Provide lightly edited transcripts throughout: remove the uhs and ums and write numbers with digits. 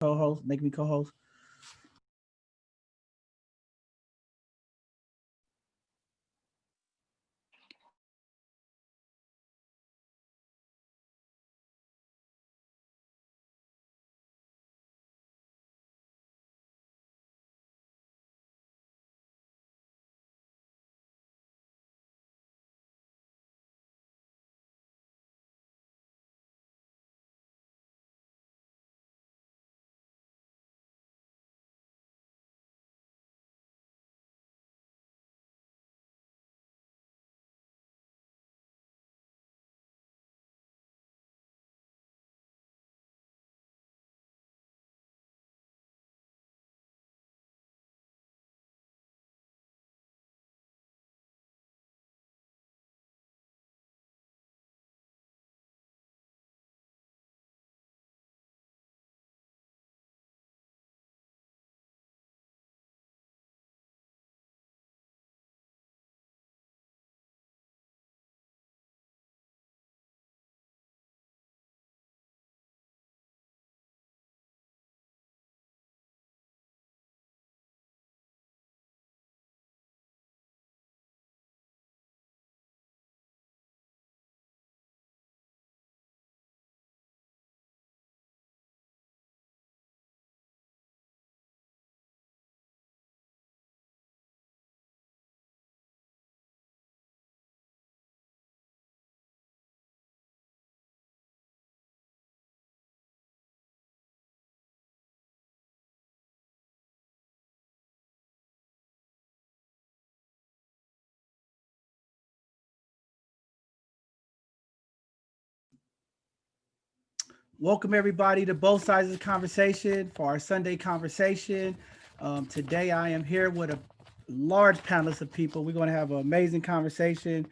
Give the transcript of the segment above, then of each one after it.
co-host, make me co-host. Welcome everybody to both sides of the conversation for our Sunday conversation. Today I am here with a large panelist of people. We're going to have an amazing conversation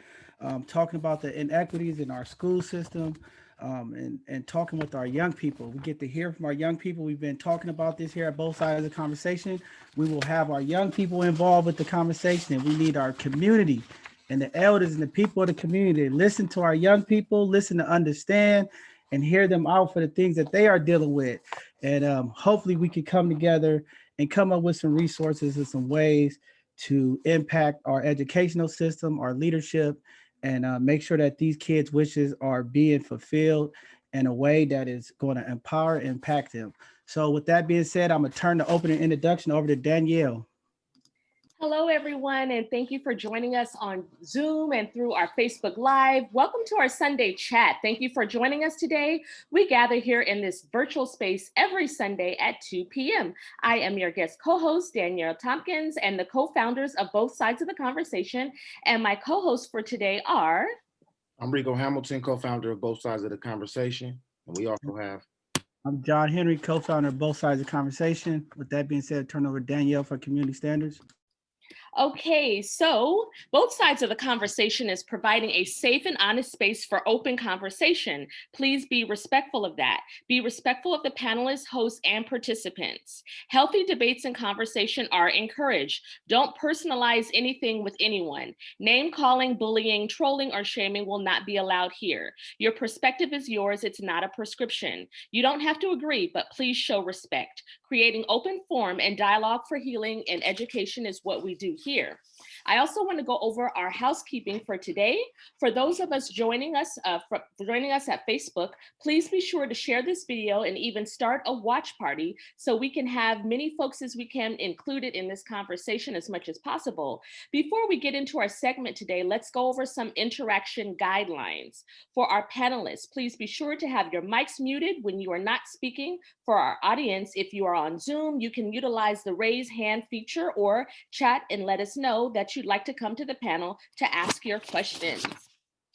talking about the inequities in our school system and talking with our young people. We get to hear from our young people. We've been talking about this here at both sides of the conversation. We will have our young people involved with the conversation, and we need our community and the elders and the people of the community to listen to our young people, listen to understand, and hear them out for the things that they are dealing with. And hopefully we can come together and come up with some resources and some ways to impact our educational system, our leadership, and make sure that these kids' wishes are being fulfilled in a way that is going to empower and impact them. So with that being said, I'm going to turn the opening introduction over to Danielle. Hello, everyone, and thank you for joining us on Zoom and through our Facebook Live. Welcome to our Sunday chat. Thank you for joining us today. We gather here in this virtual space every Sunday at 2 p.m. I am your guest co-host, Danielle Tompkins, and the co-founders of both sides of the conversation. And my co-hosts for today are... I'm Rico Hamilton, co-founder of Both Sides of the Conversation, and we also have... I'm John Henry, co-founder of both sides of the conversation. With that being said, turn over to Danielle for community standards. Okay, so both sides of the conversation is providing a safe and honest space for open conversation. Please be respectful of that. Be respectful of the panelists, hosts, and participants. Healthy debates and conversation are encouraged. Don't personalize anything with anyone. Name calling, bullying, trolling, or shaming will not be allowed here. Your perspective is yours. It's not a prescription. You don't have to agree, but please show respect. Creating open forum and dialogue for healing and education is what we do here. I also want to go over our housekeeping for today. For those of us joining us at Facebook, please be sure to share this video and even start a watch party so we can have many folks as we can included in this conversation as much as possible. Before we get into our segment today, let's go over some interaction guidelines. For our panelists, please be sure to have your mics muted when you are not speaking. For our audience, if you are on Zoom, you can utilize the raise hand feature or chat and let us know that you'd like to come to the panel to ask your questions.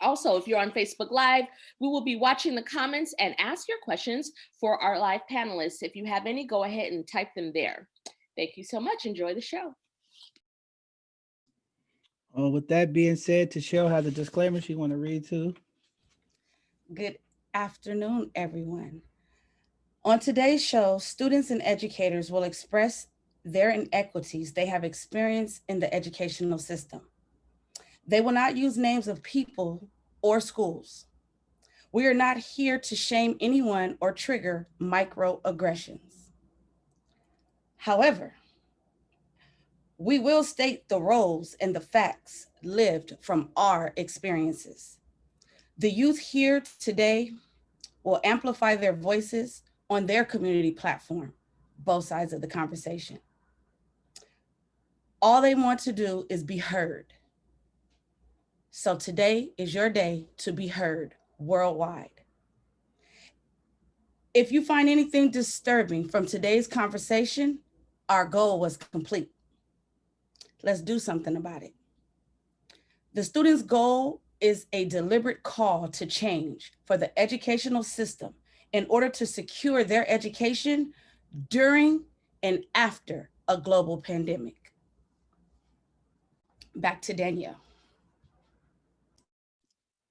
Also, if you're on Facebook Live, we will be watching the comments and ask your questions for our live panelists. If you have any, go ahead and type them there. Thank you so much. Enjoy the show. With that being said, Tashelle has a disclaimer she want to read too. Good afternoon, everyone. On today's show, students and educators will express their inequities they have experienced in the educational system. They will not use names of people or schools. We are not here to shame anyone or trigger microaggressions. However, we will state the roles and the facts lived from our experiences. The youth here today will amplify their voices on their community platform, both sides of the conversation. All they want to do is be heard. So today is your day to be heard worldwide. If you find anything disturbing from today's conversation, our goal was complete. Let's do something about it. The student's goal is a deliberate call to change for the educational system in order to secure their education during and after a global pandemic. Back to Danielle.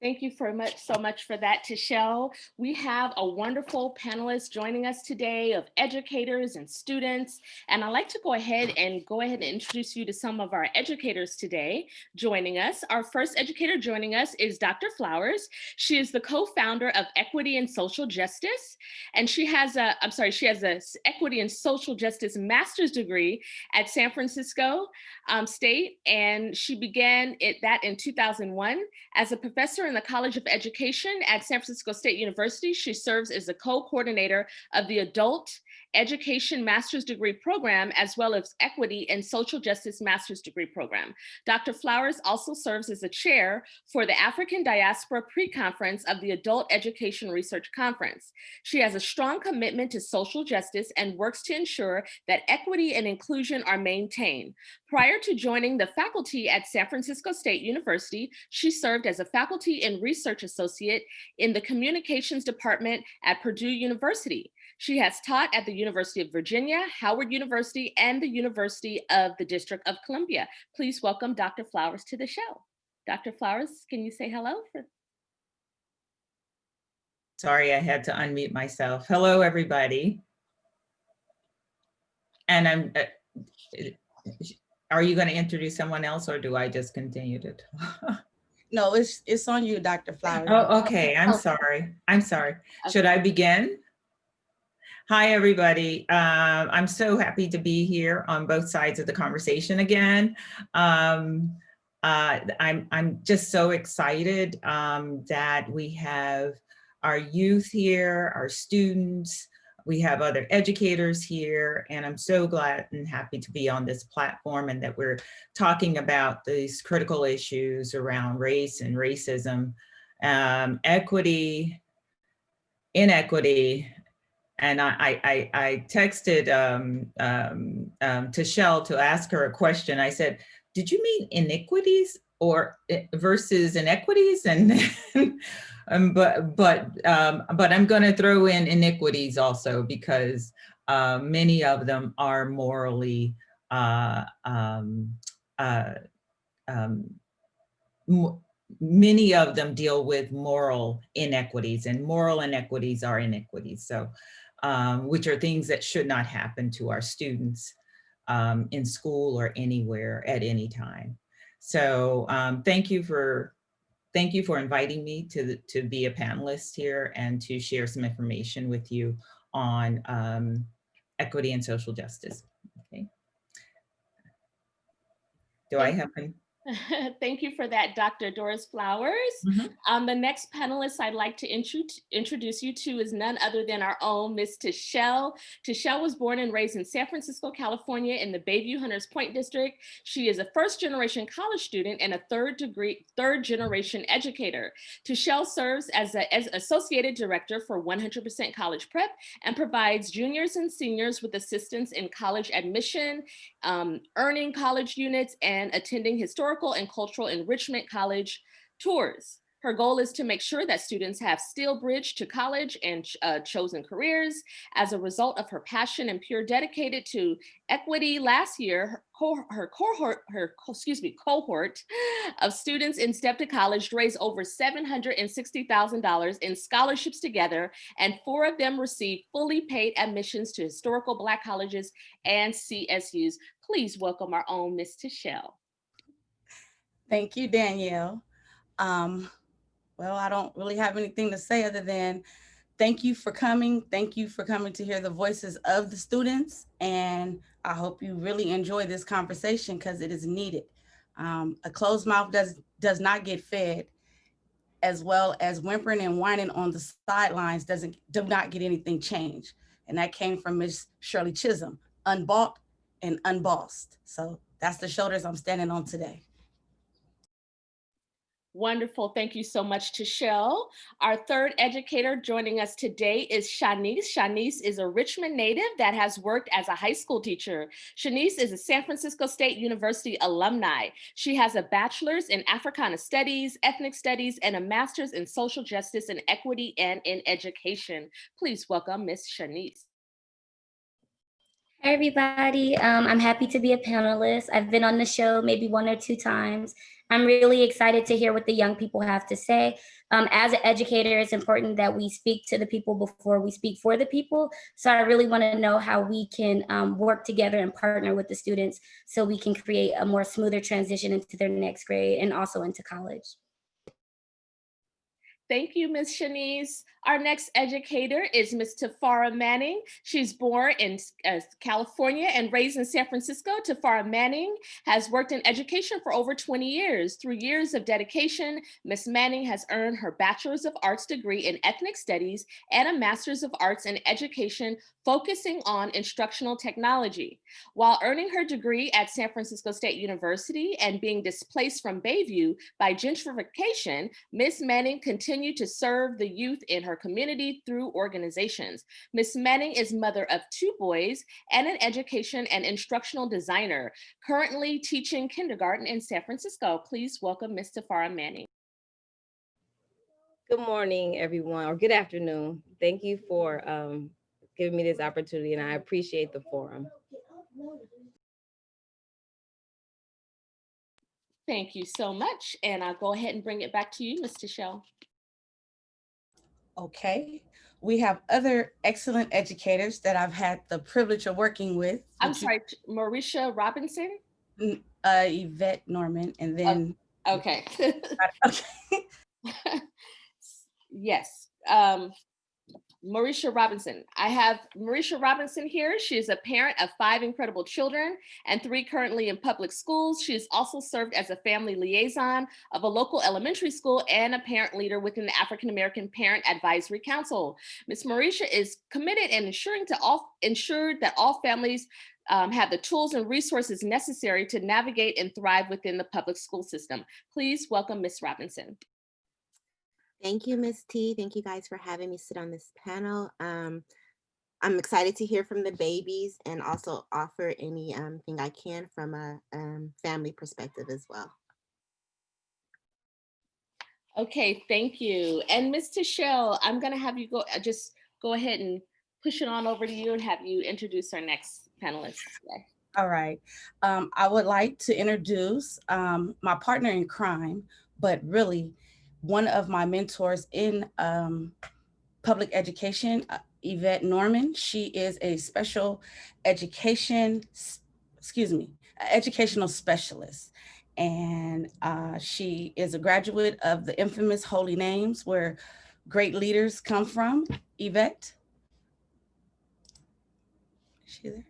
Thank you so much for that, Tishelle. We have a wonderful panelist joining us today of educators and students. And I'd like to go ahead and introduce you to some of our educators today joining us. Our first educator joining us is Dr. Flowers. She is the co-founder of Equity and Social Justice. And she has a Equity and Social Justice master's degree at San Francisco State. And she began that in 2001 as a professor in the College of Education at San Francisco State University. She serves as the co-coordinator of the Adult Education Master's Degree Program, as well as Equity and Social Justice Master's Degree Program. Dr. Flowers also serves as the chair for the African Diaspora Pre-Conference of the Adult Education Research Conference. She has a strong commitment to social justice and works to ensure that equity and inclusion are maintained. Prior to joining the faculty at San Francisco State University, she served as a faculty and research associate in the communications department at Purdue University. She has taught at the University of Virginia, Howard University, and the University of the District of Columbia. Please welcome Dr. Flowers to the show. Dr. Flowers, can you say hello? Sorry, I had to unmute myself. Hello, everybody. And are you going to introduce someone else, or do I just continue to talk? No, it's on you, Dr. Flowers. Oh, okay. I'm sorry. Should I begin? Hi, everybody. I'm so happy to be here on both sides of the conversation again. I'm just so excited that we have our youth here, our students, we have other educators here, and I'm so glad and happy to be on this platform and that we're talking about these critical issues around race and racism, equity, inequity. And I texted Tishelle to ask her a question. I said, did you mean inequities or versus inequities? And but I'm going to throw in inequities also, because many of them are morally many of them deal with moral inequities, and moral inequities are inequities. So which are things that should not happen to our students in school or anywhere at any time. So thank you for inviting me to be a panelist here and to share some information with you on equity and social justice. Okay. Do I have an... Thank you for that, Dr. Doris Flowers. Mm-hmm. The next panelist I'd like to introduce you to is none other than our own Miss Tishelle. Tishelle was born and raised in San Francisco, California in the Bayview Hunters Point district. She is a first-generation college student and a third-generation educator. Tishelle serves as Associated Director for 100% College Prep and provides juniors and seniors with assistance in college admission, earning college units, and attending historical and cultural enrichment college tours. Her goal is to make sure that students have steel bridge to college and chosen careers. As a result of her passion and pure dedicated to equity, last year, her cohort of students in Step to College raised over $760,000 in scholarships together, and 4 of them received fully paid admissions to historical Black colleges and CSUs. Please welcome our own Miss Tishelle. Thank you, Danielle. Well, I don't really have anything to say other than thank you for coming. Thank you for coming to hear the voices of the students. And I hope you really enjoy this conversation because it is needed. A closed mouth does not get fed, as well as whimpering and whining on the sidelines do not get anything changed. And that came from Miss Shirley Chisholm, unbought and unbossed. So that's the shoulders I'm standing on today. Wonderful. Thank you so much, Tashelle. Our third educator joining us today is Shanice. Shanice is a Richmond native that has worked as a high school teacher. Shanice is a San Francisco State University alumni. She has a bachelor's in Africana Studies, Ethnic Studies, and a master's in Social Justice and Equity and in Education. Please welcome Miss Shanice. Hi, everybody. I'm happy to be a panelist. I've been on the show maybe 1 or 2 times. I'm really excited to hear what the young people have to say. As an educator, it's important that we speak to the people before we speak for the people. So I really want to know how we can work together and partner with the students so we can create a more smoother transition into their next grade and also into college. Thank you, Ms. Shanice. Our next educator is Ms. Tafara Manning. She's born in California and raised in San Francisco. Tafara Manning has worked in education for over 20 years. Through years of dedication, Ms. Manning has earned her Bachelor's of Arts degree in Ethnic Studies and a Master's of Arts in Education, focusing on instructional technology. While earning her degree at San Francisco State University and being displaced from Bayview by gentrification, Ms. Manning continued to serve the youth in her community through organizations. Ms. Manning is mother of 2 boys and an education and instructional designer, currently teaching kindergarten in San Francisco. Please welcome Ms. Tafara Manning. Good morning, everyone, or good afternoon. Thank you for giving me this opportunity, and I appreciate the forum. Thank you so much. And I'll go ahead and bring it back to you, Ms. Tashelle. Okay. We have other excellent educators that I've had the privilege of working with. I'm sorry, Marisha Robinson? Yvette Norman, and then. Okay. Okay. Yes. Marisha Robinson. I have Marisha Robinson here. She is a parent of 5 incredible children and 3 currently in public schools. She has also served as a family liaison of a local elementary school and a parent leader within the African American Parent Advisory Council. Ms. Marisha is committed and ensured that all families have the tools and resources necessary to navigate and thrive within the public school system. Please welcome Ms. Robinson. Thank you, Ms. T. Thank you guys for having me sit on this panel. I'm excited to hear from the babies and also offer anything I can from a family perspective as well. Okay, thank you. And Ms. Tashelle, I'm gonna have you just go ahead and push it on over to you and have you introduce our next panelist today. All right. I would like to introduce my partner in crime, but really one of my mentors in public education, Yvette Norman. She is a educational specialist. And she is a graduate of the infamous Holy Names, where great leaders come from. Yvette? Is she there?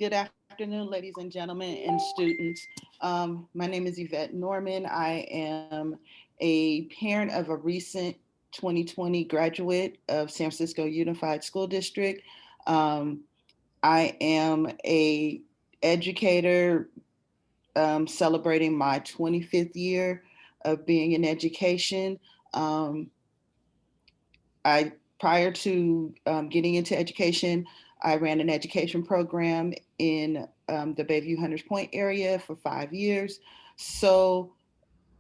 Good afternoon, ladies and gentlemen and students. My name is Yvette Norman. I am a parent of a recent 2020 graduate of San Francisco Unified School District. I am an educator celebrating my 25th year of being in education. Prior to getting into education, I ran an education program in the Bayview Hunters Point area for 5 years. So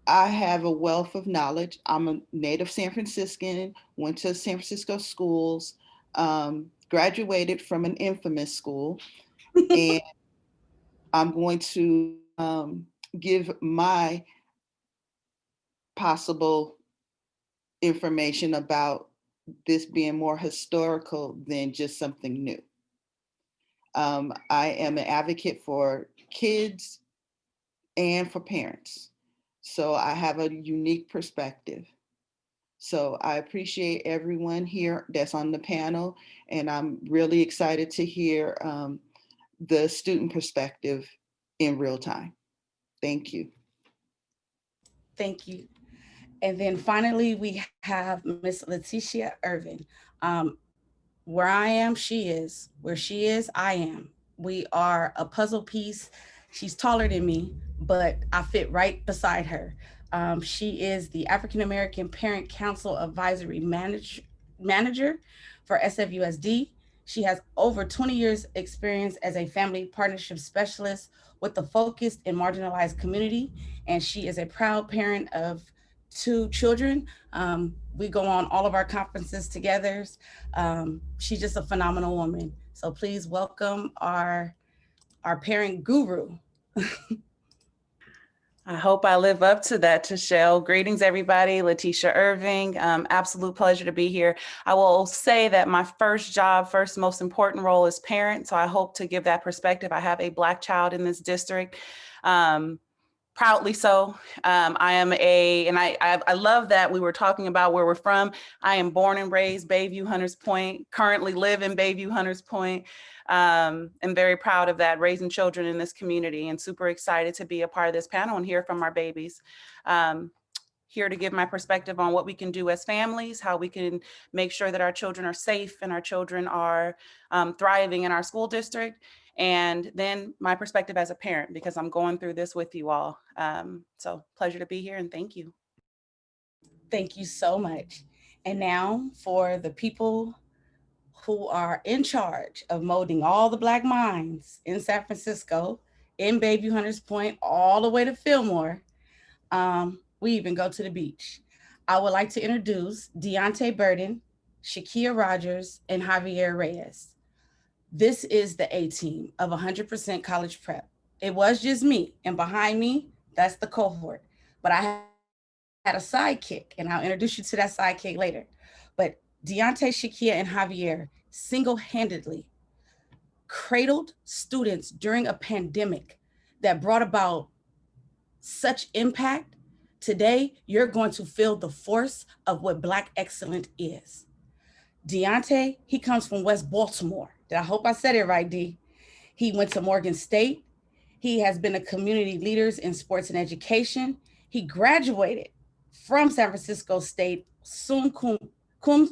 I have a wealth of knowledge. I'm a native San Franciscan, went to San Francisco schools, graduated from an infamous school, and I'm going to give my possible information about this being more historical than just something new. I am an advocate for kids and for parents. So I have a unique perspective. So I appreciate everyone here that's on the panel, and I'm really excited to hear the student perspective in real time. Thank you. Thank you. And then finally, we have Miss Leticia Irvin. Where I am, she is. Where she is, I am. We are a puzzle piece. She's taller than me, but I fit right beside her. She is the African American Parent Council Advisory Manager for SFUSD. She has over 20 years experience as a family partnership specialist with a focus in marginalized community. And she is a proud parent of 2 children. We go on all of our conferences together. She's just a phenomenal woman. So please welcome our parent guru. I hope I live up to that, Tashelle. Greetings, everybody. Leticia Irving. Absolute pleasure to be here. I will say that my first most important role is parent. So I hope to give that perspective. I have a Black child in this district. Proudly so. I love that we were talking about where we're from. I am born and raised Bayview Hunters Point, currently live in Bayview Hunters Point. I'm very proud of that, raising children in this community, and super excited to be a part of this panel and hear from our babies. Here to give my perspective on what we can do as families, how we can make sure that our children are safe and our children are thriving in our school district. And then my perspective as a parent, because I'm going through this with you all. So pleasure to be here, and thank you. Thank you so much. And now for the people who are in charge of molding all the Black minds in San Francisco, in Bayview Hunters Point, all the way to Fillmore. We even go to the beach. I would like to introduce Deontay Burden, Shakia Rogers, and Javier Reyes. This is the A team of 100% college prep. It was just me, and behind me, that's the cohort. But I had a sidekick, and I'll introduce you to that sidekick later. But Deontay, Shakia, and Javier single-handedly cradled students during a pandemic that brought about such impact. Today, you're going to feel the force of what Black excellence is. Deontay, he comes from West Baltimore. I hope I said it right, D. He went to Morgan State. He has been a community leader in sports and education. He graduated from San Francisco State, cum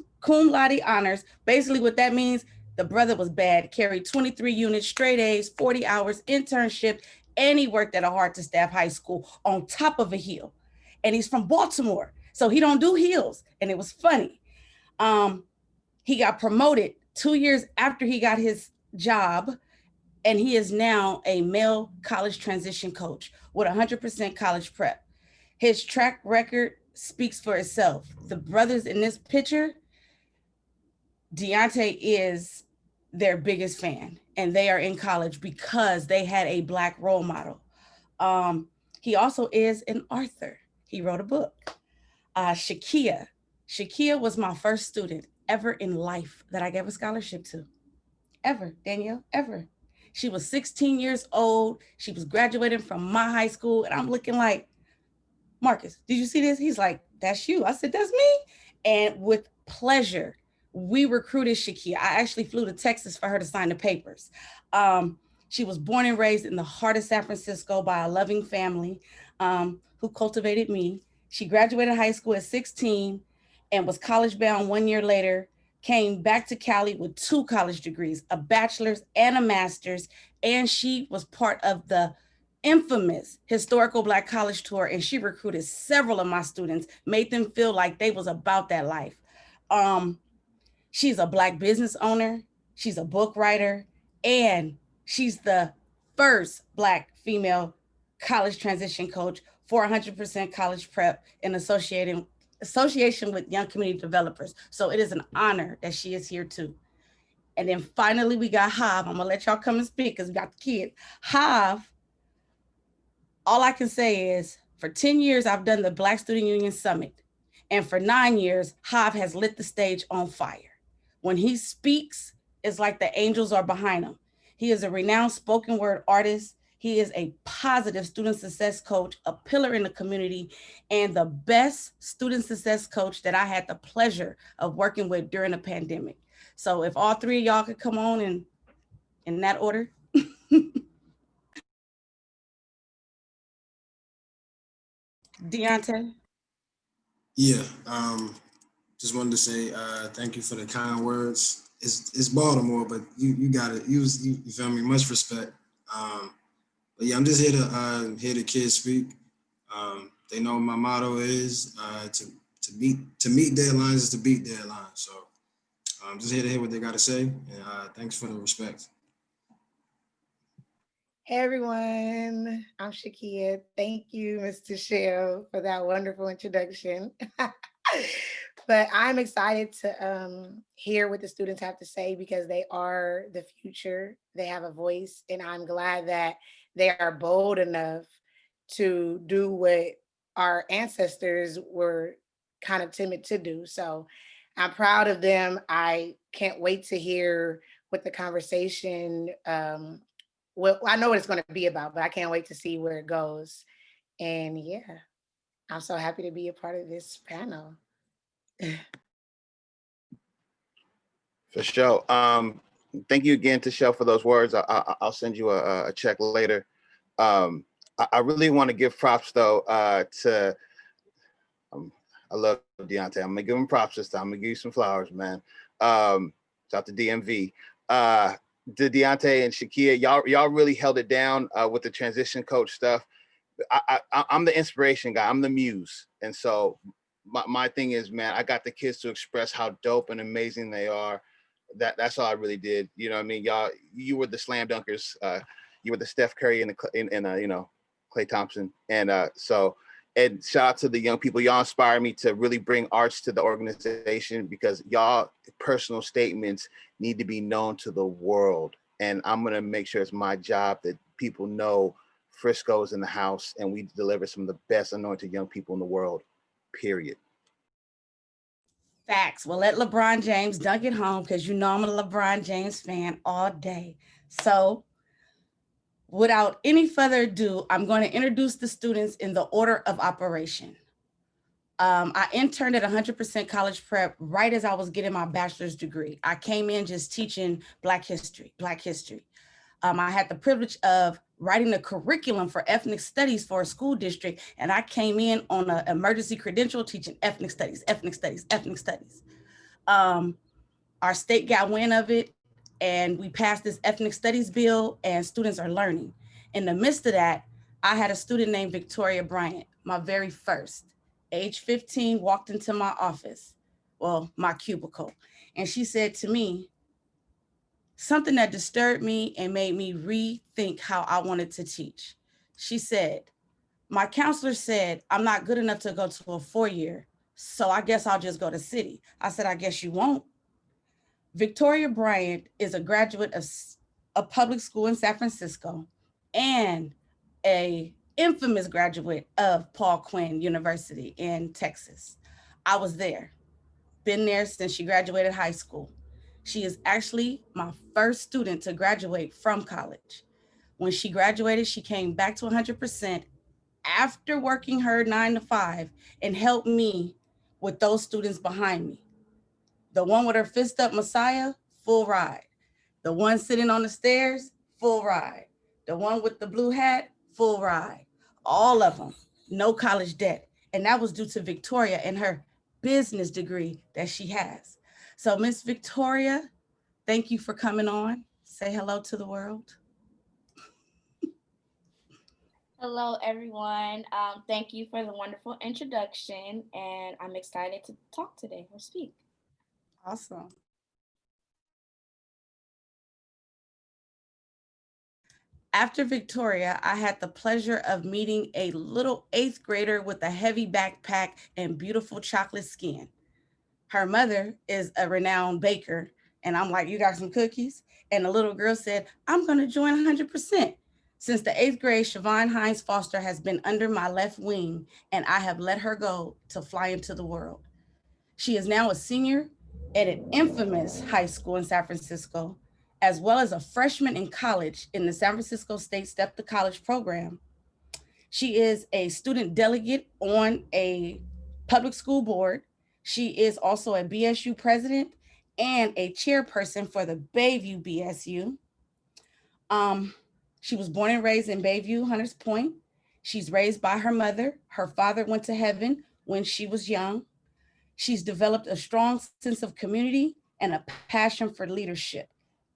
laude honors. Basically what that means, the brother was bad, carried 23 units, straight A's, 40 hours, internship, and he worked at a hard to staff high school on top of a hill. And he's from Baltimore, so he don't do hills. And it was funny. He got promoted 2 years after he got his job, and he is now a male college transition coach with 100% college prep. His track record speaks for itself. The brothers in this picture, Deontay is their biggest fan, and they are in college because they had a Black role model. He also is an author. He wrote a book. Shakia was my first student ever in life that I gave a scholarship to. Ever, Danielle, ever. She was 16 years old. She was graduating from my high school. And I'm looking like, Marcus, did you see this? He's like, that's you. I said, that's me. And with pleasure, we recruited Shakia. I actually flew to Texas for her to sign the papers. She was born and raised in the heart of San Francisco by a loving family who cultivated me. She graduated high school at 16 and was college bound 1 year later, came back to Cali with 2 college degrees, a bachelor's and a master's. And she was part of the infamous Historical Black College Tour. And she recruited several of my students, made them feel like they was about that life. She's a Black business owner. She's a book writer, and she's the first Black female college transition coach for 100% college prep in association with young community developers. So it is an honor that she is here too. And then finally, we got Hav. I'm gonna let y'all come and speak because we got the kids. Hav, all I can say is for 10 years, I've done the Black Student Union Summit. And for 9 years, Hav has lit the stage on fire. When he speaks, it's like the angels are behind him. He is a renowned spoken word artist. He is a positive student success coach, a pillar in the community, and the best student success coach that I had the pleasure of working with during the pandemic. So if all three of y'all could come on in that order. Deontay. Yeah, just wanted to say thank you for the kind words. It's Baltimore, but you got it. You feel me? Much respect. But yeah, I'm just here to hear the kids speak. They know my motto is to meet deadlines is to beat deadlines. So I'm just here to hear what they got to say. And thanks for the respect. Hey everyone, I'm Shakia. Thank you, Mr. Shell, for that wonderful introduction. But I'm excited to hear what the students have to say because they are the future. They have a voice, and I'm glad that they are bold enough to do what our ancestors were kind of timid to do. So I'm proud of them. I can't wait to hear what the conversation well, I know what it's going to be about, but I can't wait to see where it goes. And yeah, I'm so happy to be a part of this panel. For sure. Thank you again to Shell for those words. I'll send you a check later. I really want to give props though to I love Deontay. I'm gonna give him props this time. I'm gonna give you some flowers, man. Shout out to DMV. To Deontay and Shakia, y'all really held it down with the transition coach stuff. I'm the inspiration guy. I'm the muse, and so my thing is, man, I got the kids to express how dope and amazing they are. That's all I really did. You know what I mean? Y'all, you were the slam dunkers. You were the Steph Curry and Klay Thompson, and so. And shout out to the young people. Y'all inspire me to really bring arts to the organization because y'all personal statements need to be known to the world. And I'm going to make sure it's my job that people know Frisco's in the house and we deliver some of the best anointed young people in the world, period. Facts. Well, let LeBron James dunk it home because you know I'm a LeBron James fan all day. So without any further ado, I'm going to introduce the students in the order of operation. I interned at 100% college prep right as I was getting my bachelor's degree. I came in just teaching Black history. I had the privilege of writing the curriculum for ethnic studies for a school district, and I came in on an emergency credential teaching ethnic studies. Our state got wind of it, and we passed this ethnic studies bill, and students are learning. In the midst of that, I had a student named Victoria Bryant, my very first, age 15, walked into my office, well, my cubicle, and she said to me, something that disturbed me and made me rethink how I wanted to teach. She said, my counselor said, I'm not good enough to go to a 4-year, so I guess I'll just go to city. I said, I guess you won't. Victoria Bryant is a graduate of a public school in San Francisco and a infamous graduate of Paul Quinn University in Texas. I was there, been there since she graduated high school. She is actually my first student to graduate from college. When she graduated, she came back to 100% after working her 9 to 5 and helped me with those students behind me. The one with her fist up, Messiah, full ride. The one sitting on the stairs, full ride. The one with the blue hat, full ride. All of them, no college debt. And that was due to Victoria and her business degree that she has. So Miss Victoria, thank you for coming on. Say hello to the world. Hello, everyone. Thank you for the wonderful introduction, and I'm excited to talk today or speak. Awesome. After Victoria, I had the pleasure of meeting a little 8th grader with a heavy backpack and beautiful chocolate skin. Her mother is a renowned baker. And I'm like, you got some cookies? And the little girl said, I'm going to join 100%. Since the 8th grade, Siobhan Hines Foster has been under my left wing, and I have let her go to fly into the world. She is now a senior at an infamous high school in San Francisco, as well as a freshman in college in the San Francisco State Step to College program. She is a student delegate on a public school board. She is also a BSU president and a chairperson for the Bayview BSU. She was born and raised in Bayview, Hunters Point. She's raised by her mother. Her father went to heaven when she was young. She's developed a strong sense of community and a passion for leadership.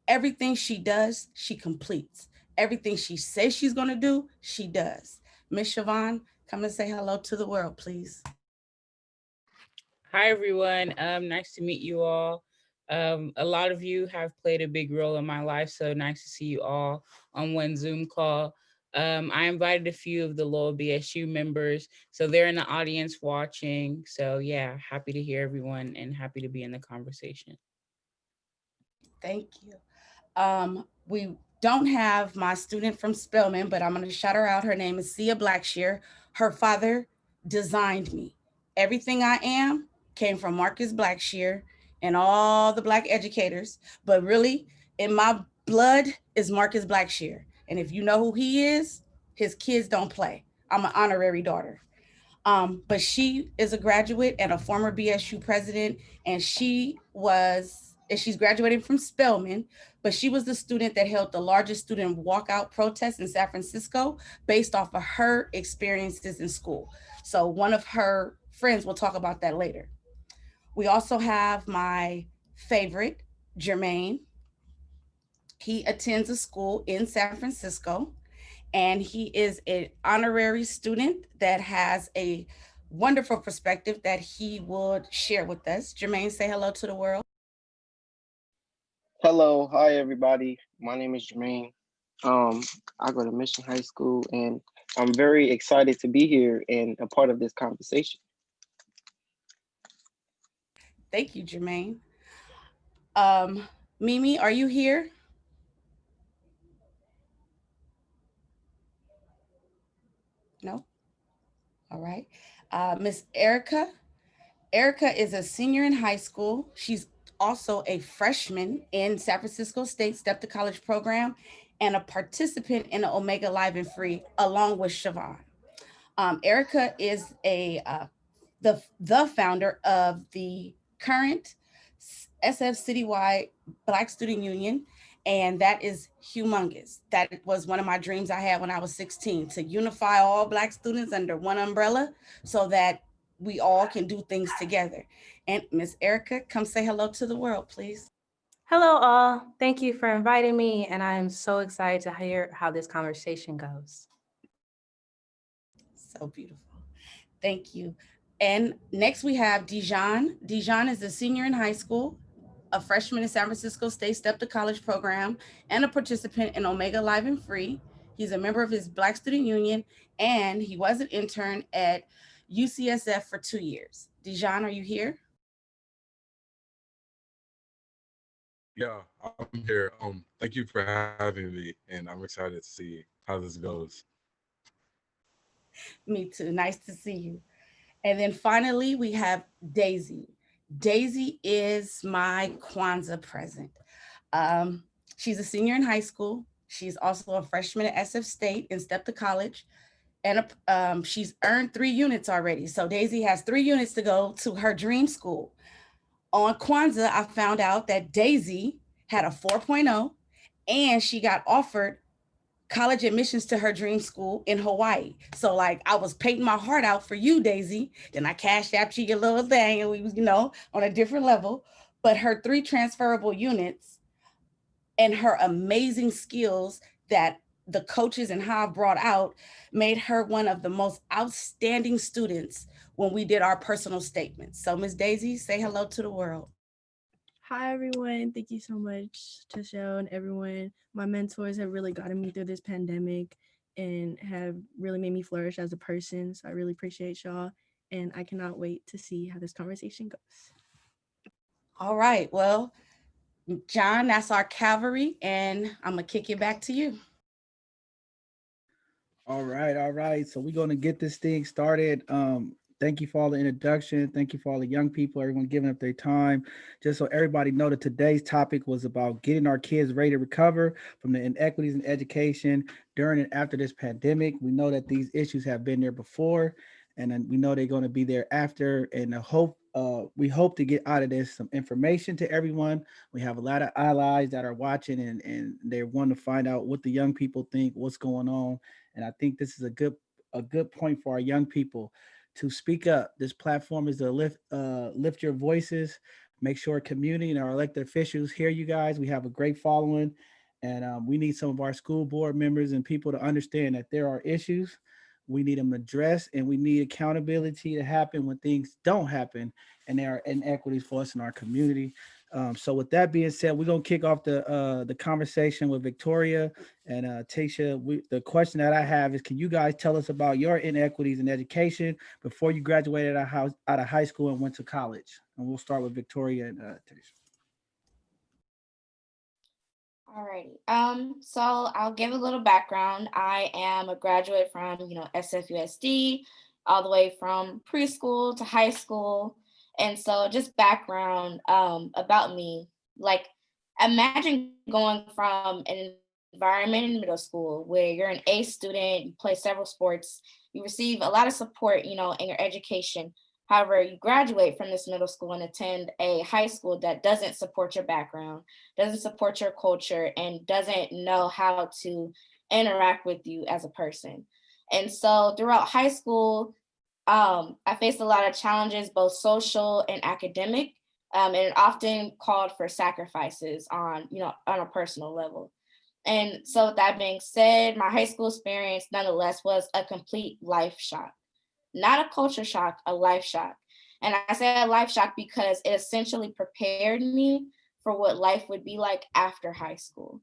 Everything she does, she completes. Everything she says she's going to do, she does. Miss Siobhan, come and say hello to the world, please. Hi, everyone. Nice to meet you all. A lot of you have played a big role in my life, so nice to see you all on one Zoom call. I invited a few of the Lowell BSU members, so they're in the audience watching. So yeah, happy to hear everyone and happy to be in the conversation. Thank you. We don't have my student from Spelman, but I'm going to shout her out. Her name is Sia Blackshear. Her father designed me. Everything I am came from Marcus Blackshear and all the Black educators, but really in my blood is Marcus Blackshear. And if you know who he is, his kids don't play. I'm an honorary daughter. But she is a graduate and a former BSU president, and she's graduating from Spelman, but she was the student that held the largest student walkout protest in San Francisco based off of her experiences in school. So one of her friends will talk about that later. We also have my favorite, Jermaine. He attends a school in San Francisco, and he is an honorary student that has a wonderful perspective that he would share with us. Jermaine, say hello to the world. Hello, hi everybody. My name is Jermaine. I go to Mission High School, and I'm very excited to be here and a part of this conversation. Thank you, Jermaine. Mimi, are you here? No? All right. Miss Erica. Erica is a senior in high school. She's also a freshman in San Francisco State Step to College program and a participant in the Omega Live and Free along with Siobhan. Erica is the founder of the current SF Citywide Black Student Union, and that is humongous. That was one of my dreams I had when I was 16, to unify all Black students under one umbrella so that we all can do things together. And Miss Erica, come say hello to the world, please. Hello, all. Thank you for inviting me, and I am so excited to hear how this conversation goes. So beautiful. Thank you. And next we have Dijon. Dijon is a senior in high school, a freshman in San Francisco State Step to College program, and a participant in Omega Live and Free. He's a member of his Black Student Union, and he was an intern at UCSF for 2 years. Dijon, are you here? Yeah, I'm here. Thank you for having me, and I'm excited to see how this goes. Me too. Nice to see you. And then finally, we have Daisy. Daisy is my Kwanzaa present. She's a senior in high school. She's also a freshman at SF State and Step to College. And she's earned 3 units already. So Daisy has 3 units to go to her dream school. On Kwanzaa, I found out that Daisy had a 4.0 and she got offered college admissions to her dream school in Hawaii. So like I was painting my heart out for you, Daisy. Then I cashed out you your little thing and we was, on a different level. But her 3 transferable units and her amazing skills that the coaches and Hav brought out made her one of the most outstanding students when we did our personal statements. So Ms. Daisy, say hello to the world. Hi, everyone. Thank you so much to Shell and everyone. My mentors have really gotten me through this pandemic and have really made me flourish as a person. So I really appreciate y'all. And I cannot wait to see how this conversation goes. All right. Well, John, that's our cavalry. And I'm going to kick it back to you. All right. So we're going to get this thing started. Thank you for all the introduction. Thank you for all the young people, everyone giving up their time. Just so everybody know that today's topic was about getting our kids ready to recover from the inequities in education during and after this pandemic. We know that these issues have been there before, and then we know they're going to be there after. And we hope to get out of this some information to everyone. We have a lot of allies that are watching, and they want to find out what the young people think, what's going on. And I think this is a good point for our young people to speak up. This platform is to lift your voices, make sure community and our elected officials hear you guys. We have a great following, and we need some of our school board members and people to understand that there are issues. We need them addressed, and we need accountability to happen when things don't happen, and there are inequities for us in our community. So with that being said, we're gonna kick off the conversation with Victoria and Tasha. The question that I have is, can you guys tell us about your inequities in education before you graduated out of high school and went to college? And we'll start with Victoria and Tasha. Alrighty. So I'll give a little background. I am a graduate from, SFUSD, all the way from preschool to high school. And so just background about me, like imagine going from an environment in middle school where you're an A student, you play several sports, you receive a lot of support, in your education. However, you graduate from this middle school and attend a high school that doesn't support your background, doesn't support your culture, and doesn't know how to interact with you as a person. And so throughout high school, I faced a lot of challenges, both social and academic, and it often called for sacrifices on a personal level. And so with that being said, my high school experience nonetheless was a complete life shock, not a culture shock, a life shock. And I say a life shock because it essentially prepared me for what life would be like after high school.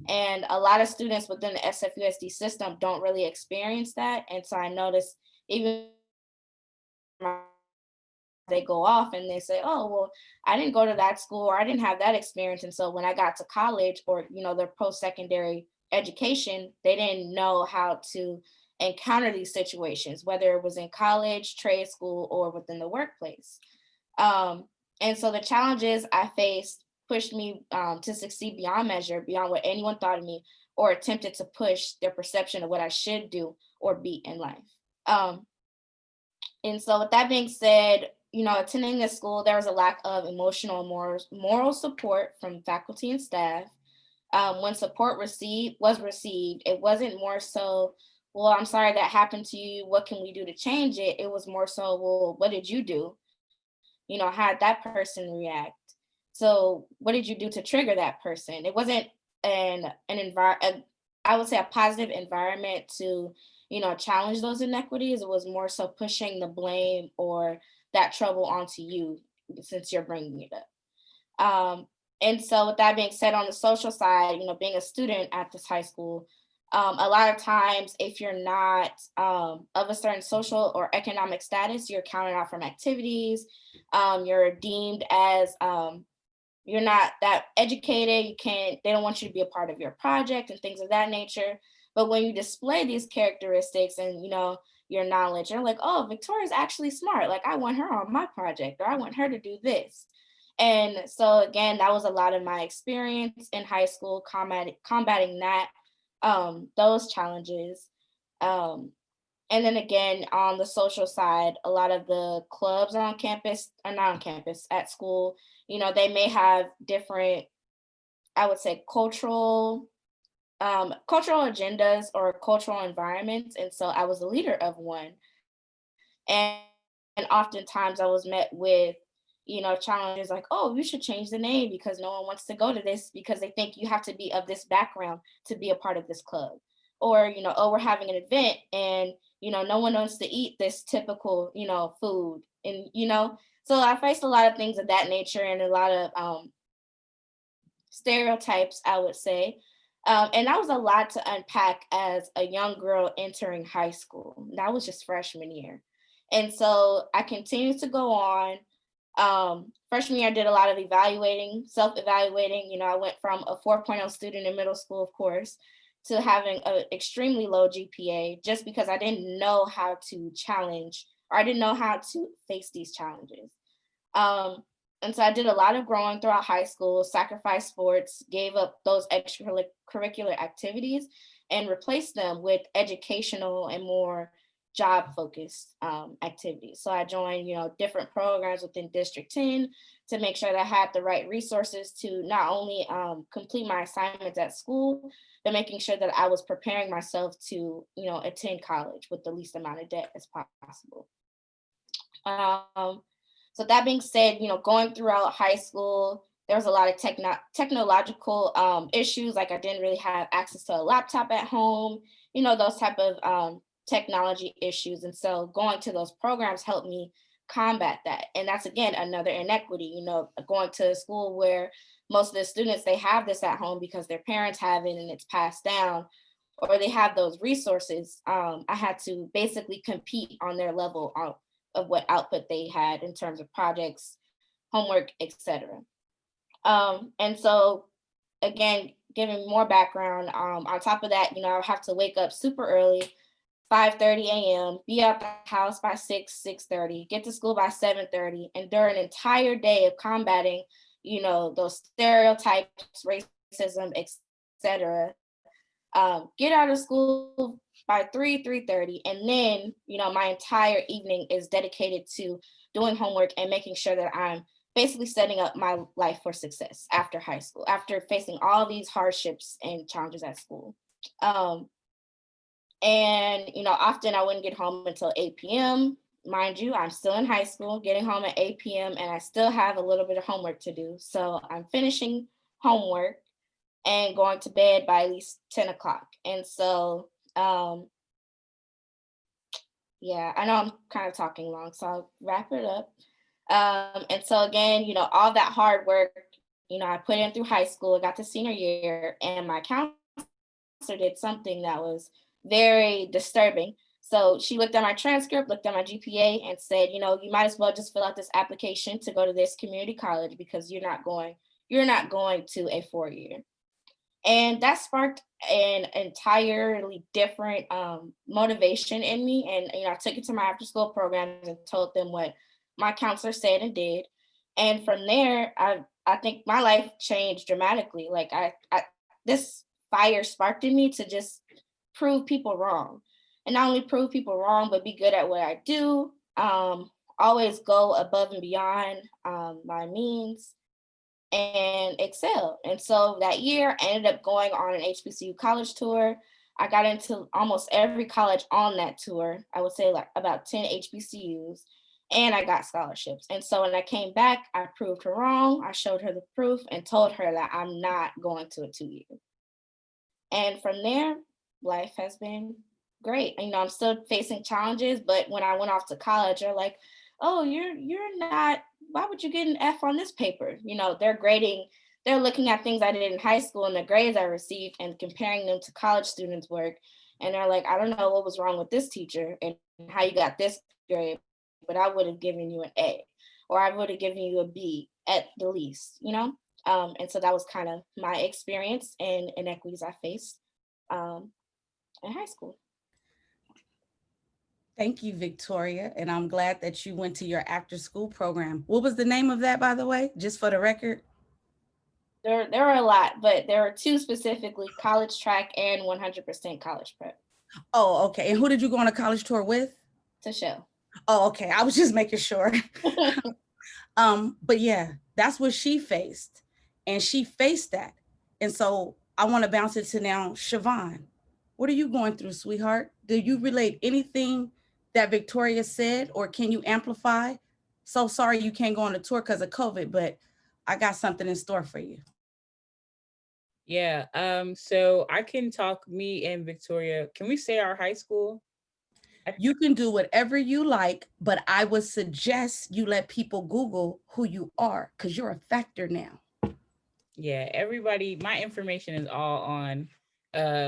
And a lot of students within the SFUSD system don't really experience that. And so I noticed even they go off and they say, oh, well, I didn't go to that school or I didn't have that experience. And so when I got to college or, their post-secondary education, they didn't know how to encounter these situations, whether it was in college, trade school, or within the workplace. And so the challenges I faced pushed me to succeed beyond measure, beyond what anyone thought of me, or attempted to push their perception of what I should do or be in life. And so with that being said, attending this school, there was a lack of emotional and moral support from faculty and staff. When support was received, it wasn't more so, well, I'm sorry that happened to you. What can we do to change it? It was more so, well, what did you do? How did that person react? So what did you do to trigger that person? It wasn't I would say a positive environment to, challenge those inequities. It was more so pushing the blame or that trouble onto you since you're bringing it up. And so with that being said, on the social side, being a student at this high school, a lot of times if you're not of a certain social or economic status, you're counted out from activities. You're deemed as you're not that educated, they don't want you to be a part of your project and things of that nature. But when you display these characteristics and, your knowledge, you're like, oh, Victoria's actually smart. Like I want her on my project, or I want her to do this. And so again, that was a lot of my experience in high school, combating that, those challenges. And then again, on the social side, a lot of the clubs on campus, or not on campus, at school, they may have different, I would say, cultural agendas or cultural environments. And so I was the leader of one. And oftentimes I was met with, challenges like, oh, you should change the name because no one wants to go to this because they think you have to be of this background to be a part of this club. Or, oh, we're having an event and, no one wants to eat this typical, food. And, so I faced a lot of things of that nature and a lot of stereotypes, I would say. And that was a lot to unpack as a young girl entering high school. That was just freshman year. And so I continued to go on. Freshman year, I did a lot of self-evaluating. I went from a 4.0 student in middle school, of course, to having an extremely low GPA just because I didn't know how to challenge or I didn't know how to face these challenges. And so I did a lot of growing throughout high school, sacrificed sports, gave up those extracurricular activities, and replaced them with educational and more job focused activities. So I joined, different programs within District 10 to make sure that I had the right resources to not only complete my assignments at school, but making sure that I was preparing myself to, attend college with the least amount of debt as possible. So that being said, going throughout high school, there was a lot of technological issues. Like I didn't really have access to a laptop at home, those type of technology issues. And so going to those programs helped me combat that. And that's, again, another inequity, going to a school where most of the students, they have this at home because their parents have it and it's passed down, or they have those resources. I had to basically compete on their level of what output they had in terms of projects, homework, etc. And so, again, giving more background, on top of that, I have to wake up super early, 5:30 a.m., be out the house by 6:30, get to school by 7:30, and during an entire day of combating, those stereotypes, racism, etc., get out of school by 3:30, and then my entire evening is dedicated to doing homework and making sure that I'm basically setting up my life for success after high school, after facing all these hardships and challenges at school. And often I wouldn't get home until 8 p.m. Mind you, I'm still in high school, getting home at 8 p.m. and I still have a little bit of homework to do. So I'm finishing homework and going to bed by at least 10 o'clock. And so, yeah, I know I'm kind of talking long, so I'll wrap it up. And so again, all that hard work, I put in through high school, I got to senior year, and my counselor did something that was very disturbing. So she looked at my transcript, looked at my GPA, and said, you might as well just fill out this application to go to this community college because you're not going to a 4-year. And that sparked an entirely different motivation in me. And I took it to my after school programs and told them what my counselor said and did. And from there, I think my life changed dramatically. Like this fire sparked in me to just prove people wrong. And not only prove people wrong, but be good at what I do. Always go above and beyond my means and excel. And so that year I ended up going on an HBCU college tour. I got into almost every college on that tour. I would say like about 10 HBCUs, and I got scholarships. And so when I came back, I proved her wrong. I showed her the proof and told her that I'm not going to a 2-year. And from there, life has been great. I'm still facing challenges, but when I went off to college, they're like, oh, you're not, why would you get an F on this paper? They're looking at things I did in high school and the grades I received and comparing them to college students' work. And they're like, I don't know what was wrong with this teacher and how you got this grade, but I would have given you an A, or I would have given you a B at the least, And so that was kind of my experience and inequities I faced in high school. Thank you, Victoria. And I'm glad that you went to your after school program. What was the name of that, by the way, just for the record? There are a lot, but there are 2 specifically, college track and 100% college prep. Oh, okay. And who did you go on a college tour with? Tashelle. Oh, okay. I was just making sure. But yeah, that's what she faced. And she faced that. And so I want to bounce it to now, Siobhan. What are you going through, sweetheart? Do you relate anything that Victoria said, or can you amplify? So sorry you can't go on the tour because of COVID, but I got something in store for you. Yeah, so I can talk, me and Victoria. Can we say our high school? You can do whatever you like, but I would suggest you let people Google who you are because you're a factor now. Yeah, everybody, my information is all on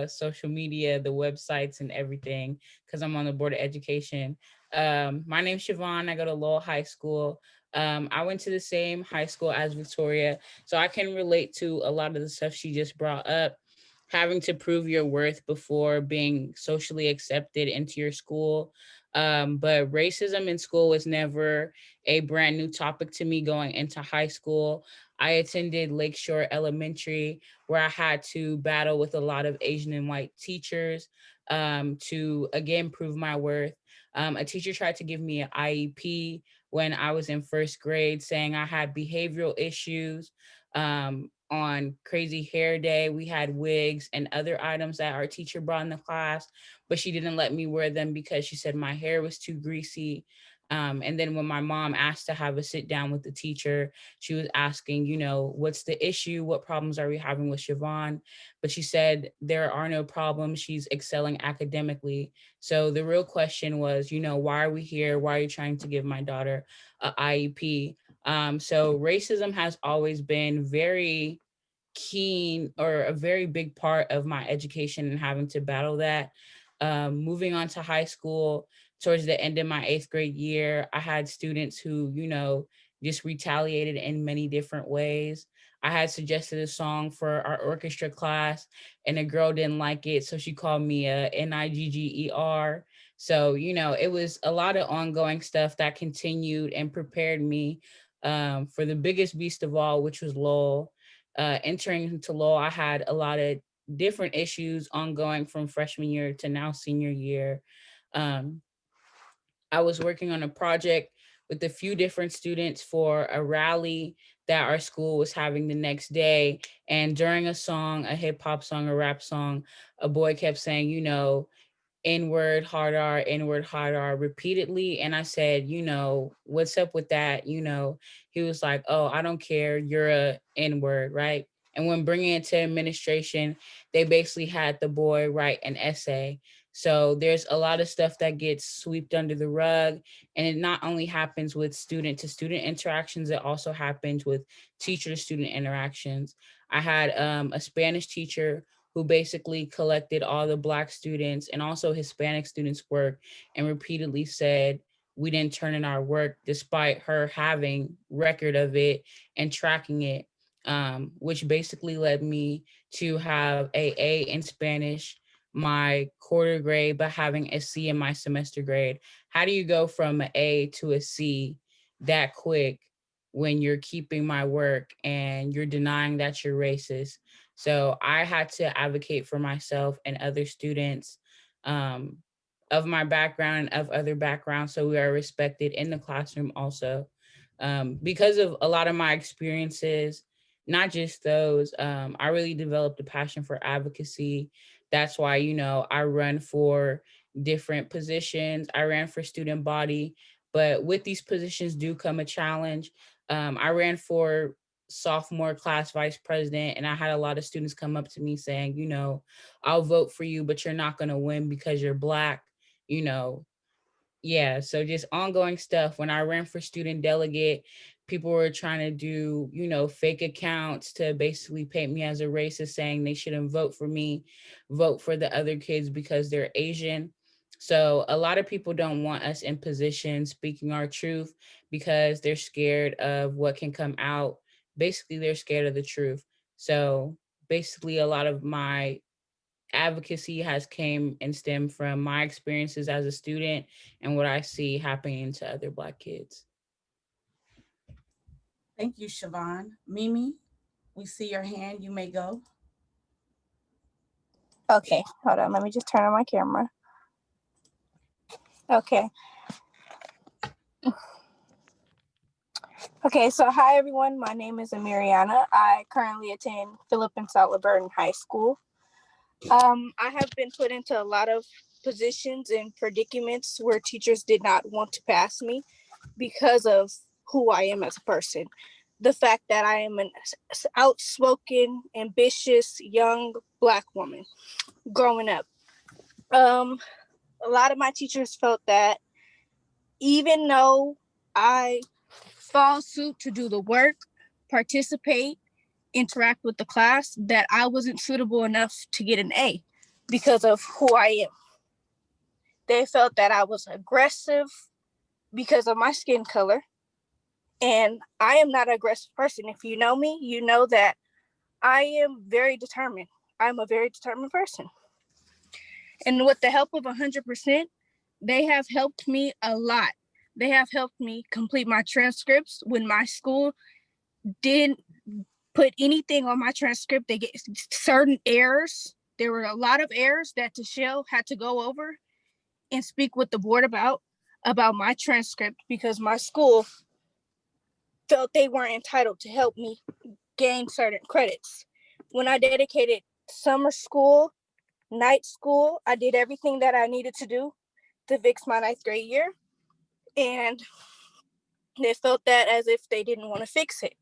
social media, the websites and everything, because I'm on the Board of Education. My name's Siobhan. I go to Lowell High School. I went to the same high school as Victoria, so I can relate to a lot of the stuff she just brought up. Having to prove your worth before being socially accepted into your school. But racism in school was never a brand new topic to me going into high school. I attended Lakeshore Elementary, where I had to battle with a lot of Asian and white teachers to, again, prove my worth. A teacher tried to give me an IEP when I was in first grade, saying I had behavioral issues. On crazy hair day, we had wigs and other items that our teacher brought in the class, but she didn't let me wear them because she said my hair was too greasy. And then when my mom asked to have a sit down with the teacher, she was asking, you know, what's the issue? What problems are we having with Siobhan? But she said there are no problems. She's excelling academically. So the real question was, you know, why are we here? Why are you trying to give my daughter a IEP? So racism has always been very keen or a very big part of my education and having to battle that. Moving on to high school, towards the end of my 8th grade year, I had students who, you know, just retaliated in many different ways. I had suggested a song for our orchestra class and a girl didn't like it. So she called me a Nigger. So, you know, it was a lot of ongoing stuff that continued and prepared me for the biggest beast of all, which was Lowell. Entering into Lowell, I had a lot of different issues ongoing from freshman year to now senior year. Um, I was working on a project with a few different students for a rally that our school was having the next day. And during a song, a hip hop song, a rap song, a boy kept saying, you know, N-word, hard R, N-word, hard R repeatedly. And I said, you know, what's up with that? You know, he was like, oh, I don't care. You're a N-word, right? And when bringing it to administration, they basically had the boy write an essay. So there's a lot of stuff that gets swept under the rug. And it not only happens with student to student interactions, it also happens with teacher to student interactions. I had a Spanish teacher who basically collected all the Black students and also Hispanic students' work and repeatedly said, we didn't turn in our work despite her having record of it and tracking it, which basically led me to have A in Spanish, my quarter grade, but having a C in my semester grade. How do you go from an A to a C that quick when you're keeping my work and you're denying that you're racist? So I had to advocate for myself and other students of my background and of other backgrounds, so we are respected in the classroom also. Because of a lot of my experiences, not just those, I really developed a passion for advocacy. That's why, you know, I run for different positions. I ran for student body, but with these positions do come a challenge. I ran for sophomore class vice president, and I had a lot of students come up to me saying, you know, I'll vote for you, but you're not going to win because you're Black, you know. Yeah, so just ongoing stuff. When I ran for student delegate, people were trying to do, you know, fake accounts to basically paint me as a racist, saying they shouldn't vote for me, vote for the other kids because they're Asian. So a lot of people don't want us in position speaking our truth because they're scared of what can come out. Basically, they're scared of the truth. So basically, a lot of my advocacy has came and stemmed from my experiences as a student and what I see happening to other Black kids. Thank you, Siobhan. Mimi, we see your hand. You may go. Okay, hold on. Let me just turn on my camera. Okay. Okay, so hi everyone. My name is Amiriana. I currently attend Philip and South Burton High School. I have been put into a lot of positions and predicaments where teachers did not want to pass me because of who I am as a person. The fact that I am an outspoken, ambitious, young Black woman growing up. A lot of my teachers felt that even though I fall suit to do the work, participate, interact with the class, that I wasn't suitable enough to get an A because of who I am. They felt that I was aggressive because of my skin color. And I am not an aggressive person. If you know me, you know that I am very determined. I'm a very determined person. And with the help of 100%, They have helped me a lot. They have helped me complete my transcripts when my school didn't put anything on my transcript. They get certain errors. There were a lot of errors that Tashelle had to go over and speak with the board about my transcript because my school felt they weren't entitled to help me gain certain credits. When I dedicated summer school, night school, I did everything that I needed to do to fix my ninth grade year. And they felt that as if they didn't want to fix it.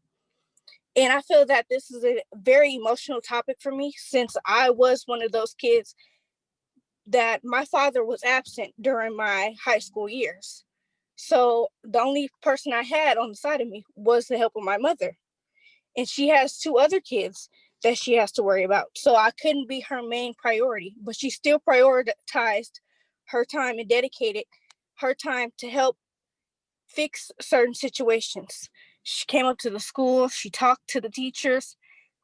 And I feel that this is a very emotional topic for me since I was one of those kids that my father was absent during my high school years. So the only person I had on the side of me was the help of my mother. And she has 2 other kids that she has to worry about. So I couldn't be her main priority, but she still prioritized her time and dedicated her time to help fix certain situations. She came up to the school, she talked to the teachers.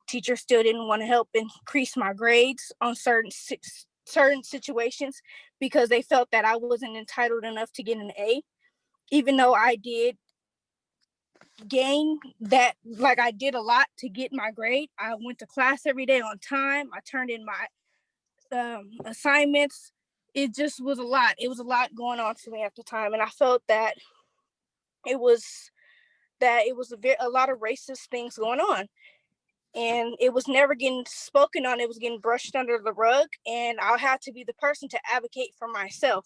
Teachers still didn't want to help increase my grades on certain situations because they felt that I wasn't entitled enough to get an A, even though I did gain that, like I did a lot to get my grade. I went to class every day on time. I turned in my assignments. It just was a lot. It was a lot going on for me at the time. And I felt that it was a lot of racist things going on. And it was never getting spoken on. It was getting brushed under the rug. And I had to be the person to advocate for myself,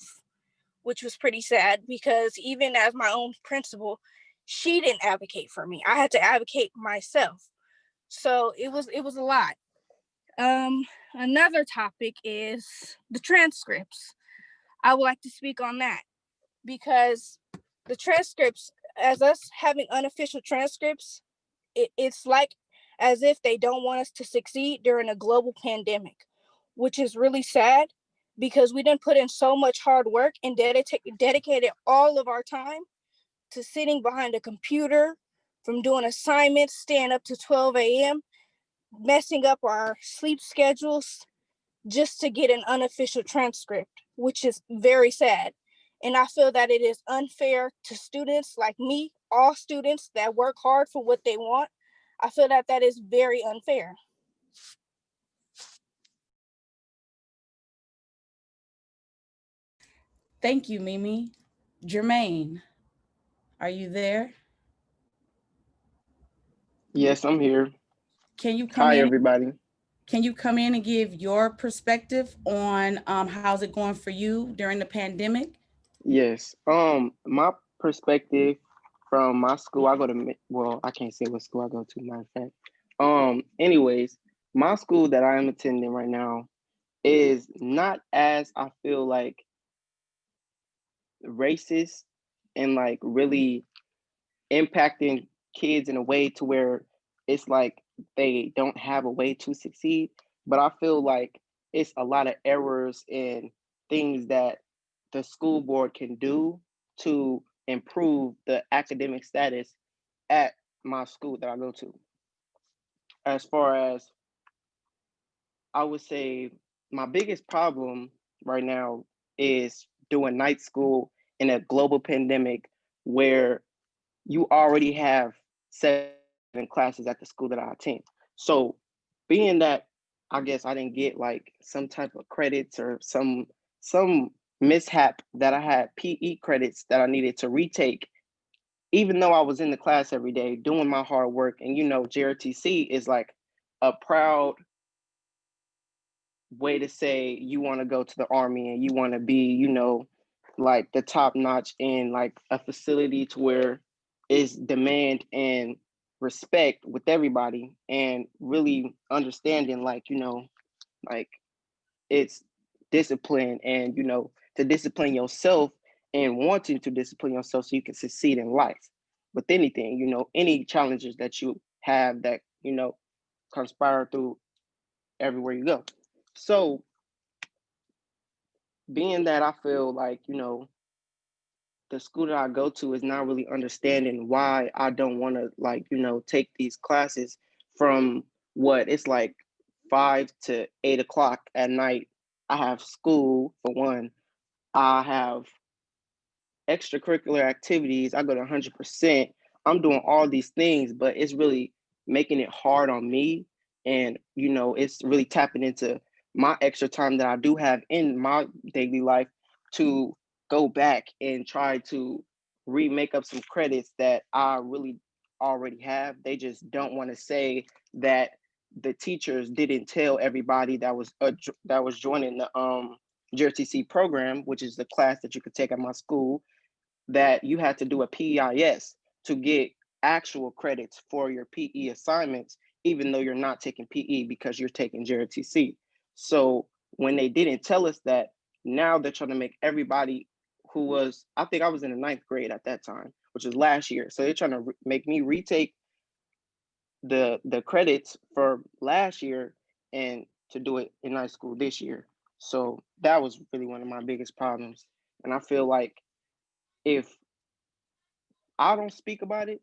which was pretty sad because even as my own principal, she didn't advocate for me. I had to advocate myself. So it was a lot. Another topic is the transcripts. I would like to speak on that because the transcripts, as us having unofficial transcripts, it's like as if they don't want us to succeed during a global pandemic, which is really sad because we didn't put in so much hard work and dedicated all of our time to sitting behind a computer, from doing assignments, staying up to 12 a.m., messing up our sleep schedules just to get an unofficial transcript, which is very sad. And I feel that it is unfair to students like me, all students that work hard for what they want. I feel that that is very unfair. Thank you, Mimi. Jermaine, are you there? Yes, I'm here. Can you come Hi, in? everybody. Can you come in and give your perspective on how's it going for you during the pandemic? Yes. My perspective from my school, I go to, well, I can't say what school I go to, matter of fact. Anyways, my school that I am attending right now is not as, I feel like, racist and like really impacting kids in a way to where it's like they don't have a way to succeed. But I feel like it's a lot of errors and things that the school board can do to improve the academic status at my school that I go to. As far as I would say, my biggest problem right now is doing night school in a global pandemic where you already have 7 classes at the school that I attend. So being that I guess I didn't get like some type of credits or some mishap that I had PE credits that I needed to retake, even though I was in the class every day doing my hard work. And you know, JRTC is like a proud way to say you want to go to the army and you want to be, you know, like the top notch in like a facility to where is demand and respect with everybody and really understanding like, you know, like it's discipline and, you know, to discipline yourself and wanting to discipline yourself so you can succeed in life with anything, you know, any challenges that you have that, you know, conspire through everywhere you go. So being that I feel like, you know, the school that I go to is not really understanding why I don't want to like, you know, take these classes from what it's like 5 to 8 o'clock at night. I have school for one. I have extracurricular activities. I go to 100%. I'm doing all these things, but it's really making it hard on me. And, you know, it's really tapping into my extra time that I do have in my daily life to go back and try to remake up some credits that I really already have. They just don't want to say that the teachers didn't tell everybody that was joining the GRTC program, which is the class that you could take at my school, that you had to do a PEIS to get actual credits for your PE assignments, even though you're not taking PE because you're taking GRTC. So when they didn't tell us that, now they're trying to make everybody who was, I think I was in the 9th grade at that time, which was last year. So they're trying to make me retake the credits for last year and to do it in high school this year. So that was really one of my biggest problems. And I feel like if I don't speak about it,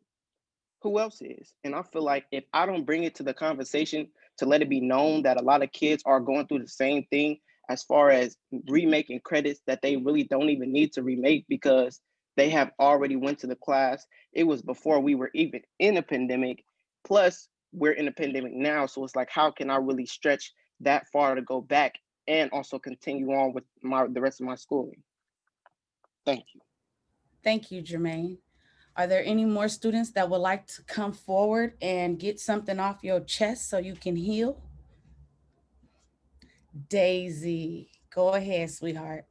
who else is? And I feel like if I don't bring it to the conversation to let it be known that a lot of kids are going through the same thing as far as remaking credits that they really don't even need to remake because they have already went to the class. It was before we were even in a pandemic. Plus, we're in a pandemic now. So it's like, how can I really stretch that far to go back and also continue on with the rest of my schooling? Thank you. Thank you, Jermaine. Are there any more students that would like to come forward and get something off your chest so you can heal? Daisy, go ahead, sweetheart.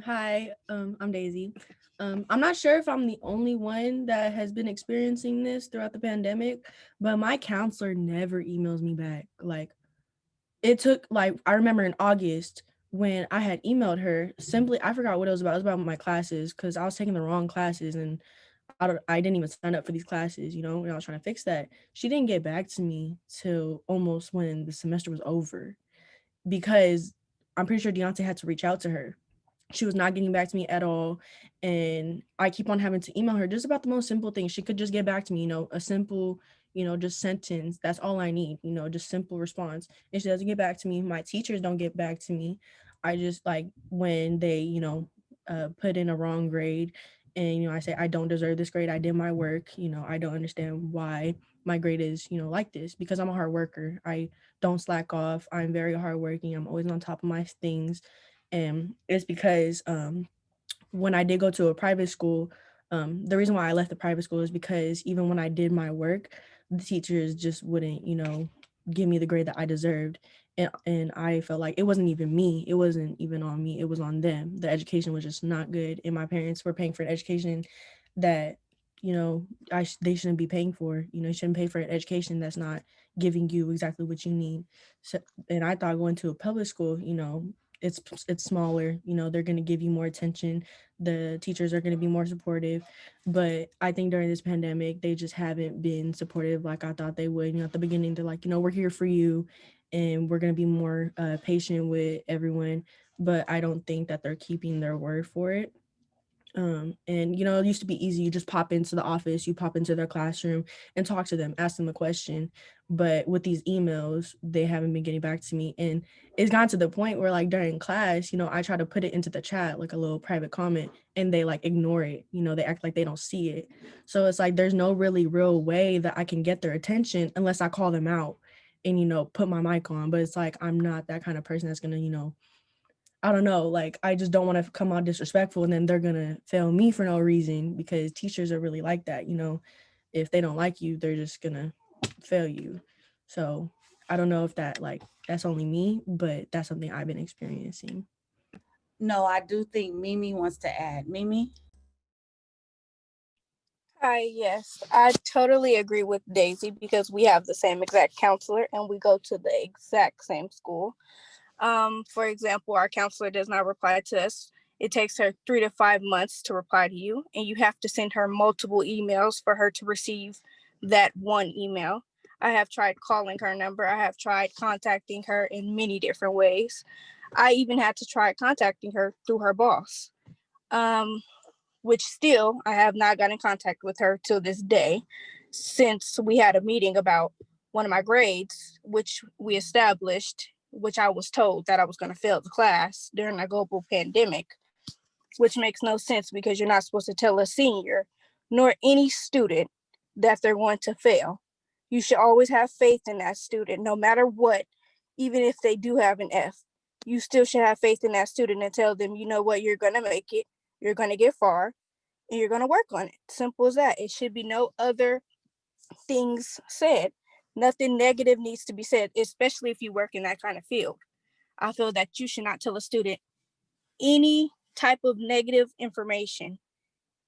Hi, I'm Daisy. I'm not sure if I'm the only one that has been experiencing this throughout the pandemic, but my counselor never emails me back. Like, it took, like, I remember in August when I had emailed her, simply, I forgot what it was about. It was about my classes because I was taking the wrong classes and I didn't even sign up for these classes, and I was trying to fix that. She didn't get back to me till almost when the semester was over because I'm pretty sure Deontay had to reach out to her. She was not getting back to me at all. And I keep on having to email her just about the most simple things. She could just get back to me, a simple, just sentence. That's all I need, just simple response. And she doesn't get back to me. My teachers don't get back to me. I just like when they, put in a wrong grade and, I say, I don't deserve this grade. I did my work. I don't understand why my grade is, like this because I'm a hard worker. I don't slack off. I'm very hardworking. I'm always on top of my things. And it's because when I did go to a private school, the reason why I left the private school is because even when I did my work, the teachers just wouldn't, give me the grade that I deserved. And I felt like it wasn't even me. It wasn't even on me. It was on them. The education was just not good. And my parents were paying for an education that, they shouldn't be paying for. You shouldn't pay for an education that's not giving you exactly what you need. So, and I thought going to a public school, it's smaller, they're going to give you more attention, the teachers are going to be more supportive, but I think during this pandemic they just haven't been supportive like I thought they would. At the beginning they're like, we're here for you and we're going to be more patient with everyone, but I don't think that they're keeping their word for it. And it used to be easy. You just pop into the office, you pop into their classroom and talk to them, ask them a question. But with these emails, they haven't been getting back to me. And it's gotten to the point where like during class, I try to put it into the chat, like a little private comment, and they like ignore it. They act like they don't see it. So it's like there's no really real way that I can get their attention unless I call them out and, put my mic on. But it's like I'm not that kind of person that's gonna, I don't know, like I just don't want to come out disrespectful and then they're gonna fail me for no reason because teachers are really like that, if they don't like you, they're just gonna fail you. So I don't know if that's only me, but that's something I've been experiencing. No, I do think Mimi wants to add. Mimi? Hi, yes, I totally agree with Daisy because we have the same exact counselor and we go to the exact same school. For example, our counselor does not reply to us. It takes her 3 to 5 months to reply to you, and you have to send her multiple emails for her to receive that one email. I have tried calling her number. I have tried contacting her in many different ways. I even had to try contacting her through her boss, which still I have not gotten in contact with her till this day, since we had a meeting about one of my grades, which we established, which I was told that I was going to fail the class during a global pandemic. which makes no sense because you're not supposed to tell a senior nor any student that they're going to fail. You should always have faith in that student, no matter what, even if they do have an F. You still should have faith in that student and tell them, you know what, you're going to make it, you're going to get far, and you're going to work on it. Simple as that. It should be no other things said. Nothing negative needs to be said, especially if you work in that kind of field. I feel that you should not tell a student any type of negative information,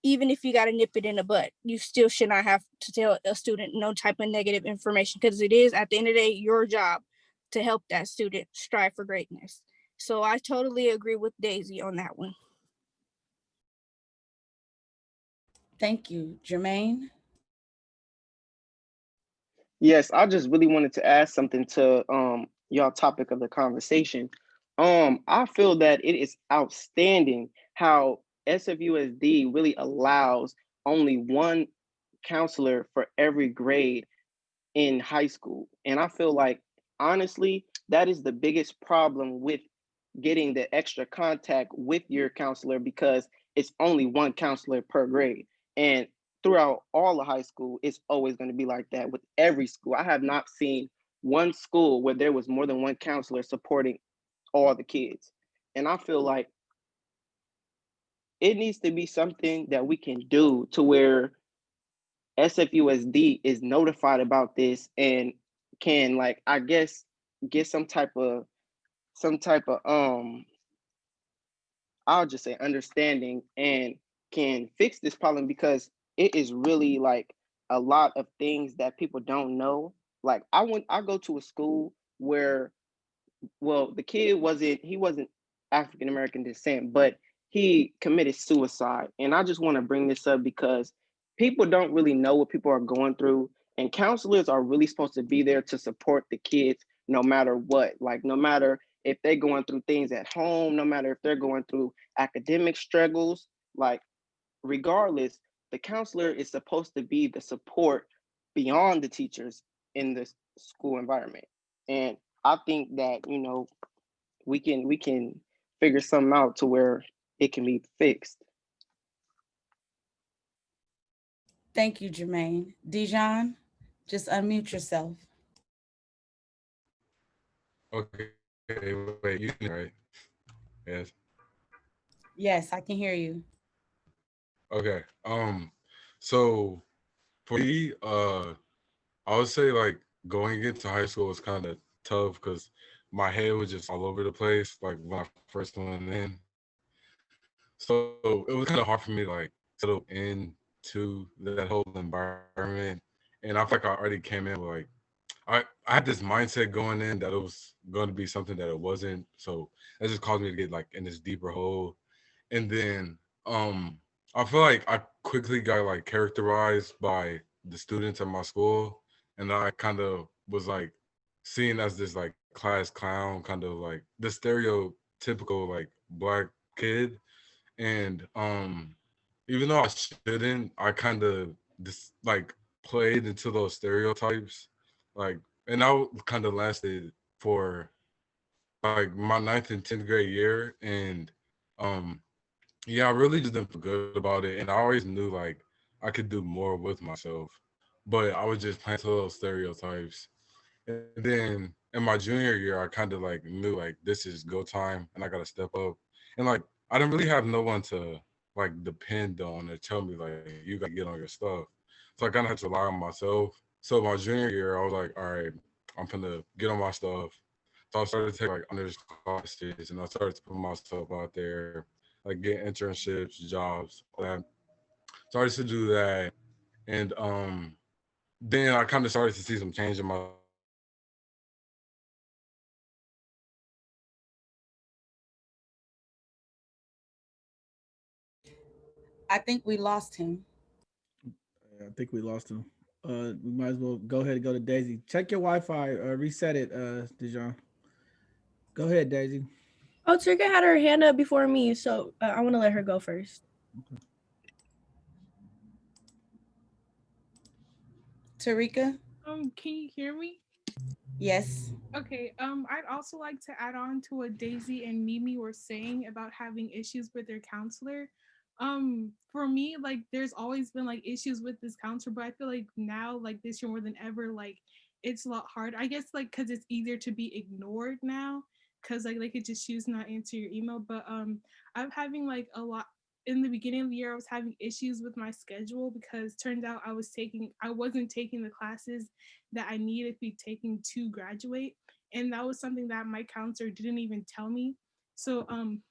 even if you got to nip it in the butt. You still should not have to tell a student no type of negative information, because it is, at the end of the day, your job to help that student strive for greatness. So I totally agree with Daisy on that one. Thank you. Jermaine? Yes, I just really wanted to add something to y'all topic of the conversation. I feel that it is outstanding how SFUSD really allows only one counselor for every grade in high school. And I feel like, honestly, that is the biggest problem with getting the extra contact with your counselor, because it's only one counselor per grade. And throughout all of high school, it's always going to be like that with every school. I have not seen one school where there was more than one counselor supporting all the kids. And I feel like it needs to be something that we can do to where SFUSD is notified about this and can, like, I guess, get some type of I'll just say understanding, and can fix this problem, because it is really like a lot of things that people don't know. Like I go to a school where, well, the kid wasn't African American descent, but he committed suicide. And I just want to bring this up because people don't really know what people are going through, and counselors are really supposed to be there to support the kids no matter what. Like, no matter if they're going through things at home, no matter if they're going through academic struggles, like, regardless, the counselor is supposed to be the support beyond the teachers in the school environment. And I think that, we can figure something out to where it can be fixed. Thank you, Jermaine. Dijon, just unmute yourself. Okay, wait, you can, right? Yes. Yes, I can hear you. Okay. So for me, I would say like going into high school was kind of tough because my head was just all over the place. Like when I first went in, so it was kind of hard for me to like settle into that whole environment. And I feel like I already came in with like I had this mindset going in that it was going to be something that it wasn't. So that just caused me to get like in this deeper hole. And then I feel like I quickly got like characterized by the students at my school, and I kind of was like seen as this like class clown, kind of like the stereotypical like black kid. And even though I shouldn't, I kind of just like played into those stereotypes, like, and I kind of lasted for like my ninth and 10th grade year. And yeah, I really just didn't feel good about it. And I always knew like I could do more with myself, but I was just playing to those stereotypes. And then in my junior year, I kind of like knew like this is go time and I got to step up. And like I didn't really have no one to like depend on or tell me like you got to get on your stuff. So I kind of had to rely on myself. So my junior year, I was like, all right, I'm gonna get on my stuff. So I started to take like honors classes, and I started to put myself out there, like get internships, jobs, all that. Started to do that, and then I kind of started to see some change in myself. And then I started to like really like focus on like studying and I think we lost him. I think we lost him. We might as well go ahead and go to Daisy. Check your Wi-Fi. Reset it, Dijon. Go ahead, Daisy. Oh, Trigger had her hand up before me, so I want to let her go first. Tarika? Can you hear me? Yes. Okay, I'd also like to add on to what Daisy and Mimi were saying about having issues with their counselor. For me, like there's always been like issues with this counselor, but I feel like now, like this year more than ever, like it's a lot hard. I guess like because it's easier to be ignored now, because like they could just choose not answer your email. But I'm having like a lot in the beginning of the year. I was having issues with my schedule because turns out I wasn't taking the classes that I needed to be taking to graduate, and that was something that my counselor didn't even tell me. So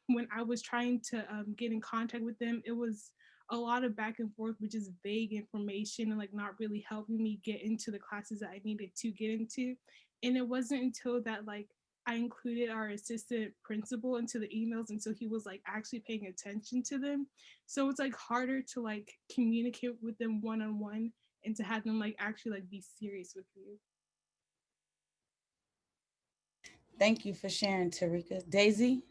when I was trying to get in contact with them, it was a lot of back and forth, which is vague information and like not really helping me get into the classes that I needed to get into. And it wasn't until that like I included our assistant principal into the emails until he was like actually paying attention to them. So it's like harder to like communicate with them one on one and to have them like actually like be serious with you. Thank you for sharing, Tarika. Daisy?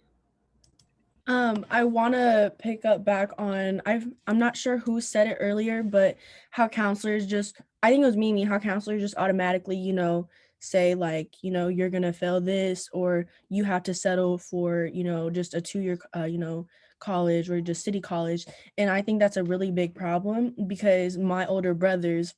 I want to pick up back on I'm not sure who said it earlier, but how counselors just I think it was Mimi, how counselors just automatically, say like, you're going to fail this or you have to settle for, just a 2-year college or just city college. And I think that's a really big problem because my older brothers,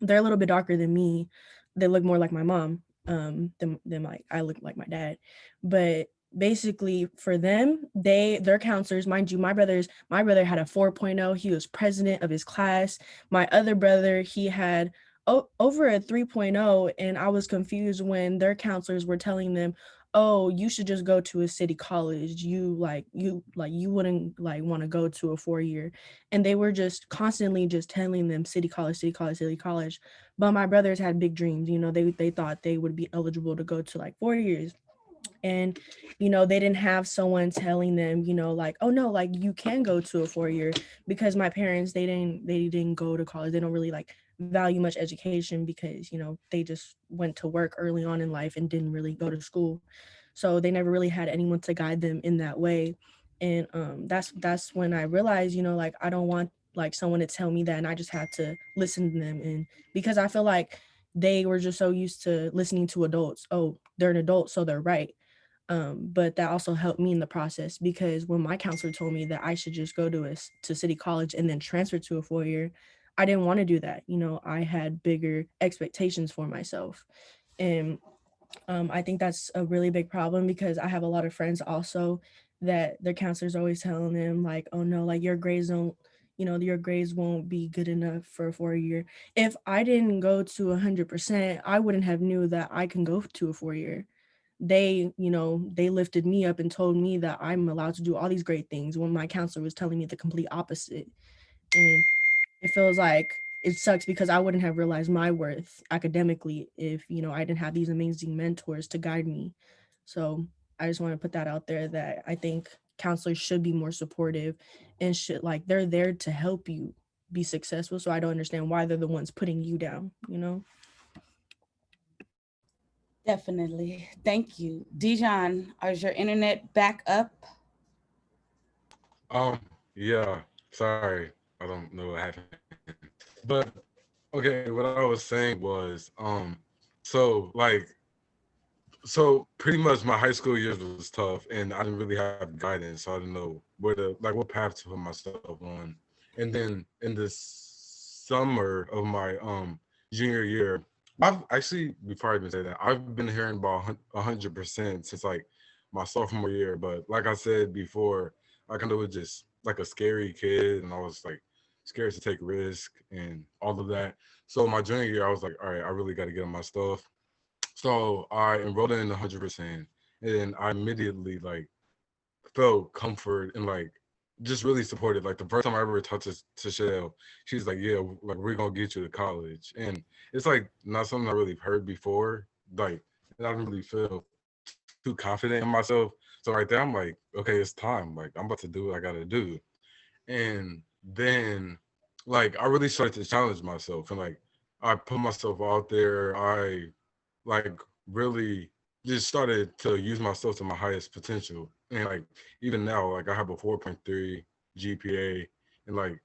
they're a little bit darker than me. They look more like my mom, than like I look like my dad. But basically for them, their counselors, mind you, my brother had a 4.0. He was president of his class. My other brother, he had over a 3.0, and I was confused when their counselors were telling them, oh, you should just go to a city college. You wouldn't like want to go to a 4-year. And they were just constantly just telling them city college, city college, city college. But my brothers had big dreams. They thought they would be eligible to go to like 4 years. And they didn't have someone telling them, like, oh no, like you can go to a 4-year, because my parents, they didn't go to college. They don't really like value much education because they just went to work early on in life and didn't really go to school. So they never really had anyone to guide them in that way. And that's when I realized, like I don't want like someone to tell me that, and I just had to listen to them. And because I feel like they were just so used to listening to adults, oh, they're an adult so they're right. But that also helped me in the process, because when my counselor told me that I should just go to city college and then transfer to a 4-year, I didn't want to do that. I had bigger expectations for myself. And I think that's a really big problem, because I have a lot of friends also that their counselors always telling them like, oh no, like your grades won't be good enough for a 4-year. If I didn't go to 100%, I wouldn't have knew that I can go to a 4-year. They lifted me up and told me that I'm allowed to do all these great things when my counselor was telling me the complete opposite. And it feels like it sucks because I wouldn't have realized my worth academically if, I didn't have these amazing mentors to guide me. So I just want to put that out there, that I think counselors should be more supportive and should like they're there to help you be successful. So I don't understand why they're the ones putting you down. Definitely. Thank you. Dijon, is your internet back up? Yeah, sorry. I don't know what happened. But okay, what I was saying was, so like, so pretty much my high school years was tough, and I didn't really have guidance. So I didn't know what path to put myself on. And then in the summer of my junior year, I've actually, before I even say that, I've been hearing about 100% since like my sophomore year. But like I said before, I kind of was just like a scary kid, and I was like scared to take risk and all of that. So my junior year, I was like, all right, I really got to get on my stuff. So I enrolled in 100%, and then I immediately like felt comfort and like just really supported. Like the first time I ever talked to Shell, she's like, "Yeah, like we're gonna get you to college," and it's like not something I really heard before. Like, and I didn't really feel too confident in myself. So right there, I'm like, okay, it's time. Like I'm about to do what I gotta do, and then like I really started to challenge myself, and like I put myself out there. I like really just started to use myself to my highest potential. And like even now, like I have a 4.3 GPA, and like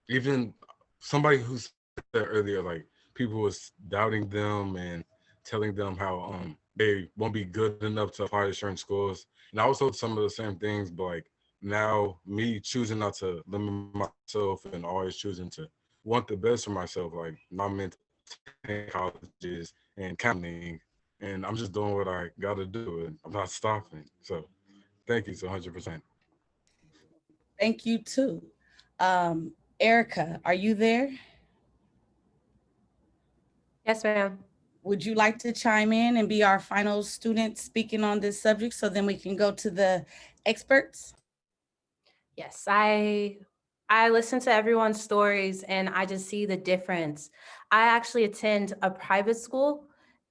even somebody who said earlier, like people was doubting them and telling them how they won't be good enough to apply to certain schools. And I was told some of the same things, but like now me choosing not to limit myself and always choosing to want the best for myself, like not meant to attend colleges and counting, and I'm just doing what I got to do, and I'm not stopping. So thank you so 100%. Thank you too. Erica, are you there? Yes, ma'am. Would you like to chime in and be our final student speaking on this subject so then we can go to the experts? Yes, I listen to everyone's stories and I just see the difference. I actually attend a private school,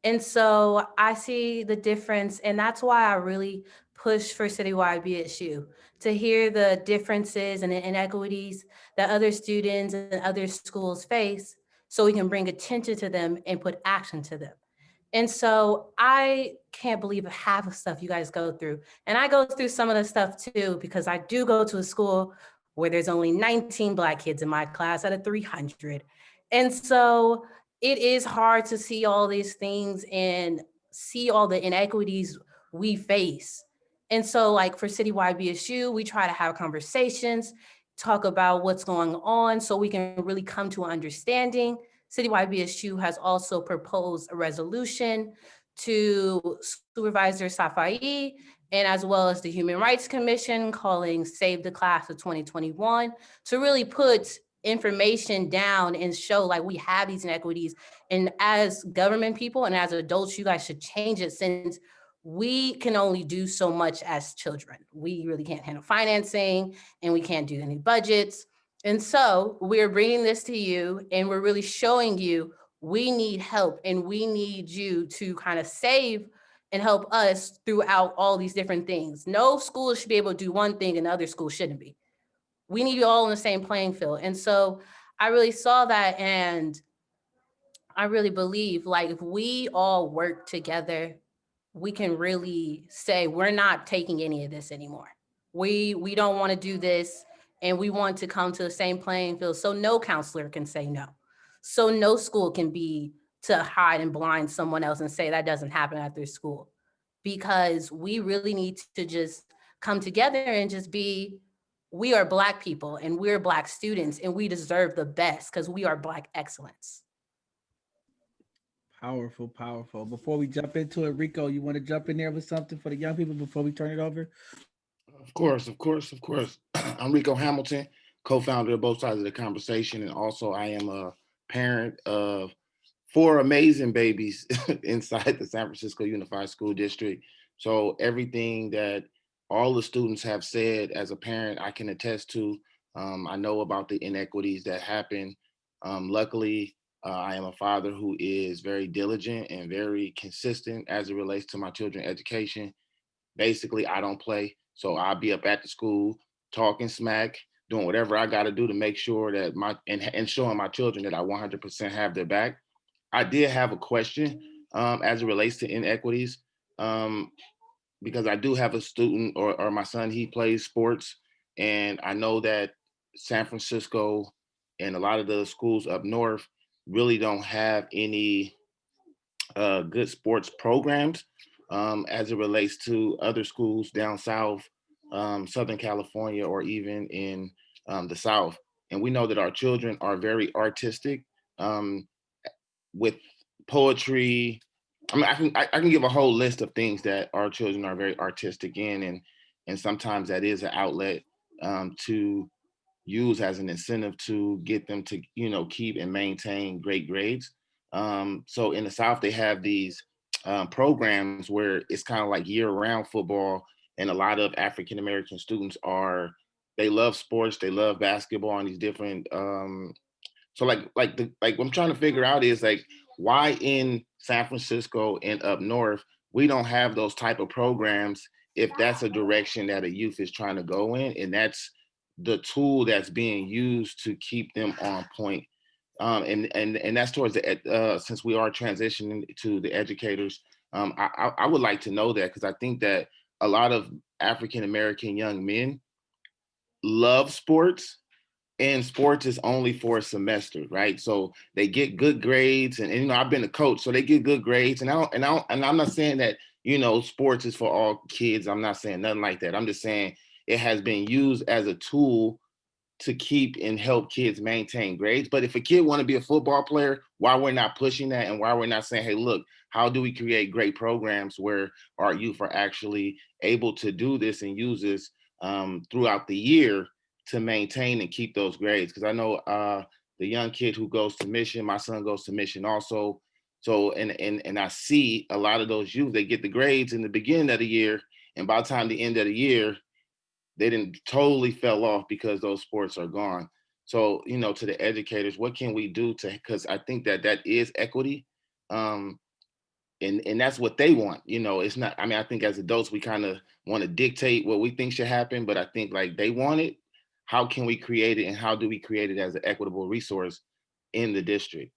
and so I see the difference, and that's why I really push for citywide BSU to hear the differences and the inequities that other students and other schools face so we can bring attention to them and put action to them. And so I can't believe half of stuff you guys go through. And I go through some of the stuff too, because I do go to a school where there's only 19 Black kids in my class out of 300. And so it is hard to see all these things and see all the inequities we face. And so, like for Citywide BSU, we try to have conversations, talk about what's going on so we can really come to an understanding. Citywide BSU has also proposed a resolution to Supervisor Safai and as well as the Human Rights Commission calling Save the Class of 2021 to really put information down and show like we have these inequities. And as government people and as adults, you guys should change it since we can only do so much as children. We really can't handle financing and we can't do any budgets. And so we're bringing this to you and we're really showing you we need help and we need you to kind of save and help us throughout all these different things. No school should be able to do one thing and the other school shouldn't be. We need you all on the same playing field. And so I really saw that and I really believe like if we all work together, we can really say we're not taking any of this anymore. We don't want to do this and we want to come to the same playing field so no counselor can say no. So no school can be to hide and blind someone else and say that doesn't happen at their school. Because we really need to just come together and just be we are Black people and we're Black students and we deserve the best because we are Black excellence. Powerful, powerful. Before we jump into it, Rico, you want to jump in there with something for the young people before we turn it over? Of course, of course, of course. I'm Rico Hamilton, co-founder of Both Sides of the Conversation, and also I am a parent of four amazing babies inside the San Francisco Unified School District. So everything that all the students have said as a parent, I can attest to. I know about the inequities that happen. Luckily, I am a father who is very diligent and very consistent as it relates to my children's education. Basically, I don't play. So I'll be up at the school talking smack, doing whatever I got to do to make sure that and showing my children that I 100% have their back. I did have a question as it relates to inequities um, because I do have a student or my son, he plays sports. And I know that San Francisco and a lot of the schools up north really don't have any good sports programs as it relates to other schools down south, Southern California, or even in the South. And we know that our children are very artistic um, with poetry. I mean, I can give a whole list of things that our children are very artistic in, and sometimes that is an outlet to use as an incentive to get them to keep and maintain great grades. So in the South they have these programs where it's kind of like year-round football, and a lot of African American students they love sports, they love basketball and these different so like what I'm trying to figure out is like why in San Francisco and up north we don't have those type of programs if that's a direction that a youth is trying to go in, and that's the tool that's being used to keep them on point. And that's towards the since we are transitioning to the educators, I would like to know that because I think that a lot of African American young men love sports, and sports is only for a semester, right? So they get good grades, and you know, I've been a coach, so they get good grades. And I'm not saying that, you know, sports is for all kids. I'm not saying nothing like that. I'm just saying it has been used as a tool to keep and help kids maintain grades. But if a kid want to be a football player, why we're not pushing that, and why we're not saying, hey, look, how do we create great programs where our youth are actually able to do this and use this throughout the year to maintain and keep those grades? Because I know the young kid who goes to Mission, my son goes to Mission also. So, and I see a lot of those youth, they get the grades in the beginning of the year, and by the time the end of the year, they didn't totally fell off because those sports are gone. So, you know, to the educators, what can we do to, because I think that that is equity. Um, and that's what they want. You know, it's not, I mean, I think as adults, we kind of want to dictate what we think should happen, but I think like they want it. How can we create it, and how do we create it as an equitable resource in the district?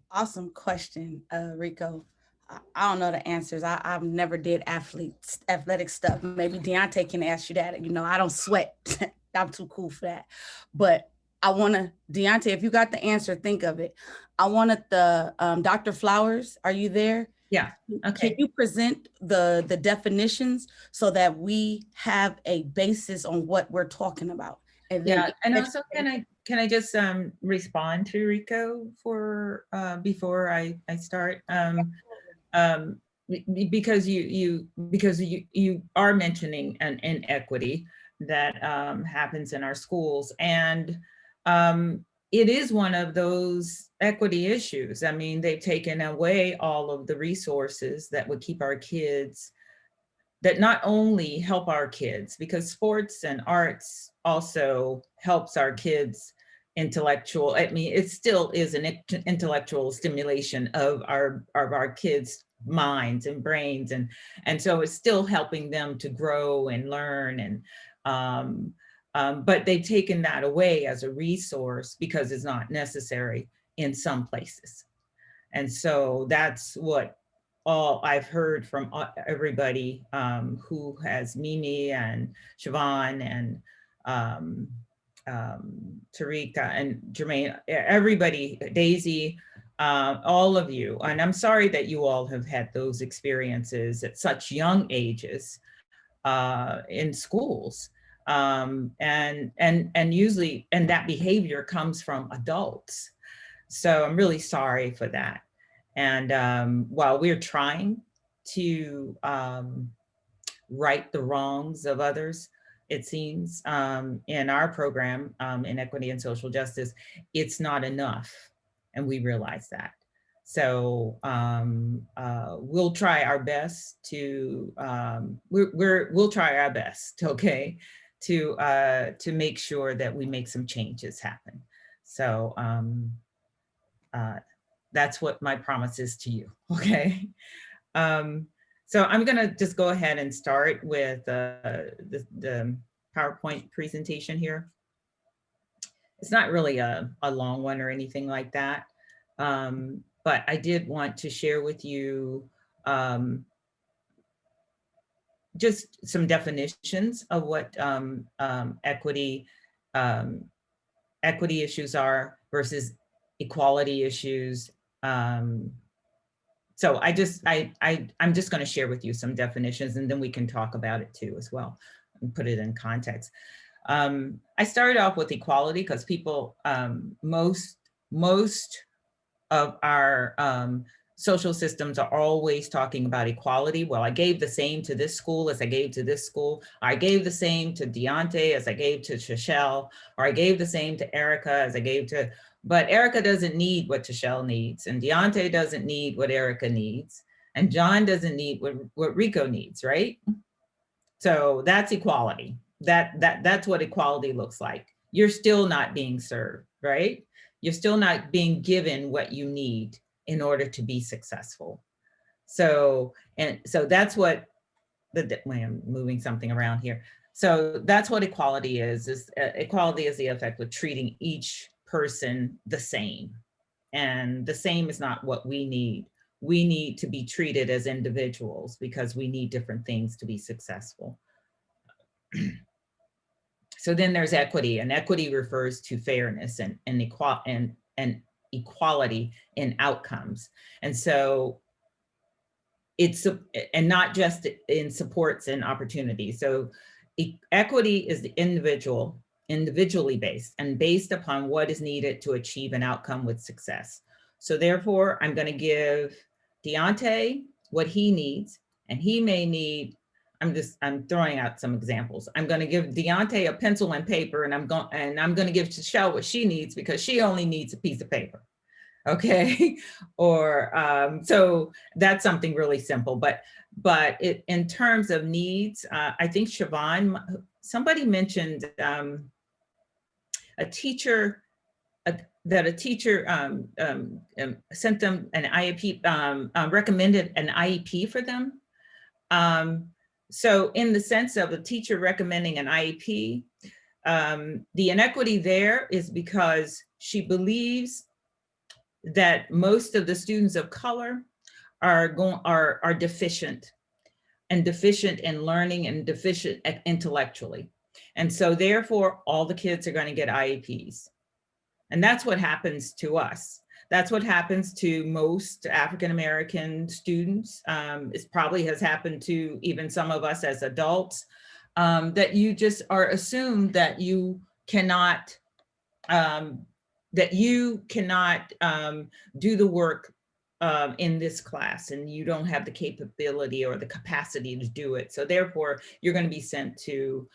Awesome question, Rico. I don't know the answers. I've never did athletic stuff. Maybe Deontay can ask you that. You know, I don't sweat. I'm too cool for that. But I want to, Deontay, if you got the answer, think of it. I wanted the Dr. Flowers. Are you there? Yeah. Okay. Can you present the definitions so that we have a basis on what we're talking about? And then Yeah, and also can I just respond to Rico for before I start? Because you are mentioning an inequity that happens in our schools, and it is one of those equity issues. I mean, they've taken away all of the resources that would keep our kids, that not only help our kids, because sports and arts also helps our kids intellectual. I mean, it still is an intellectual stimulation of our kids' minds and brains, and so it's still helping them to grow and learn. And but they've taken that away as a resource because it's not necessary in some places. And so that's what all I've heard from everybody who has Mimi and Siobhan and Tarika and Jermaine, everybody, Daisy, all of you. And I'm sorry that you all have had those experiences at such young ages in schools. And usually, and that behavior comes from adults. So I'm really sorry for that. And while we're trying to right the wrongs of others, it seems in our program, Inequity and Social Justice, it's not enough. And we realize that. So we'll try our best to, we'll try our best, okay, to make sure that we make some changes happen. So that's what my promise is to you, okay? So I'm gonna just go ahead and start with the PowerPoint presentation here. It's not really a long one or anything like that, but I did want to share with you just some definitions of what equity issues are versus equality issues. So I'm just going to share with you some definitions, and then we can talk about it too as well and put it in context. I started off with equality because people, most of our social systems are always talking about equality. Well, I gave the same to this school as I gave to this school. I gave the same to Deontay as I gave to Shashelle, or I gave the same to Erica as I gave to, but Erica doesn't need what Shashelle needs, and Deontay doesn't need what Erica needs, and John doesn't need what Rico needs, right? So that's equality. That's what equality looks like. You're still not being served, right? You're still not being given what you need in order to be successful. So, and so that's what I'm moving something around here. So that's what equality is equality is the effect of treating each person the same. And the same is not what we need. We need to be treated as individuals because we need different things to be successful. So then there's equity, and equity refers to fairness and equality in outcomes. And so it's, and not just in supports and opportunities. So equity is the individually based and based upon what is needed to achieve an outcome with success. So therefore, I'm going to give Deontay what he needs, and he may need, I'm throwing out some examples. I'm going to give Deontay a pencil and paper, and I'm going to give Shell what she needs because she only needs a piece of paper. Okay. Or so that's something really simple, but in terms of needs, I think Siobhan, somebody mentioned a teacher that a teacher sent them an IEP, recommended an IEP for them. So in the sense of a teacher recommending an IEP, the inequity there is because she believes that most of the students of color are deficient in learning and deficient intellectually. And so therefore all the kids are going to get IEPs. And that's what happens to us. That's what happens to most African-American students. It probably has happened to even some of us as adults, that you just are assumed that you cannot do the work in this class, and you don't have the capability or the capacity to do it. So therefore, you're going to be sent to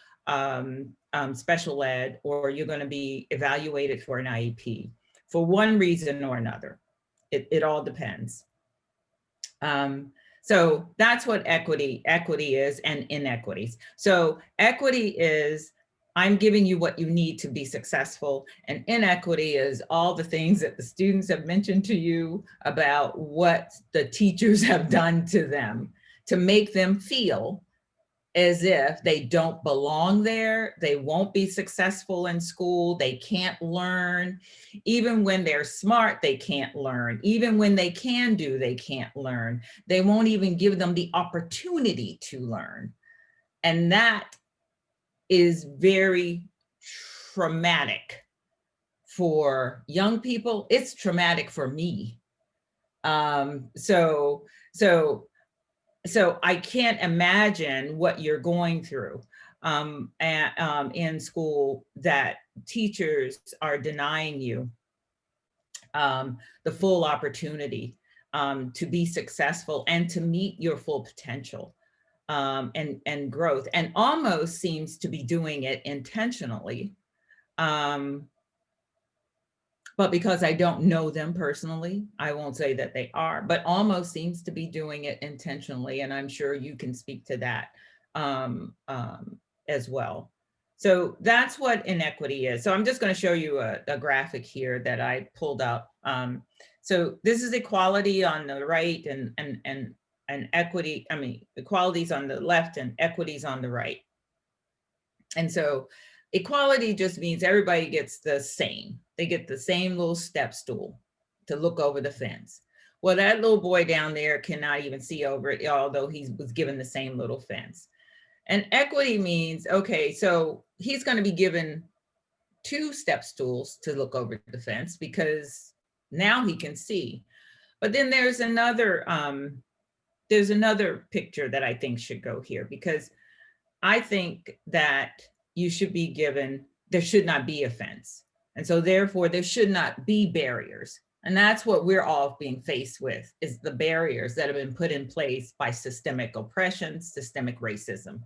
special ed, or you're going to be evaluated for an IEP for one reason or another. It all depends. So that's what equity is, and inequities. So equity is, I'm giving you what you need to be successful, and inequity is all the things that the students have mentioned to you about what the teachers have done to them to make them feel as if they don't belong there, they won't be successful in school, they can't learn. Even when they're smart, they can't learn. Even when they can do, they can't learn. They won't even give them the opportunity to learn. And that is very traumatic for young people. It's traumatic for me. So I can't imagine what you're going through in school, that teachers are denying you the full opportunity to be successful and to meet your full potential and growth, and almost seems to be doing it intentionally. But because I don't know them personally, I won't say that they are, but almost seems to be doing it intentionally. And I'm sure you can speak to that as well. So that's what inequity is. So I'm just going to show you a graphic here that I pulled up. So this is equality on the right, and equity, equalities on the left and equities on the right. And so equality just means everybody gets the same. They get the same little step stool to look over the fence. Well, that little boy down there cannot even see over it, although he was given the same little fence. And equity means, okay, so he's going to be given 2 step stools to look over the fence because now he can see. But then there's another picture that I think should go here, because I think that you should be given, there should not be a fence. And so therefore there should not be barriers. And that's what we're all being faced with, is the barriers that have been put in place by systemic oppression, systemic racism.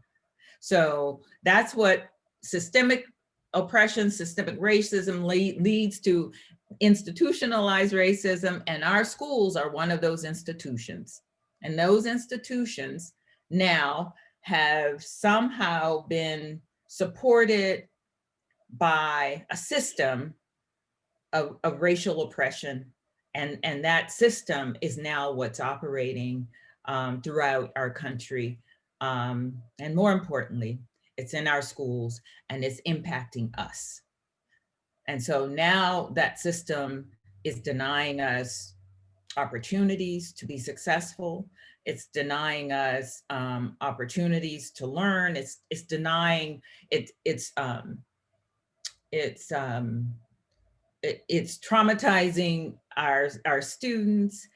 So that's what systemic oppression, systemic racism leads to institutionalized racism. And our schools are one of those institutions. And those institutions now have somehow been supported by a system of racial oppression. And that system is now what's operating throughout our country. And more importantly, it's in our schools and it's impacting us. And so now that system is denying us opportunities to be successful. It's denying us opportunities to learn. It's denying it. It's it's traumatizing our students.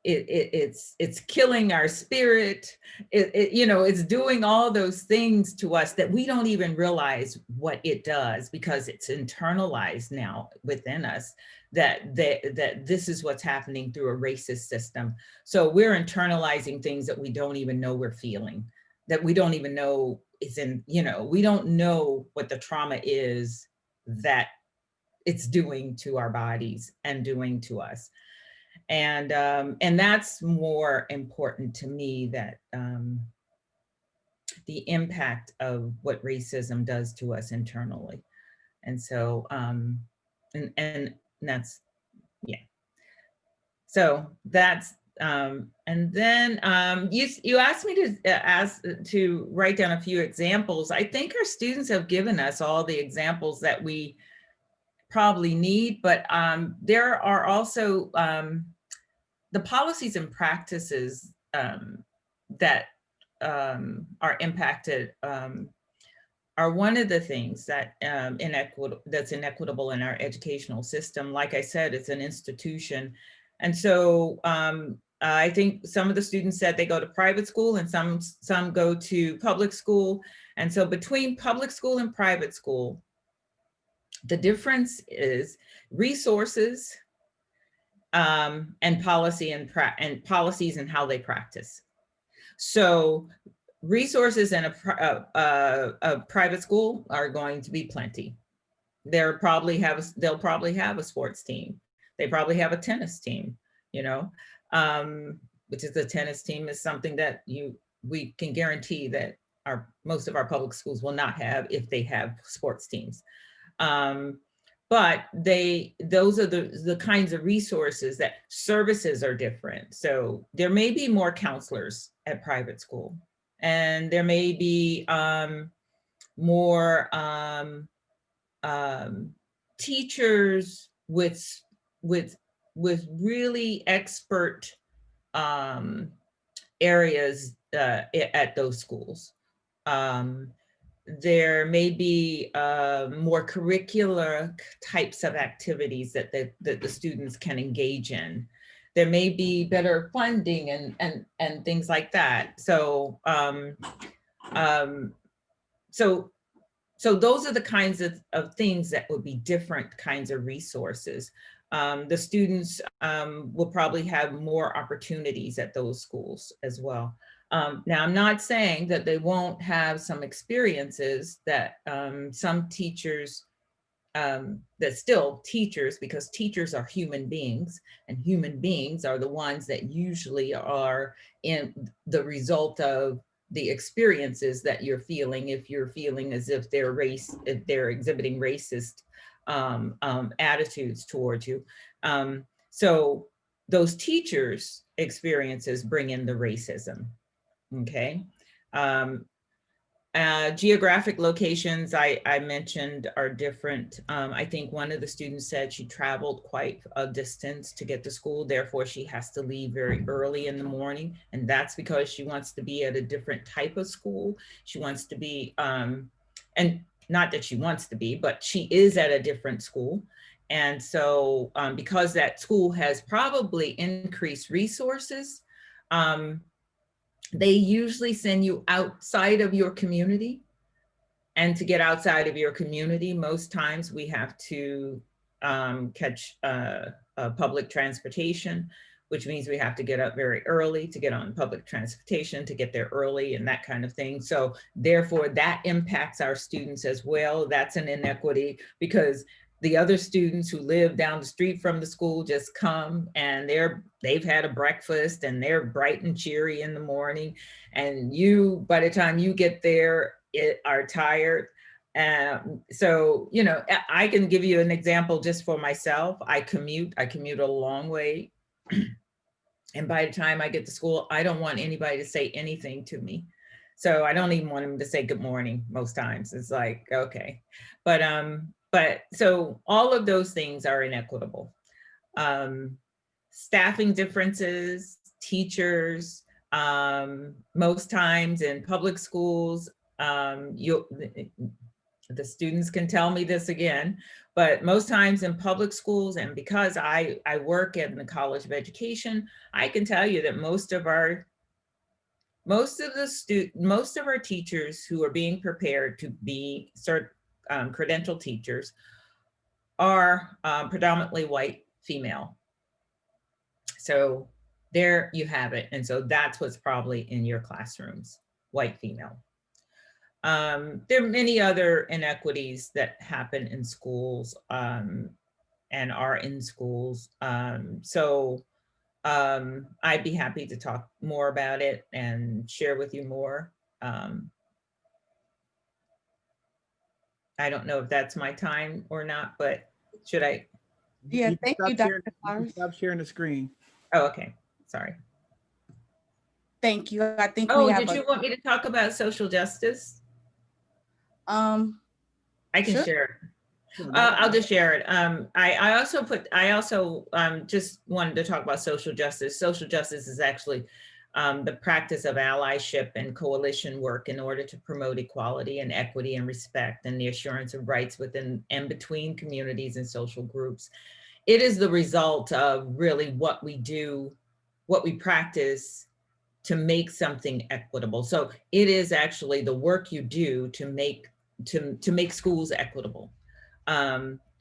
It's killing our spirit. It's doing all those things to us that we don't even realize what it does, because it's internalized now within us that this is what's happening through a racist system. So we're internalizing things that we don't even know we're feeling, that we don't even know is in, we don't know what the trauma is that it's doing to our bodies and doing to us. And that's more important to me, that the impact of what racism does to us internally. And so, and that's, yeah. So that's, and then you asked me to write down a few examples. I think our students have given us all the examples that we probably need, but there are also, the policies and practices that are impacted are one of the things that that's inequitable in our educational system. Like I said, it's an institution. And so I think some of the students said they go to private school and some go to public school. And so between public school and private school, the difference is resources, and policy and policies and how they practice. So resources in a private school are going to be plenty. They'll probably have a sports team. They probably have a tennis team, which is the tennis team is something that we can guarantee that most of our public schools will not have if they have sports teams. But those are the kinds of resources that services are different. So there may be more counselors at private school, and there may be more teachers with really expert areas at those schools. There may be more curricular types of activities that the students can engage in. There may be better funding and things like that. So so those are the kinds of things that would be different kinds of resources. The students will probably have more opportunities at those schools as well. Now, I'm not saying that they won't have some experiences that some teachers, that still teachers, because teachers are human beings, and human beings are the ones that usually are in the result of the experiences that you're feeling, if you're feeling as if they're exhibiting racist attitudes towards you. So those teachers' experiences bring in the racism. Okay. Geographic locations I mentioned are different. I think one of the students said she traveled quite a distance to get to school, therefore she has to leave very early in the morning, and that's because she wants to be at a different type of school. She wants to be, and not that she wants to be, but she is at a different school. And so because that school has probably increased resources, they usually send you outside of your community. And to get outside of your community, most times we have to catch public transportation, which means we have to get up very early to get on public transportation, to get there early and that kind of thing. So therefore that impacts our students as well. That's an inequity, because the other students who live down the street from the school just come and they've had a breakfast and they're bright and cheery in the morning. And you, by the time you get there, are tired. So, I can give you an example just for myself. I commute a long way. And by the time I get to school, I don't want anybody to say anything to me. So I don't even want them to say good morning most times. It's like, okay. But so all of those things are inequitable. Staffing differences, teachers, most times in public schools, The students can tell me this again, but most times in public schools, and because I work in the College of Education, I can tell you that most of our teachers who are being prepared to be credentialed teachers are predominantly white female. So there you have it. And so that's what's probably in your classrooms, white female. There are many other inequities that happen in schools and are in schools. I'd be happy to talk more about it and share with you more. I don't know if that's my time or not, but should I? Yeah, thank you, Dr. Flowers. Stop sharing the screen. Oh, okay, sorry. Thank you. I think we Oh, have did you want me to talk about social justice? I can sure. share it. I'll just share it. I also just wanted to talk about social justice. Social justice is actually the practice of allyship and coalition work in order to promote equality and equity and respect and the assurance of rights within and between communities and social groups. It is the result of really what we do, what we practice to make something equitable. So it is actually the work you do to make schools equitable.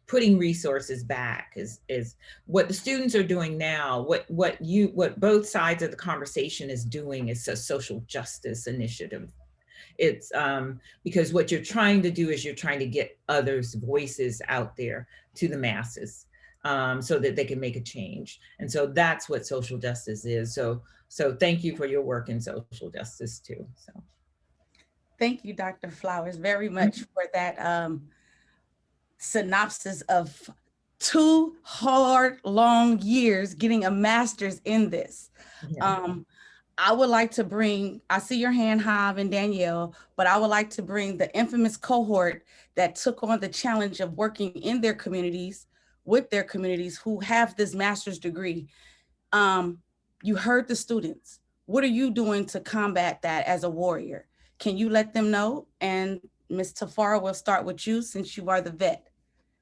Putting resources back is what the students are doing now. What both sides of the conversation is doing is a social justice initiative. It's because what you're trying to do is you're trying to get others' voices out there to the masses so that they can make a change. And so that's what social justice is. So thank you for your work in social justice too. So thank you, Dr. Flowers, very much for that synopsis of 2 hard, long years getting a master's in this. Yeah. I would like to bring, I see your hand, Hav and Danielle, but I would like to bring the infamous cohort that took on the challenge of working in their communities, with their communities who have this master's degree. You heard the students. What are you doing to combat that as a warrior? Can you let them know? And Ms. Tafara, we'll start with you since you are the vet.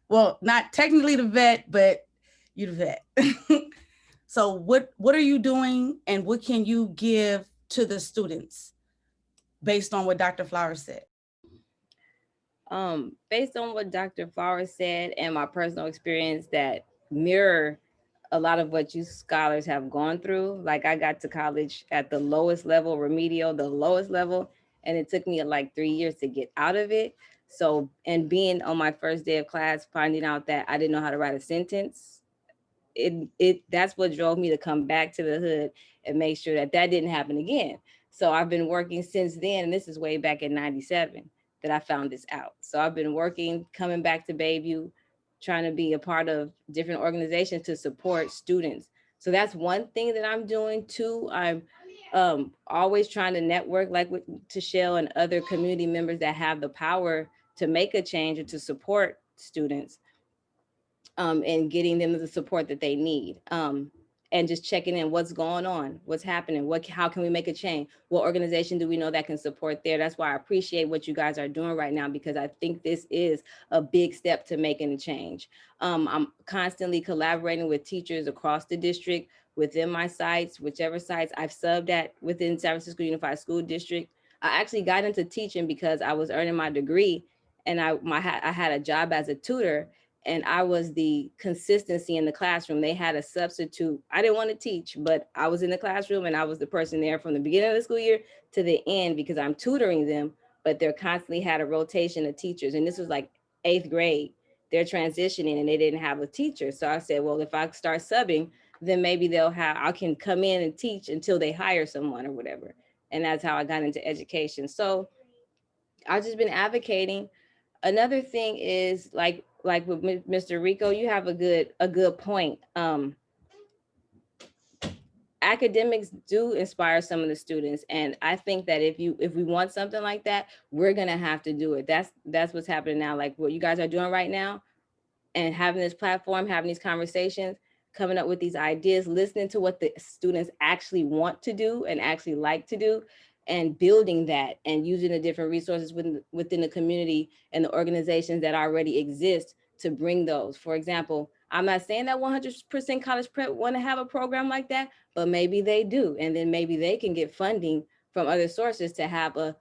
Well, not technically the vet, but you're the vet. So what are you doing and what can you give to the students based on what Dr. Flowers said? Based on what Dr. Flowers said and my personal experience that mirror a lot of what you scholars have gone through. Like I got to college at the lowest level, remedial, the lowest level, and it took me like 3 years to get out of it. So, and being on my first day of class, finding out that I didn't know how to write a sentence, that's what drove me to come back to the hood and make sure that that didn't happen again. So I've been working since then, and this is way back in '97 that I found this out. So I've been working, coming back to Bayview, trying to be a part of different organizations to support students. So that's one thing that I'm doing too. I'm always trying to network like with Tashelle and other community members that have the power to make a change or to support students. And getting them the support that they need. And just checking in what's going on, what's happening, how can we make a change? What organization do we know that can support there? That's why I appreciate what you guys are doing right now, because I think this is a big step to making a change. I'm constantly collaborating with teachers across the district, within my sites, whichever sites I've subbed at within San Francisco Unified School District. I actually got into teaching because I was earning my degree and I had a job as a tutor, and I was the consistency in the classroom. They had a substitute. I didn't want to teach, but I was in the classroom and I was the person there from the beginning of the school year to the end because I'm tutoring them, but they're constantly had a rotation of teachers. And this was like 8th grade. They're transitioning and they didn't have a teacher. So I said, well, if I start subbing, then maybe I can come in and teach until they hire someone or whatever. And that's how I got into education. So I've just been advocating. Another thing is like with Mr. Rico, you have a good point. Academics do inspire some of the students, and I think that if we want something like that, we're gonna have to do it. That's what's happening now. Like what you guys are doing right now, and having this platform, having these conversations, coming up with these ideas, listening to what the students actually want to do and actually like to do. and building that and using the different resources within the community and the organizations that already exist to bring those. For example, I'm not saying that 100% college prep want to have a program like that, but maybe they do. And then maybe they can get funding from other sources to have a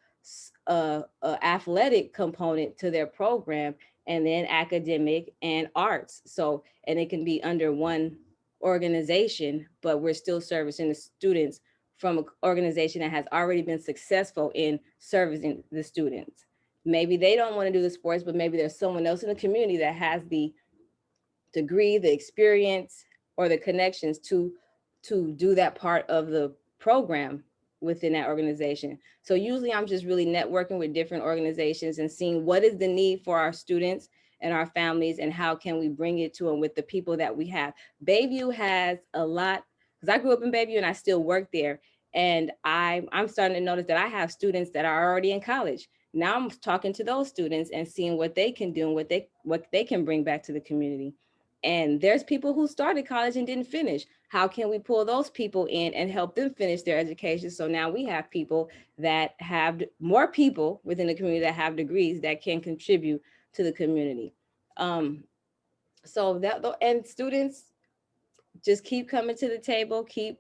athletic component to their program, and then academic and arts. So, and it can be under one organization, but we're still servicing the students from an organization that has already been successful in servicing the students. Maybe they don't want to do the sports, but maybe there's someone else in the community that has the degree, the experience, or the connections to do that part of the program within that organization. So usually I'm just really networking with different organizations and seeing what is the need for our students and our families, and how can we bring it to them with the people that we have. Bayview has a lot, because I grew up in Bayview and I still work there. And I'm starting to notice that I have students that are already in college. Now I'm talking to those students and seeing what they can do and what they can bring back to the community. And there's people who started college and didn't finish. How can we pull those people in and help them finish their education? So now we have people that have more people within the community that have degrees that can contribute to the community. So that, and students, just keep coming to the table, keep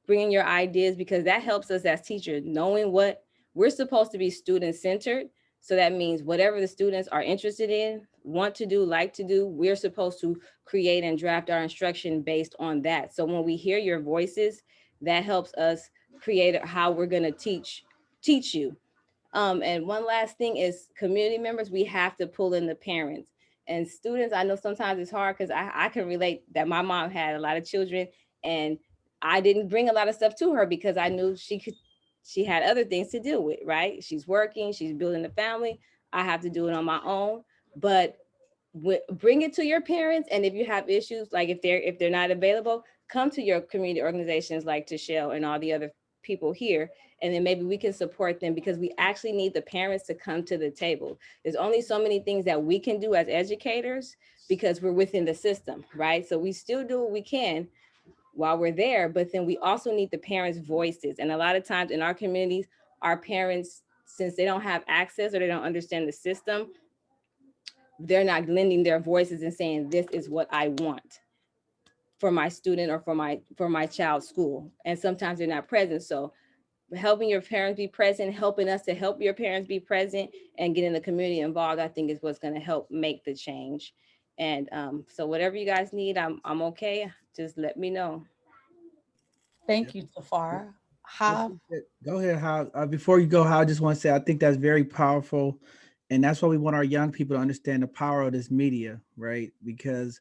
bringing your ideas, because that helps us as teachers, knowing what we're supposed to be student centered. So that means whatever the students are interested in, want to do, like to do, we're supposed to create and draft our instruction based on that. So when we hear your voices, that helps us create how we're going to teach you. And one last thing is community members, we have to pull in the parents and students. I know sometimes it's hard because I can relate that my mom had a lot of children, and I didn't bring a lot of stuff to her because I knew she had other things to deal with, right? She's working, she's building a family. I have to do it on my own, but bring it to your parents. And if you have issues, like if they're not available, come to your community organizations like Tashelle and all the other people here, and then maybe we can support them, because we actually need the parents to come to the table. There's only so many things that we can do as educators because we're within the system, right? So we still do what we can while we're there, but then we also need the parents' voices. And a lot of times in our communities, our parents, since they don't have access or they don't understand the system, they're not lending their voices and saying, this is what I want for my student or for my child's school. And sometimes they're not present. So helping your parents be present, helping us to help your parents be present and getting the community involved, I think is what's going to help make the change. And so whatever you guys need, I'm okay. Just let me know. Thank you, Tafara. Go ahead, How. Before you go, How, I just want to say I think that's very powerful, and that's why we want our young people to understand the power of this media, right? Because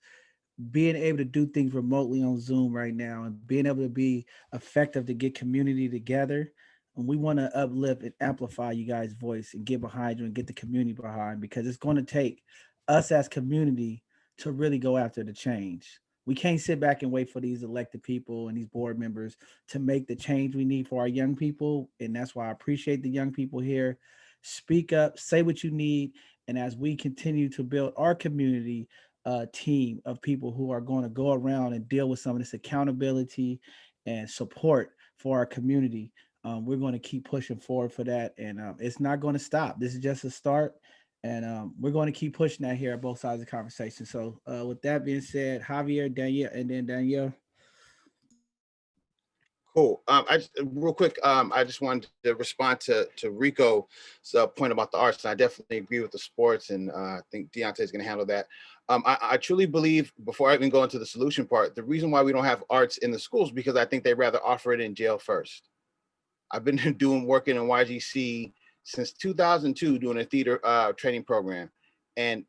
being able to do things remotely on Zoom right now and being able to be effective to get community together. And we want to uplift and amplify you guys' voice and get behind you and get the community behind, because it's going to take us as community to really go after the change. We can't sit back and wait for these elected people and these board members to make the change we need for our young people. And that's why I appreciate the young people here. Speak up, say what you need. And as we continue to build our community, team of people who are going to go around and deal with some of this accountability and support for our community. We're going to keep pushing forward for that, and it's not going to stop. This is just a start, and we're going to keep pushing that here at both sides of the conversation. So, with that being said, Javier, Danielle, and then Danielle. Cool. I just, real quick, I just wanted to respond to Rico's point about the arts. And I definitely agree with the sports, and I think Deontay is going to handle that. I truly believe, before I even go into the solution part, the reason why we don't have arts in the schools because I think they'd rather offer it in jail first. I've been working in YGC since 2002, doing a theater training program, and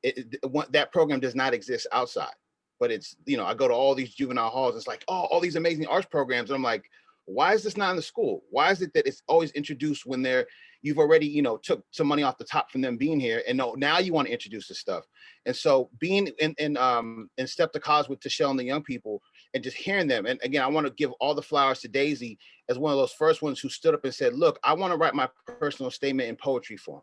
that program does not exist outside. But it's, I go to all these juvenile halls. It's like, oh, all these amazing arts programs. And I'm like, why is this not in the school? Why is it that it's always introduced when you've already, took some money off the top from them being here, and no, now you want to introduce this stuff. And so being in Step to Cause with Tashelle and the young people, and just hearing them. And again, I want to give all the flowers to Daisy as one of those first ones who stood up and said, look, I want to write my personal statement in poetry form.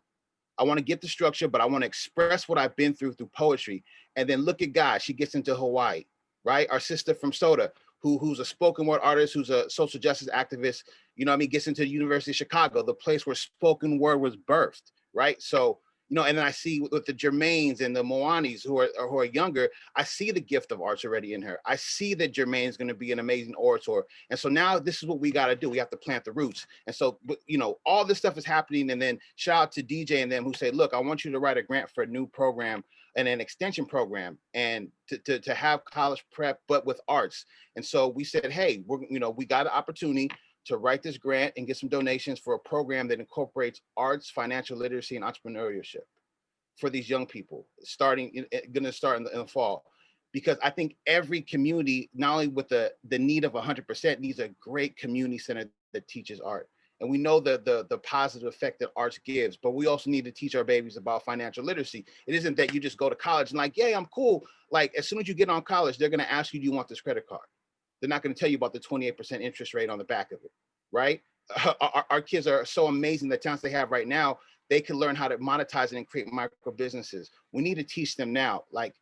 I want to get the structure, but I want to express what I've been through poetry. And then look at God, she gets into Hawaii, right? Our sister from Soda, who's a spoken word artist, who's a social justice activist, you know what I mean, gets into the University of Chicago, the place where spoken word was birthed, right? So, you know, and then I see with the Jermaines and the Moanis who are younger, I see the gift of arts already in her. I see that Jermaine's going to be an amazing orator. And so now this is what we got to do. We have to plant the roots. And so, you know, all this stuff is happening. And then shout out to DJ and them who say, look, I want you to write a grant for a new program and an extension program and to have college prep, but with arts. And so we said, hey, we got an opportunity to write this grant and get some donations for a program that incorporates arts, financial literacy, and entrepreneurship for these young people, going to start in the fall. Because I think every community, not only with the need of 100%, needs a great community center that teaches art. And we know the positive effect that arts gives, but we also need to teach our babies about financial literacy. It isn't that you just go to college and like, yeah, I'm cool. Like as soon as you get on college, they're going to ask you, do you want this credit card? They're not going to tell you about the 28% interest rate on the back of it, right? Our kids are so amazing. The talents they have right now, they can learn how to monetize it and create micro businesses. We need to teach them now. Like,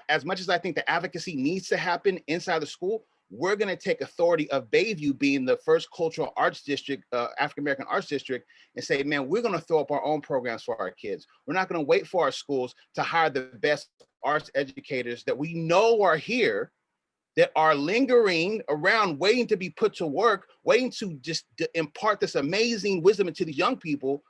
as much as I think the advocacy needs to happen inside the school, we're going to take authority of Bayview being the first cultural arts district, African-American arts district, and say, man, we're going to throw up our own programs for our kids. We're not going to wait for our schools to hire the best arts educators that we know are here, that are lingering around, waiting to be put to work, waiting to just impart this amazing wisdom into these young people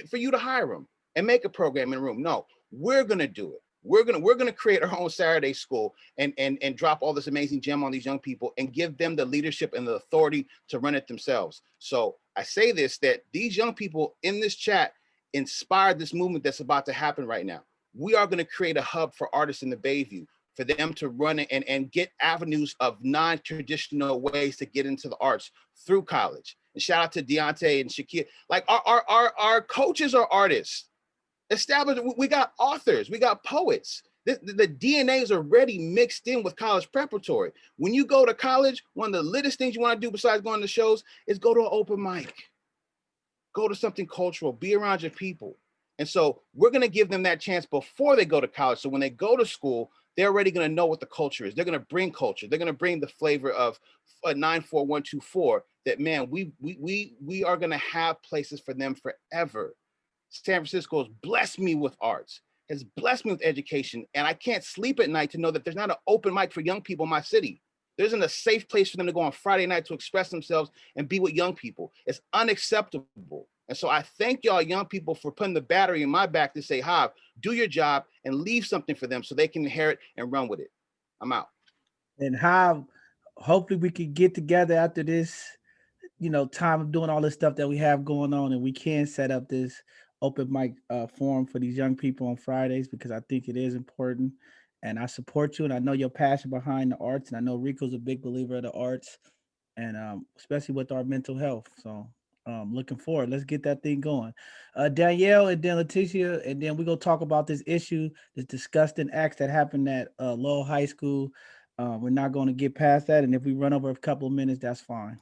for you to hire them and make a program in a room. No, we're gonna do it. We're gonna create our own Saturday school and drop all this amazing gem on these young people and give them the leadership and the authority to run it themselves. So I say this, that these young people in this chat inspired this movement that's about to happen right now. We are gonna create a hub for artists in the Bayview, for them to run it and get avenues of non-traditional ways to get into the arts through college. And shout out to Deontay and Shakia. Like our coaches are artists. Established, we got authors, we got poets. The DNA is already mixed in with college preparatory. When you go to college, one of the littest things you want to do besides going to shows is go to an open mic. Go to something cultural, be around your people. And so we're going to give them that chance before they go to college. So when they go to school, they're already going to know what the culture is. They're going to bring culture. They're going to bring the flavor of 94124 that, man, we are going to have places for them forever. San Francisco has blessed me with arts, has blessed me with education. And I can't sleep at night to know that there's not an open mic for young people in my city. There isn't a safe place for them to go on Friday night to express themselves and be with young people. It's unacceptable. And so I thank y'all young people for putting the battery in my back to say, Hav, do your job and leave something for them so they can inherit and run with it. I'm out. And Hav, hopefully we can get together after this, time of doing all this stuff that we have going on, and we can set up this open mic forum for these young people on Fridays, because I think it is important. And I support you, and I know your passion behind the arts, and I know Rico's a big believer of the arts, and especially with our mental health. So looking forward. Let's get that thing going. Danielle and then Leticia, and then we're going to talk about this issue, this disgusting acts that happened at Lowell High School. We're not going to get past that. And if we run over a couple of minutes, that's fine.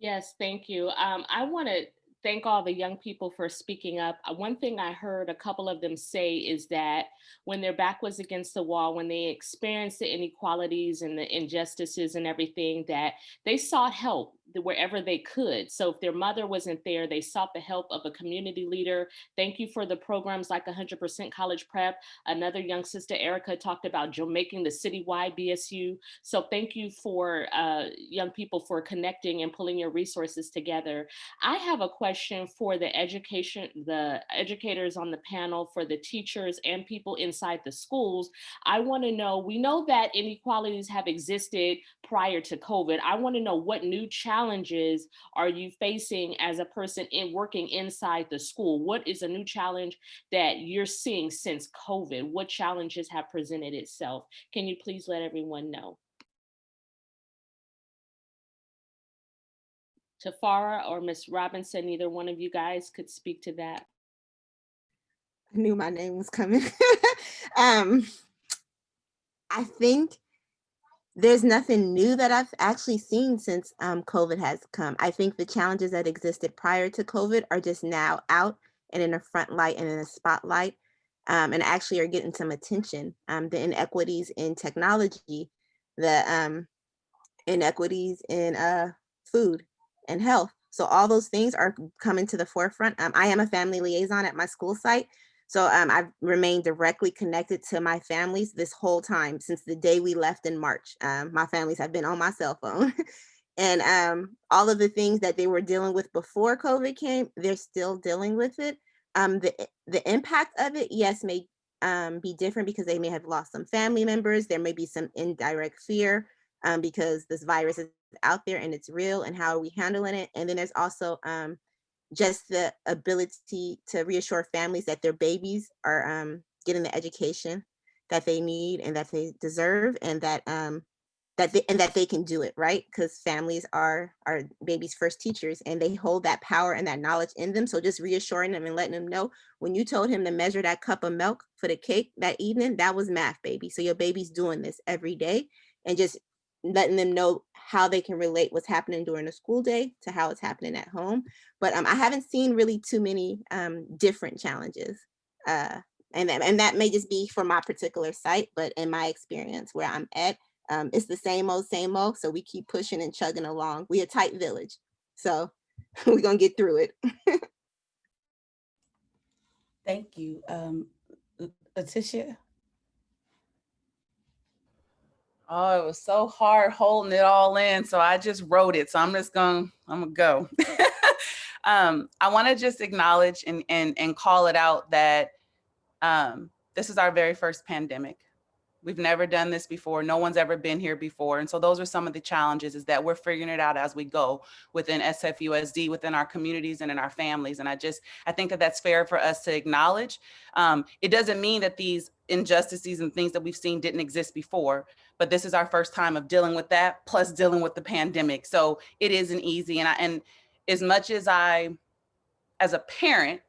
Yes, thank you. I want to thank all the young people for speaking up. One thing I heard a couple of them say is that when their back was against the wall, when they experienced the inequalities and the injustices and everything, that they sought help wherever they could. So if their mother wasn't there, they sought the help of a community leader. Thank you for the programs like 100% College Prep. Another young sister, Erica, talked about making the citywide BSU. So thank you for young people for connecting and pulling your resources together. I have a question for the educators on the panel, for the teachers and people inside the schools. I want to know, we know that inequalities have existed prior to COVID. I want to know, what new challenges are you facing as a person working inside the school? What is a new challenge that you're seeing since COVID? What challenges have presented itself? Can you please let everyone know? Tafara or Ms. Robinson, either one of you guys could speak to that. I knew my name was coming. I think there's nothing new that I've actually seen since COVID has come. I think the challenges that existed prior to COVID are just now out and in a front light and in a spotlight, and actually are getting some attention. The inequities in technology the inequities in food and health. So all those things are coming to the forefront. I am a family liaison at my school site. So I've remained directly connected to my families this whole time since the day we left in March. My families have been on my cell phone. And all of the things that they were dealing with before COVID came, they're still dealing with it. The impact of it, yes, may be different because they may have lost some family members. There may be some indirect fear because this virus is out there and it's real, and how are we handling it? And then there's also just the ability to reassure families that their babies are getting the education that they need and that they deserve, and that that they can do it, right? Because families are babies' first teachers, and they hold that power and that knowledge in them. So just reassuring them and letting them know, when you told him to measure that cup of milk for the cake that evening, that was math, baby. So your baby's doing this every day, and just letting them know how they can relate what's happening during the school day to how it's happening at home. But I haven't seen really too many different challenges. And that may just be for my particular site, but in my experience where I'm at, it's the same old, same old. So we keep pushing and chugging along. We a tight village. So we're gonna get through it. Thank you. Letitia? Oh, it was so hard holding it all in. So I just wrote it. So I'm gonna go. I want to just acknowledge and call it out that this is our very first pandemic. We've never done this before. No one's ever been here before. And so those are some of the challenges, is that we're figuring it out as we go within SFUSD, within our communities and in our families. And I think that that's fair for us to acknowledge. It doesn't mean that these injustices and things that we've seen didn't exist before, but this is our first time of dealing with that, plus dealing with the pandemic. So it isn't easy. And as much as as a parent,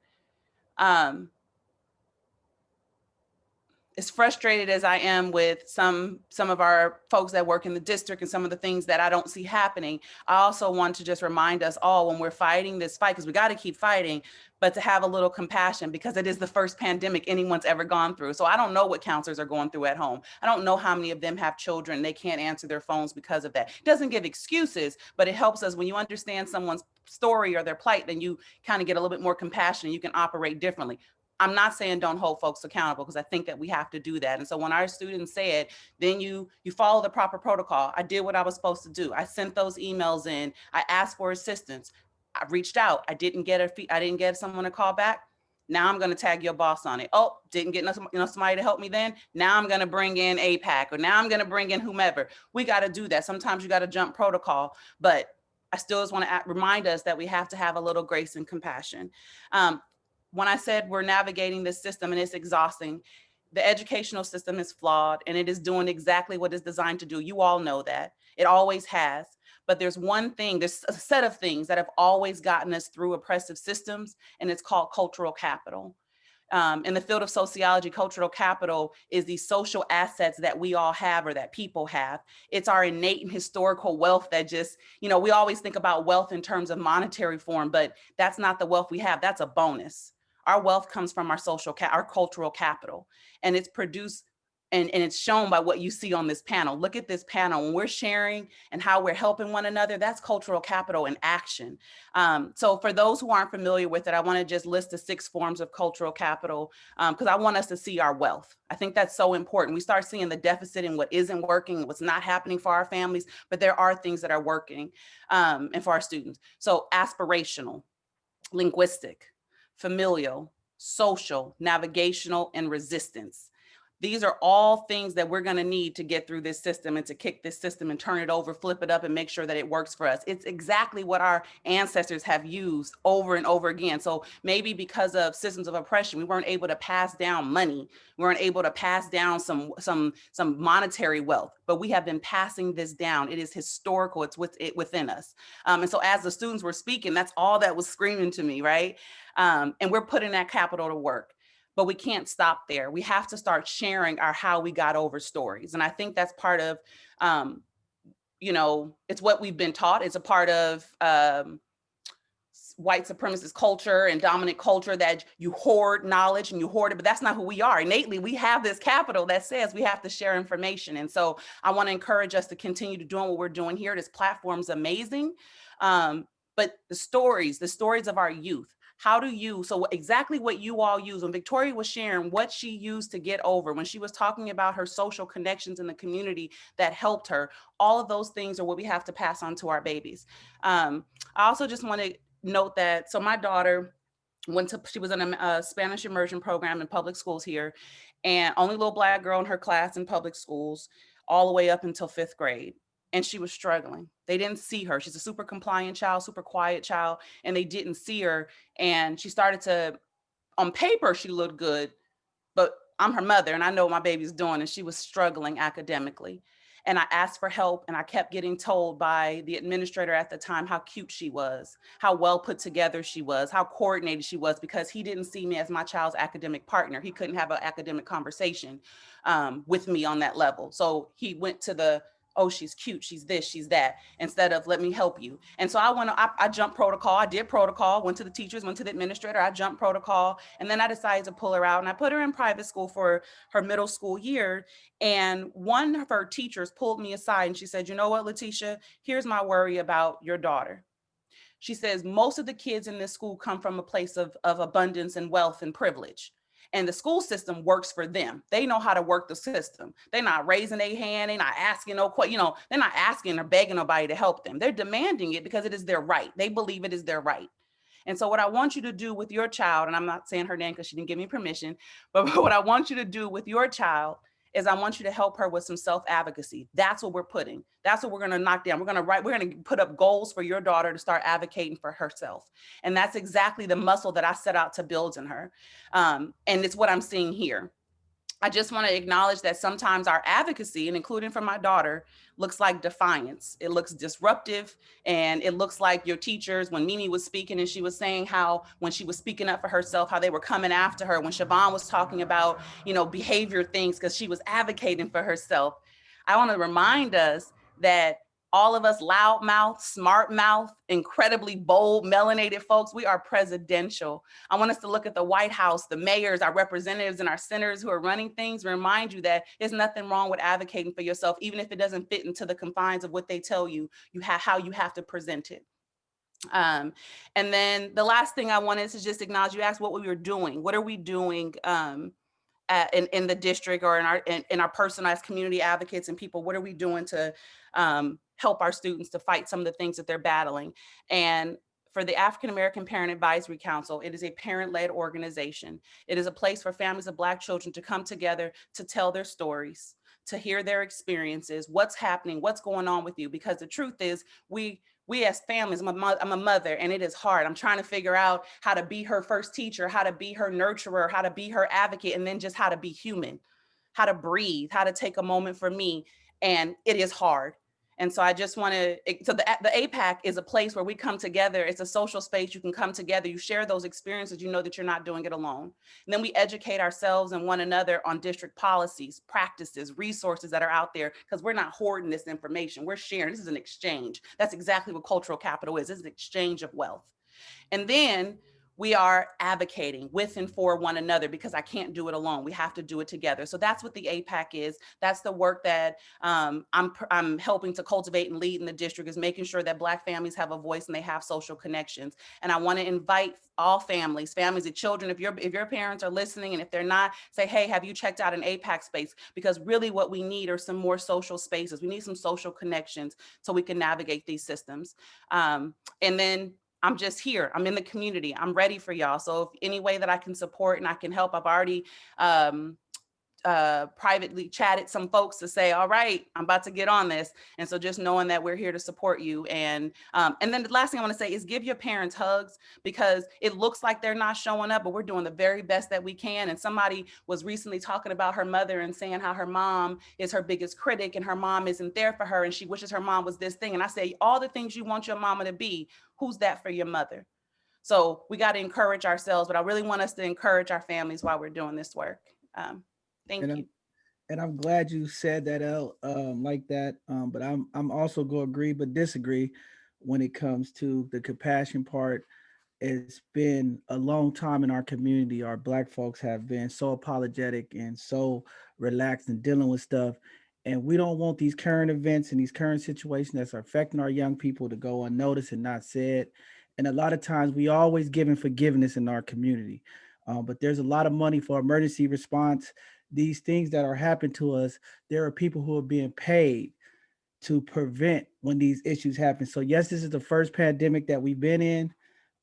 as frustrated as I am with some of our folks that work in the district and some of the things that I don't see happening, I also want to just remind us all, when we're fighting this fight, because we got to keep fighting, but to have a little compassion, because it is the first pandemic anyone's ever gone through. So I don't know what counselors are going through at home. I don't know how many of them have children. They can't answer their phones because of that. It doesn't give excuses, but it helps us when you understand someone's story or their plight, then you kind of get a little bit more compassion and you can operate differently. I'm not saying don't hold folks accountable, because I think that we have to do that. And so when our students said, then you follow the proper protocol. I did what I was supposed to do. I sent those emails in. I asked for assistance. I reached out. I didn't get someone to call back. Now I'm going to tag your boss on it. Oh, didn't get somebody to help me then. Now I'm going to bring in APAC, or now I'm going to bring in whomever. We got to do that. Sometimes you got to jump protocol, but I still just want to remind us that we have to have a little grace and compassion. When I said we're navigating this system and it's exhausting, the educational system is flawed and it is doing exactly what it's designed to do. You all know that. It always has. But there's a set of things that have always gotten us through oppressive systems, and it's called cultural capital. In the field of sociology, cultural capital is the social assets that we all have, or that people have. It's our innate and historical wealth that just, we always think about wealth in terms of monetary form, but that's not the wealth we have. That's a bonus. Our wealth comes from our our cultural capital, and it's produced and it's shown by what you see on this panel. Look at this panel. When we're sharing and how we're helping one another, that's cultural capital in action. So for those who aren't familiar with it, I want to just list the 6 forms of cultural capital, because I want us to see our wealth. I think that's so important. We start seeing the deficit in what isn't working, what's not happening for our families, but there are things that are working and for our students. So aspirational, linguistic, familial, social, navigational, and resistance. These are all things that we're going to need to get through this system and to kick this system and turn it over, flip it up, and make sure that it works for us. It's exactly what our ancestors have used over and over again. So maybe because of systems of oppression, we weren't able to pass down money. We weren't able to pass down some monetary wealth, but we have been passing this down. It is historical. It's within us. And so as the students were speaking, that's all that was screaming to me, right? And we're putting that capital to work. But we can't stop there. We have to start sharing our how we got over stories. And I think that's part of, it's what we've been taught. It's a part of white supremacist culture and dominant culture that you hoard knowledge and you hoard it, but that's not who we are. Innately, we have this capital that says we have to share information. And so I want to encourage us to continue to doing what we're doing here. This platform's amazing. But the stories of our youth, how do you, so exactly what you all use, when Victoria was sharing what she used to get over, when she was talking about her social connections in the community that helped her, all of those things are what we have to pass on to our babies. I also just want to note that, so my daughter she was in a Spanish immersion program in public schools here, and only little Black girl in her class in public schools, all the way up until 5th grade. And she was struggling. They didn't see her. She's a super compliant child, super quiet child, and they didn't see her. And she started to, on paper, she looked good, but I'm her mother and I know what my baby's doing, and she was struggling academically. And I asked for help, and I kept getting told by the administrator at the time how cute she was, how well put together she was, how coordinated she was, because he didn't see me as my child's academic partner. He couldn't have an academic conversation with me on that level. So he went to the, oh, she's cute, she's this, she's that, instead of let me help you. And so I jumped protocol. I did protocol, went to the teachers, went to the administrator, I jumped protocol. And then I decided to pull her out, and I put her in private school for her middle school year. And one of her teachers pulled me aside and she said, you know what, Letitia, here's my worry about your daughter. She says, most of the kids in this school come from a place of abundance and wealth and privilege. And the school system works for them. They know how to work the system. They're not raising their hand. They're not asking they're not asking or begging nobody to help them. They're demanding it because it is their right. They believe it is their right. And so what I want you to do with your child, and I'm not saying her name because she didn't give me permission, but what I want you to do with your child is I want you to help her with some self-advocacy. That's what we're putting. That's what we're going to knock down. We're going to put up goals for your daughter to start advocating for herself. And that's exactly the muscle that I set out to build in her. And it's what I'm seeing here. I just want to acknowledge that sometimes our advocacy, and including for my daughter, looks like defiance. It looks disruptive, and it looks like your teachers, when Mimi was speaking and she was saying how when she was speaking up for herself, how they were coming after her, when Siobhan was talking about, behavior things because she was advocating for herself. I want to remind us that all of us loudmouth, smart mouth, incredibly bold, melanated folks, we are presidential. I want us to look at the White House, the mayors, our representatives, and our senators who are running things, remind you that there's nothing wrong with advocating for yourself, even if it doesn't fit into the confines of what they tell you, how you have to present it. And then the last thing I wanted to just acknowledge, you asked what we were doing. What are we doing in the district or in our personalized community advocates and people? What are we doing to help our students to fight some of the things that they're battling? And for the African American Parent Advisory Council, it is a parent-led organization. It is a place for families of Black children to come together to tell their stories, to hear their experiences, what's happening, what's going on with you. Because the truth is, we as families, I'm a mother, and it is hard. I'm trying to figure out how to be her first teacher, how to be her nurturer, how to be her advocate, and then just how to be human, how to breathe, how to take a moment for me. And it is hard. And so I just want to, so the APAC is a place where we come together. It's a social space. You can come together, you share those experiences, you know that you're not doing it alone. And then we educate ourselves and one another on district policies, practices, resources that are out there, because we're not hoarding this information. We're sharing. This is an exchange. That's exactly what cultural capital is. It's an exchange of wealth. And then we are advocating with and for one another, because I can't do it alone. We have to do it together. So that's what the APAC is. That's the work that I'm helping to cultivate and lead in the district, is making sure that Black families have a voice and they have social connections. And I want to invite all families and children, if your parents are listening, and if they're not, say, hey, have you checked out an APAC space? Because really what we need are some more social spaces. We need some social connections so we can navigate these systems. And then I'm just here. I'm in the community. I'm ready for y'all. So if any way that I can support and I can help, I've already privately chatted some folks to say, all right, I'm about to get on this. And so just knowing that we're here to support you. And then the last thing I want to say is give your parents hugs, because it looks like they're not showing up, but we're doing the very best that we can. And somebody was recently talking about her mother and saying how her mom is her biggest critic and her mom isn't there for her and she wishes her mom was this thing. And I say, all the things you want your mama to be, who's that for your mother? So we got to encourage ourselves, but I really want us to encourage our families while we're doing this work. Thank you. And I'm glad you said that out like that. But I'm also going to agree but disagree when it comes to the compassion part. it's been a long time in our community. Our Black folks have been so apologetic and so relaxed in dealing with stuff. And we don't want these current events and these current situations that are affecting our young people to go unnoticed and not said. And a lot of times we always giving forgiveness in our community. But there's a lot of money for emergency response. These things that are happening to us, there are people who are being paid to prevent when these issues happen. So yes, this is the first pandemic that we've been in,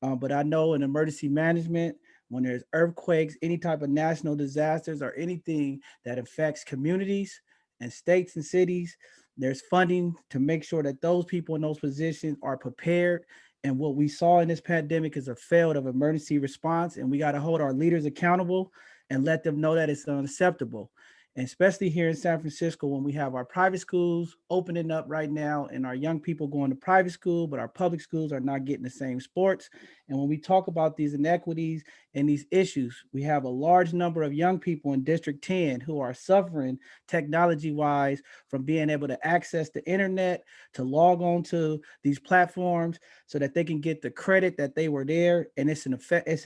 but I know in emergency management, when there's earthquakes, any type of national disasters or anything that affects communities and states and cities, there's funding to make sure that those people in those positions are prepared. And what we saw in this pandemic is a failed of emergency response, and we got to hold our leaders accountable and let them know that it's unacceptable. And especially here in San Francisco, when we have our private schools opening up right now and our young people going to private school, but our public schools are not getting the same sports. And when we talk about these inequities and these issues, we have a large number of young people in District 10 who are suffering technology wise from being able to access the internet, to log on to these platforms so that they can get the credit that they were there. And it's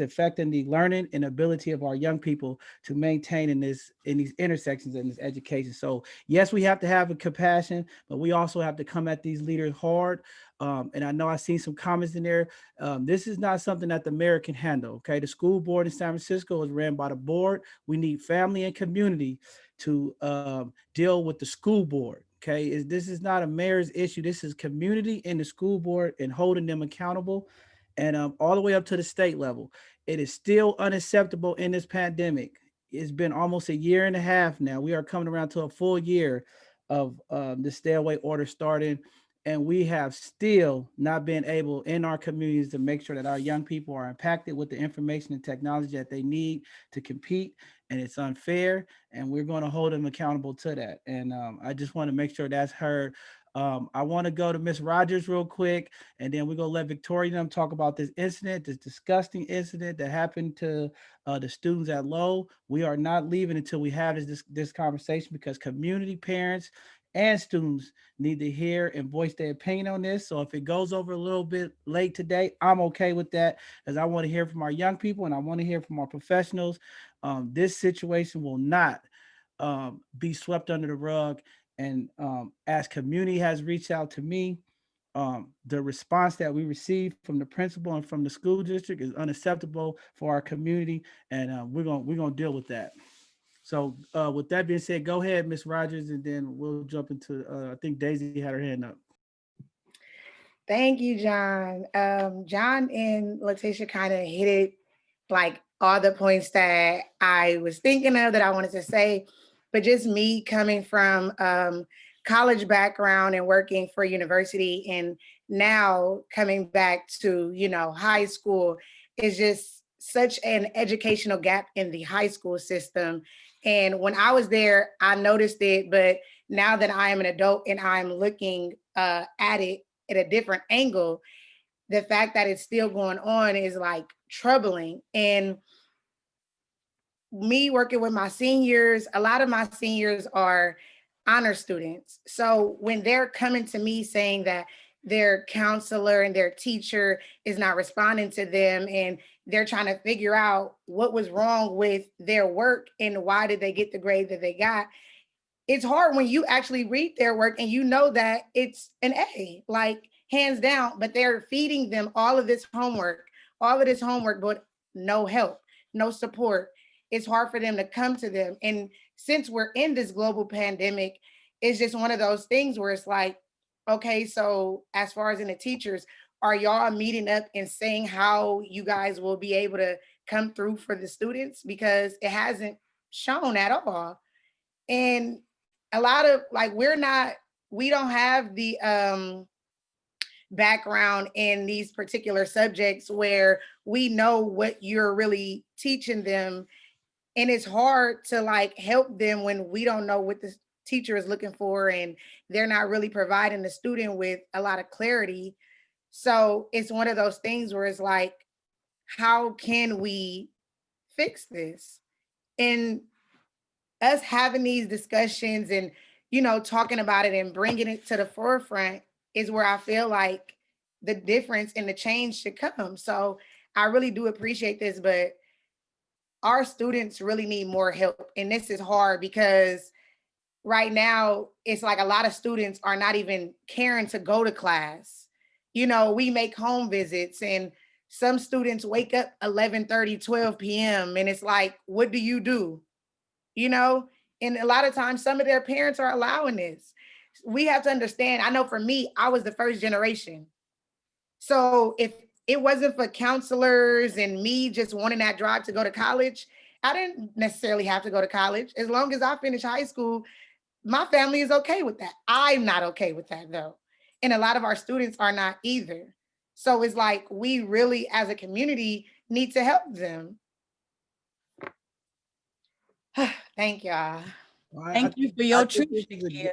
affecting the learning and ability of our young people to maintain in these intersections in this education. So yes, we have to have a compassion, but we also have to come at these leaders hard. And I know I've seen some comments in there. This is not something that the mayor can handle. Okay, the school board in San Francisco is ran by the board. We need family and community to deal with the school board. Okay, this is not a mayor's issue. This is community and the school board and holding them accountable, and all the way up to the state level. It is still unacceptable in this pandemic. It's been almost a year and a half now. We are coming around to a full year of the stay away order starting, and we have still not been able in our communities to make sure that our young people are impacted with the information and technology that they need to compete. And it's unfair, and we're going to hold them accountable to that. And I just want to make sure that's heard. I want to go to Miss Rogers real quick, and then we're going to let Victoria and them talk about this incident, this disgusting incident that happened to the students at Low. We are not leaving until we have this conversation, because community, parents, and students need to hear and voice their opinion on this. So if it goes over a little bit late today, I'm okay with that, as I want to hear from our young people and I want to hear from our professionals. This situation will not be swept under the rug. And as community has reached out to me, the response that we received from the principal and from the school district is unacceptable for our community, and we're gonna deal with that. So with that being said, go ahead, Miss Rogers, and then we'll jump into. I think Daisy had her hand up. Thank you, John. John and Letitia kind of hit it, like all the points that I was thinking of that I wanted to say. But just me coming from college background and working for university, and now coming back to, high school, is just such an educational gap in the high school system. And when I was there, I noticed it, but now that I am an adult and I'm looking at it at a different angle, the fact that it's still going on is like troubling. And me working with my seniors, a lot of my seniors are honor students. So when they're coming to me saying that their counselor and their teacher is not responding to them, and they're trying to figure out what was wrong with their work and why did they get the grade that they got, it's hard when you actually read their work and you know that it's an A, like hands down, but they're feeding them all of this homework, but no help, no support. It's hard for them to come to them. And since we're in this global pandemic, it's just one of those things where it's like, okay, so as far as in the teachers, are y'all meeting up and saying how you guys will be able to come through for the students? Because it hasn't shown at all. And a lot of like, we don't have the background in these particular subjects where we know what you're really teaching them, and it's hard to like help them when we don't know what the teacher is looking for and they're not really providing the student with a lot of clarity. So it's one of those things where it's like, how can we fix this? And us having these discussions and talking about it and bringing it to the forefront is where I feel like the difference and the change should come. So I really do appreciate this, but our students really need more help. And this is hard because right now it's like a lot of students are not even caring to go to class. You know, we make home visits and some students wake up 11:30, 12 p.m. and it's like, what do you do? You know, and a lot of times some of their parents are allowing this. We have to understand, I know for me, I was the first generation. So if it wasn't for counselors and me just wanting that drive to go to college, I didn't necessarily have to go to college. As long as I finished high school, my family is okay with that. I'm not okay with that though. And a lot of our students are not either. So it's like we really, as a community, need to help them. Thank y'all. I think I think this is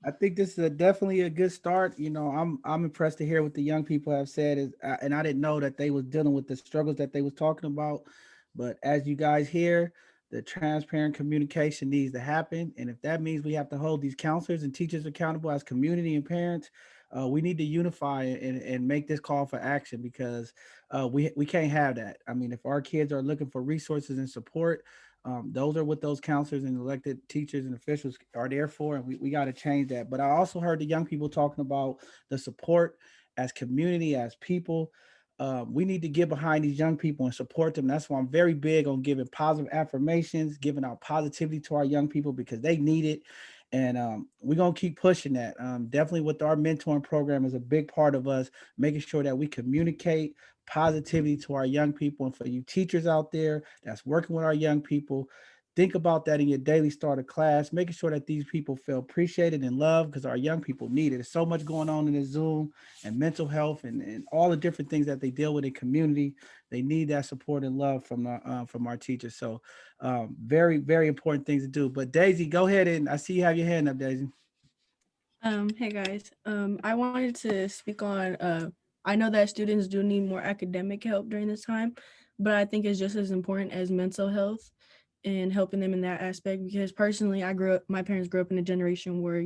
I think this is definitely a good start. You know, I'm impressed to hear what the young people have said, and I didn't know that they was dealing with the struggles that they was talking about. But as you guys hear, the transparent communication needs to happen, and if that means we have to hold these counselors and teachers accountable as community and parents, we need to unify and make this call for action because we can't have that. I mean, if our kids are looking for resources and support, those are what those counselors and elected teachers and officials are there for, and we got to change that. But I also heard the young people talking about the support as community, as people. We need to get behind these young people and support them. That's why I'm very big on giving positive affirmations, giving out positivity to our young people because they need it. And we're going to keep pushing that. Definitely with our mentoring program is a big part of us making sure that we communicate positivity to our young people. And for you teachers out there that's working with our young people, think about that in your daily start of class, making sure that these people feel appreciated and loved because our young people need it. There's so much going on in the Zoom and mental health and all the different things that they deal with in community. They need that support and love from our teachers. So very, very important things to do. But Daisy, go ahead, and I see you have your hand up, Daisy. Hey guys. I wanted to speak on I know that students do need more academic help during this time, but I think it's just as important as mental health and helping them in that aspect because personally my parents grew up in a generation where,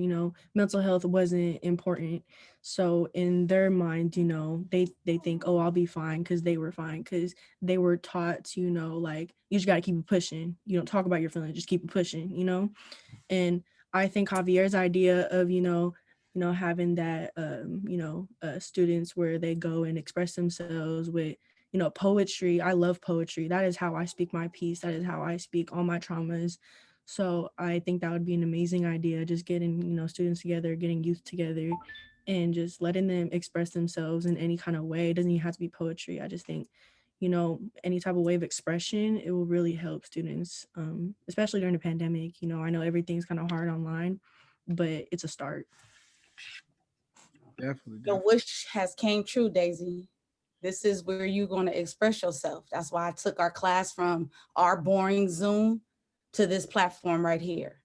mental health wasn't important. So in their mind, they think, oh, I'll be fine because they were fine because they were taught to, like you just gotta keep it pushing. You don't talk about your feelings, just keep it pushing. And I think Javier's idea of, having that, students where they go and express themselves with, poetry. I love poetry. That is how I speak my piece. That is how I speak all my traumas. So I think that would be an amazing idea, just getting, students together, getting youth together and just letting them express themselves in any kind of way. It doesn't even have to be poetry. I just think any type of way of expression, it will really help students, especially during the pandemic. I know everything's kind of hard online, but it's a start. Definitely. Your wish has came true, Daisy. This is where you're going to express yourself. That's why I took our class from our boring Zoom to this platform right here.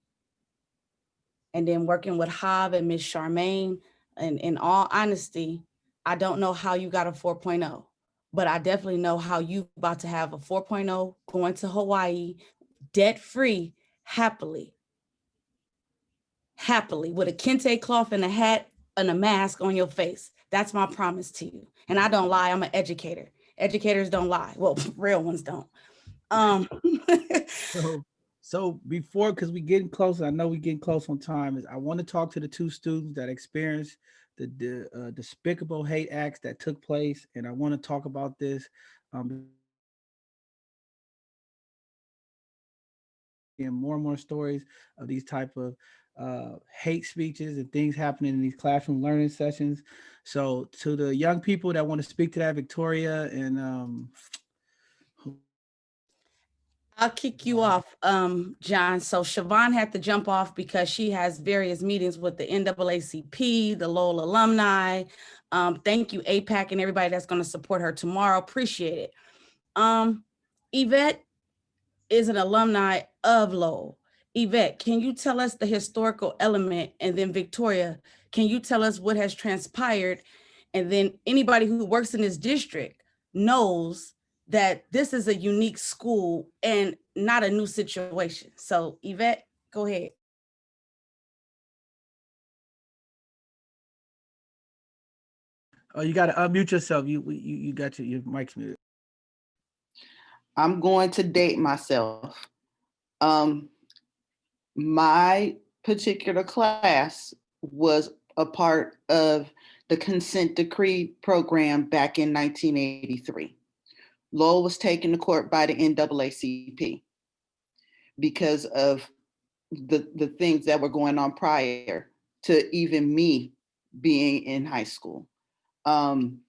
And then working with Hav and Miss Charmaine, and in all honesty, I don't know how you got a 4.0, but I definitely know how you about to have a 4.0 going to Hawaii, debt-free, happily, with a kente cloth and a hat and a mask on your face. That's my promise to you. And I don't lie, I'm an educator. Educators don't lie. Well, real ones don't. So before, because we getting close, I know we getting close on time. Is I want to talk to the two students that experienced the despicable hate acts that took place, and I want to talk about this. And more stories of these type of hate speeches and things happening in these classroom learning sessions. So to the young people that want to speak to that, Victoria and I'll kick you off, John. So Siobhan had to jump off because she has various meetings with the NAACP, the Lowell alumni. Thank you, APAC, and everybody that's going to support her tomorrow. Appreciate it. Yvette is an alumni of Lowell. Yvette, can you tell us the historical element? And then Victoria, can you tell us what has transpired? And then anybody who works in this district knows that this is a unique school and not a new situation. So Yvette, go ahead. oh, you got to unmute yourself. You got your mic's muted. I'm going to date myself. Um, my particular class was a part of the consent decree program back in 1983. Lowell was taken to court by the NAACP because of the things that were going on prior to even me being in high school. Um,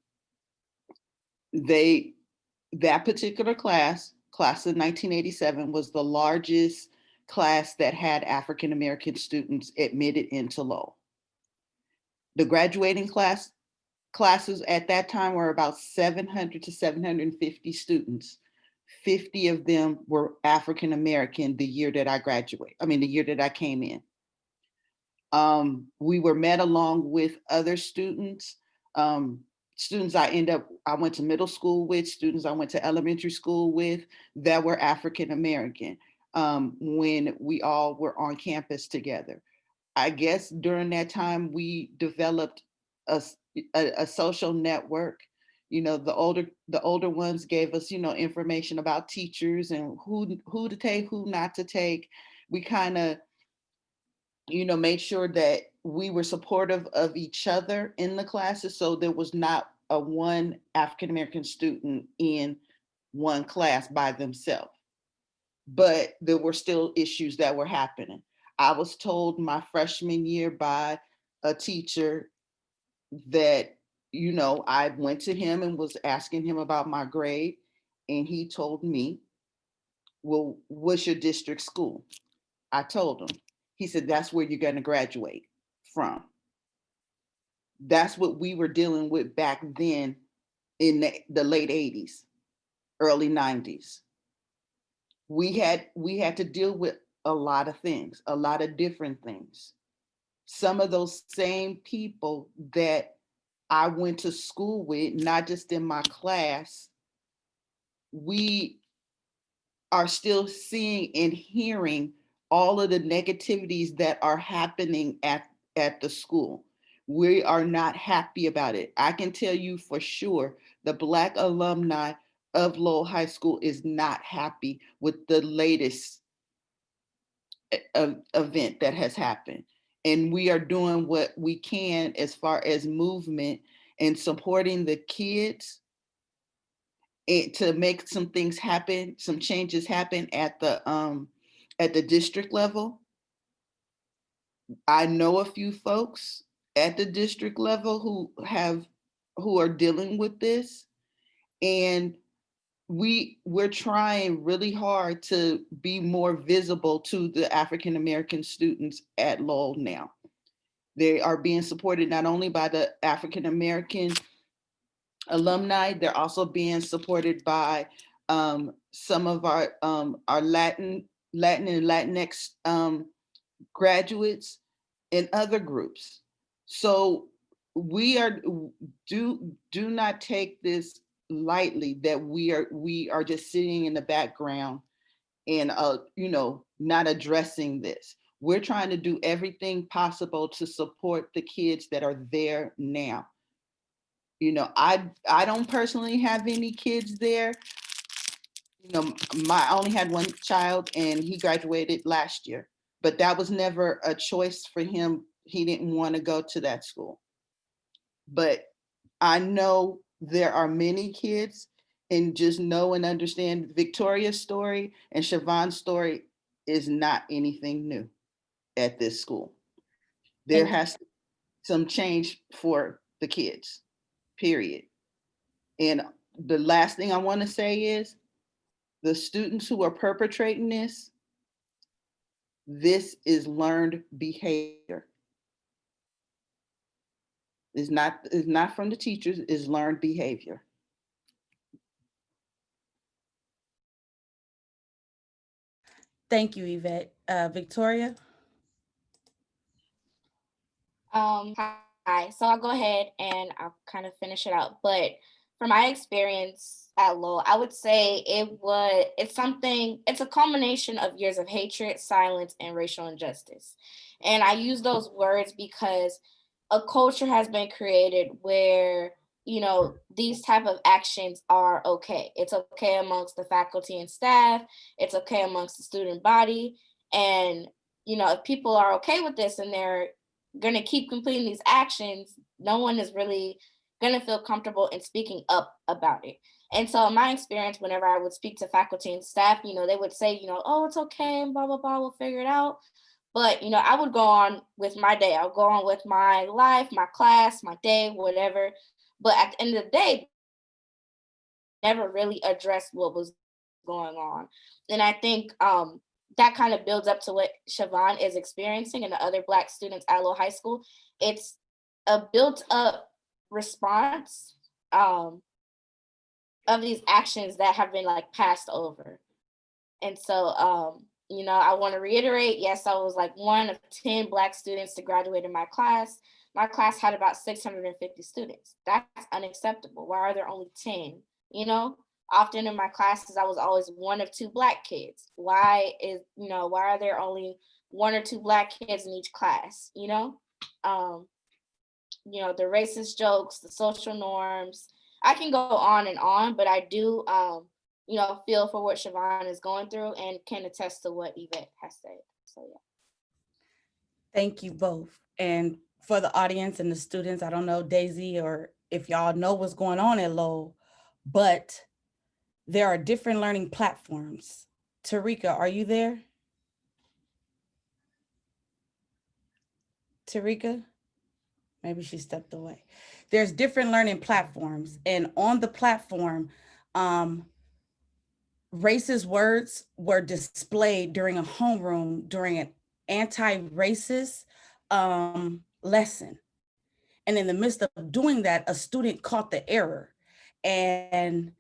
they that particular class of 1987, was the largest class that had African American students admitted into Lowell. The graduating classes at that time were about 700 to 750 students. 50 of them were African American the year that the year that I came in. We were met along with other students, students I went to middle school with, students I went to elementary school with that were African American, when we all were on campus together. I guess during that time we developed a social network. The older ones gave us, information about teachers and who to take, who not to take. We kind of, made sure that we were supportive of each other in the classes. So there was not a one African American student in one class by themselves, but there were still issues that were happening. I was told my freshman year by a teacher that, I went to him and was asking him about my grade. And he told me, well, what's your district school? I told him. He said, that's where you're going to graduate from. That's what we were dealing with back then in the late 80s, early 90s. We had to deal with a lot of things, a lot of different things. Some of those same people that I went to school with, not just in my class, we are still seeing and hearing all of the negativities that are happening at the school. We are not happy about it. I can tell you for sure the Black alumni of Lowell High School is not happy with the latest event that has happened. And we are doing what we can as far as movement and supporting the kids and to make some things happen, some changes happen at the district level. I know a few folks at the district level who are dealing with this, and we're trying really hard to be more visible to the African American students at Lowell now. They are being supported not only by the African American alumni, they're also being supported by some of our Latin and Latinx graduates and other groups. So we do not take this lightly, that we are just sitting in the background and not addressing this. We're trying to do everything possible to support the kids that are there now. I don't personally have any kids there. I only had one child and he graduated last year, but that was never a choice for him. He didn't want to go to that school. But I know there are many kids, and just know and understand Victoria's story and Siobhan's story is not anything new at this school. There has to be some change for the kids, period. And the last thing I want to say is the students who are perpetrating this is learned behavior. It's not from the teachers, it's learned behavior. Thank you, Yvette. Victoria? Hi. So I'll go ahead and I'll kind of finish it out. But from my experience at Lowell, I would say it's a culmination of years of hatred, silence, and racial injustice. And I use those words because a culture has been created where these type of actions are okay. It's okay amongst the faculty and staff. It's okay amongst the student body. And, if people are okay with this and they're going to keep completing these actions, no one is really going to feel comfortable in speaking up about it. And so in my experience, whenever I would speak to faculty and staff, they would say, oh, it's okay, and blah, blah, blah, we'll figure it out. But, I would go on with my day. I'll go on with my life, my class, my day, whatever. But at the end of the day, never really addressed what was going on. And I think that kind of builds up to what Siobhan is experiencing and the other Black students at Low High School. It's a built up response of these actions that have been like passed over. And so, I want to reiterate, yes, I was like one of 10 Black students to graduate in my class. My class had about 650 students. That's unacceptable. Why are there only 10? Often in my classes, I was always one of 2 Black kids. Why are there only 1 or 2 Black kids in each class? The racist jokes, the social norms. I can go on, but I do, feel for what Siobhan is going through and can attest to what Yvette has said. So, yeah. Thank you both. And for the audience and the students, I don't know, Daisy, or if y'all know what's going on at Lowell, but there are different learning platforms. Tarika, are you there? Tarika? Maybe she stepped away. There's different learning platforms, and on the platform, racist words were displayed during a homeroom during an anti-racist lesson. And in the midst of doing that, a student caught the error. And,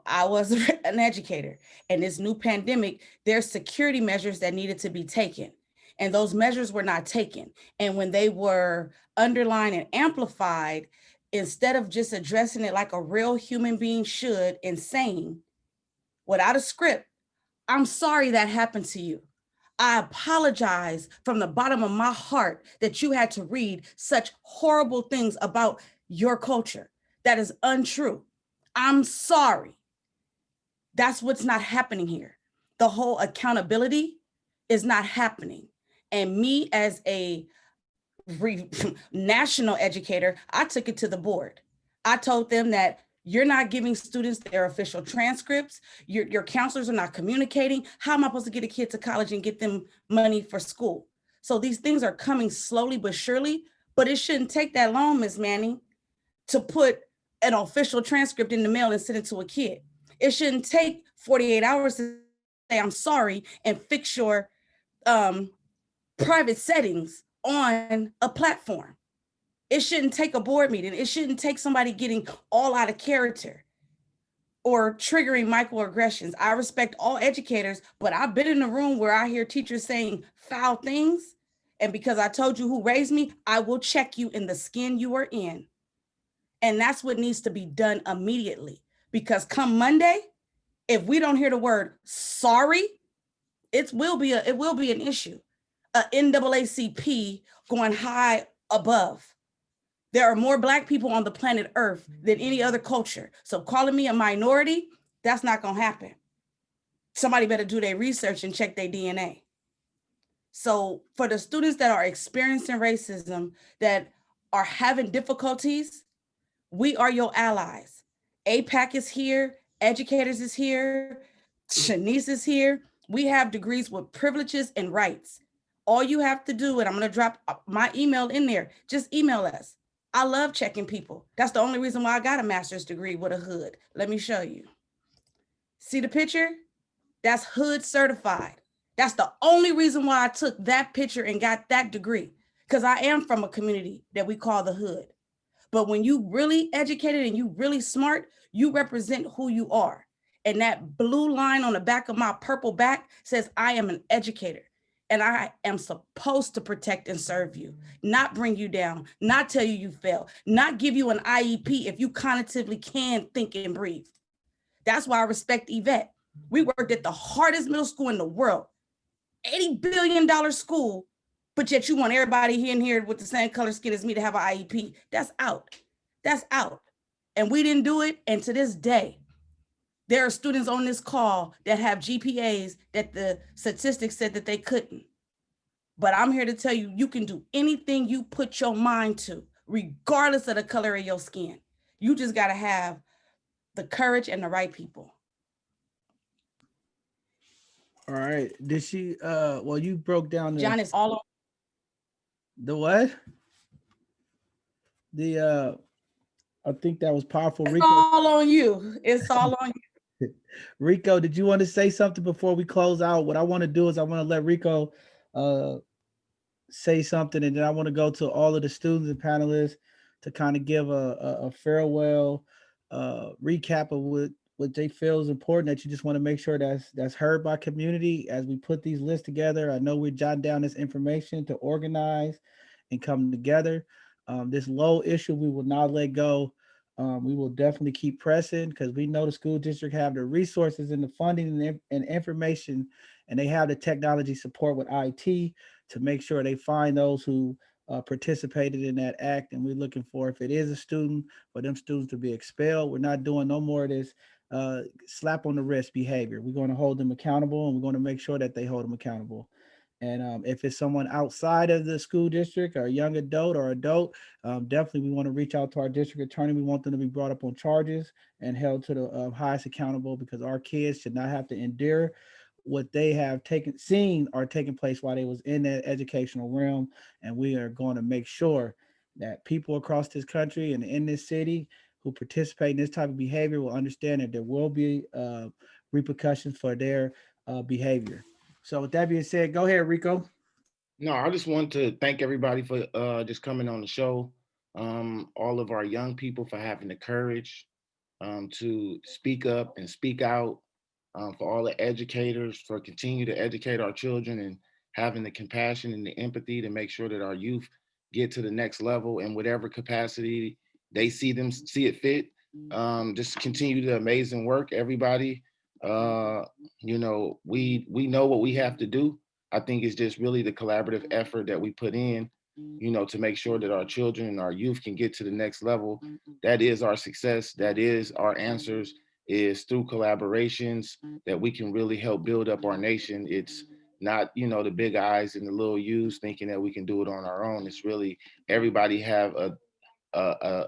I was an educator, and this new pandemic, there's security measures that needed to be taken. And those measures were not taken. And when they were underlined and amplified, instead of just addressing it like a real human being should and saying, without a script, I'm sorry that happened to you. I apologize from the bottom of my heart that you had to read such horrible things about your culture. That is untrue. I'm sorry. That's what's not happening here. The whole accountability is not happening. And me as a national educator, I took it to the board. I told them that you're not giving students their official transcripts. Your counselors are not communicating. How am I supposed to get a kid to college and get them money for school? So these things are coming slowly but surely, but it shouldn't take that long, Ms. Manning, to put an official transcript in the mail and send it to a kid. It shouldn't take 48 hours to say, I'm sorry, and fix your private settings on a platform. It shouldn't take a board meeting. It shouldn't take somebody getting all out of character or triggering microaggressions. I respect all educators, but I've been in a room where I hear teachers saying foul things. And because I told you who raised me, I will check you in the skin you are in. And that's what needs to be done immediately. Because come Monday, if we don't hear the word sorry, it will be an issue. A NAACP going high above. There are more Black people on the planet Earth than any other culture. So calling me a minority, that's not gonna happen. Somebody better do their research and check their DNA. So for the students that are experiencing racism, that are having difficulties, we are your allies. APAC is here, educators is here, Shanice is here. We have degrees with privileges and rights. All you have to do, and I'm gonna drop my email in there, just email us. I love checking people. That's the only reason why I got a master's degree with a hood. Let me show you. See the picture? That's hood certified. That's the only reason why I took that picture and got that degree, because I am from a community that we call the hood. But when you really educated and you really smart, you represent who you are. And that blue line on the back of my purple back says, I am an educator. And I am supposed to protect and serve you, not bring you down, not tell you you fail, not give you an IEP if you cognitively can think and breathe. That's why I respect Yvette. We worked at the hardest middle school in the world, $80 billion school, but yet you want everybody in here with the same color skin as me to have an IEP. That's out. That's out. and we didn't do it. And to this day, there are students on this call that have GPAs that the statistics said that they couldn't. But I'm here to tell you, you can do anything you put your mind to, regardless of the color of your skin. You just got to have the courage and the right people. All right. Did she well, you broke down John, is all on the what? The I think that was powerful. it's Rico. all on you. It's all on you. Rico, did you want to say something before we close out? What I want to do is I want to let Rico say something, and then I want to go to all of the students and panelists to kind of give a farewell recap of what they feel is important, that you just want to make sure that's heard by community as we put these lists together. I know we're jotting down this information to organize and come together. This low issue we will not let go. We will definitely keep pressing because we know the school district have the resources and the funding and information, and they have the technology support with IT to make sure they find those who participated in that act. And we're looking for, if it is a student, for them students to be expelled. We're not doing no more of this slap on the wrist behavior. We're going to hold them accountable, and we're going to make sure that they hold them accountable. And if it's someone outside of the school district or a young adult or adult, definitely we want to reach out to our district attorney. We want them to be brought up on charges and held to the highest accountable, because our kids should not have to endure what they have seen or taken place while they was in that educational realm. And we are going to make sure that people across this country and in this city who participate in this type of behavior will understand that there will be repercussions for their behavior. So with that being said, go ahead, Rico. No, I just want to thank everybody for just coming on the show. All of our young people for having the courage to speak up and speak out. For all the educators for continue to educate our children and having the compassion and the empathy to make sure that our youth get to the next level in whatever capacity they see it fit. Just continue the amazing work, everybody. We know what we have to do. I think it's just really the collaborative effort that we put in, to make sure that our children and our youth can get to the next level. That is our success. That is our answers, is through collaborations that we can really help build up our nation. It's not, the big eyes and the little U's thinking that we can do it on our own. It's really everybody have a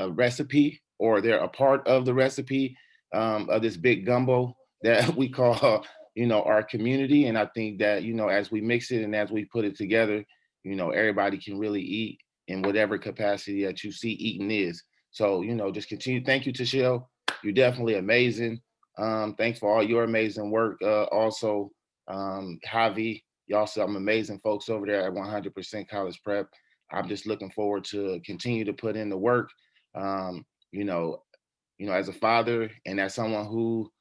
recipe, or they're a part of the recipe of this big gumbo that we call, our community. And I think that, as we mix it and as we put it together, everybody can really eat in whatever capacity that you see eating is. So, just continue. Thank you, Tashelle. You're definitely amazing. Thanks for all your amazing work. Also, Javi, y'all some amazing folks over there at 100% College Prep. I'm just looking forward to continue to put in the work. Um, you know, as a father and as someone who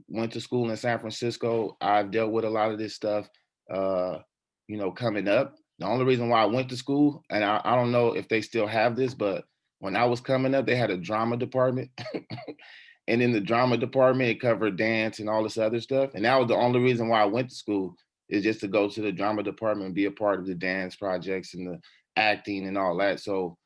went to school in San Francisco, I've dealt with a lot of this stuff, coming up. The only reason why I went to school, and I don't know if they still have this, but when I was coming up, they had a drama department. And in the drama department, it covered dance and all this other stuff. And that was the only reason why I went to school, is just to go to the drama department and be a part of the dance projects and the acting and all that. So,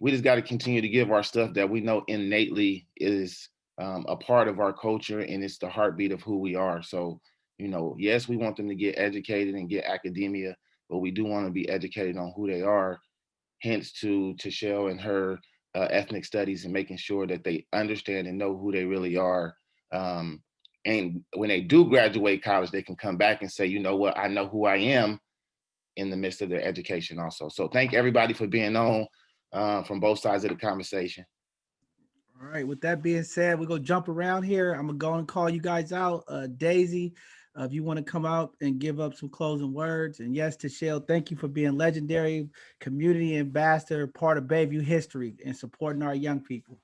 we just got to continue to give our stuff that we know innately is a part of our culture, and it's the heartbeat of who we are. So, yes, we want them to get educated and get academia, but we do want to be educated on who they are. Hence to Tashelle and her ethnic studies, and making sure that they understand and know who they really are. And when they do graduate college, they can come back and say, you know what, I know who I am in the midst of their education also. So thank everybody for being on from both sides of the conversation. All right. With that being said, we're gonna jump around here. I'm gonna go and call you guys out. Daisy, if you want to come out and give up some closing words. And yes, Tashelle, thank you for being legendary community ambassador, part of Bayview history, and supporting our young people.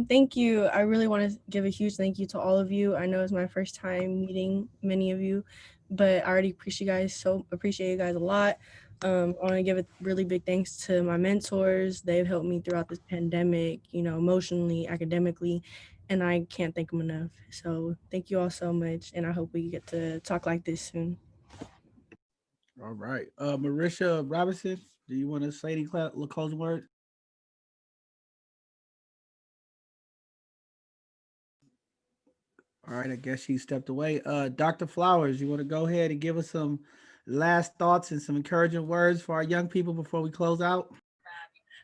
Thank you. I really want to give a huge thank you to all of you. I know it's my first time meeting many of you, but I already appreciate you guys a lot. I want to give a really big thanks to my mentors. They've helped me throughout this pandemic, emotionally, academically, and I can't thank them enough. So thank you all so much, and I hope we get to talk like this soon. All right. Marisha Robinson, do you want to say any closing words? All right, I guess she stepped away. Dr. Flowers, you want to go ahead and give us some last thoughts and some encouraging words for our young people before we close out?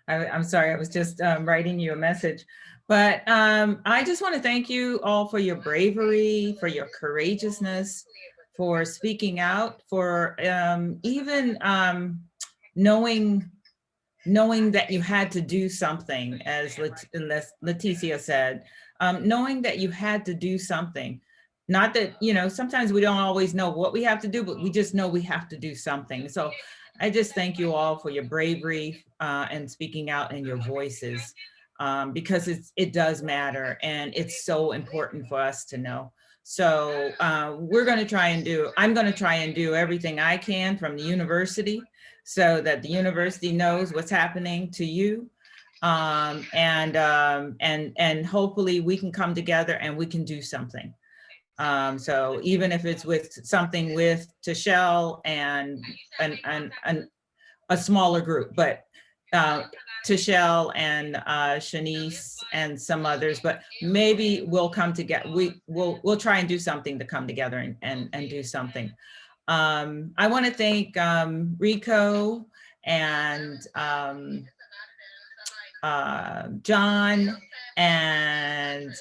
I'm sorry, I was just writing you a message. But I just want to thank you all for your bravery, for your courageousness, for speaking out, for even knowing that you had to do something, as Leticia said, knowing that you had to do something. Not that, sometimes we don't always know what we have to do, but we just know we have to do something. So I just thank you all for your bravery and speaking out and your voices, because it does matter and it's so important for us to know. So I'm going to try and do everything I can from the university so that the university knows what's happening to you. And hopefully we can come together and we can do something. So even if it's with something with Tashelle and a smaller group, but Tashelle and Shanice and some others, but maybe we'll come together. We'll try and do something to come together and do something. I want to thank Rico and John and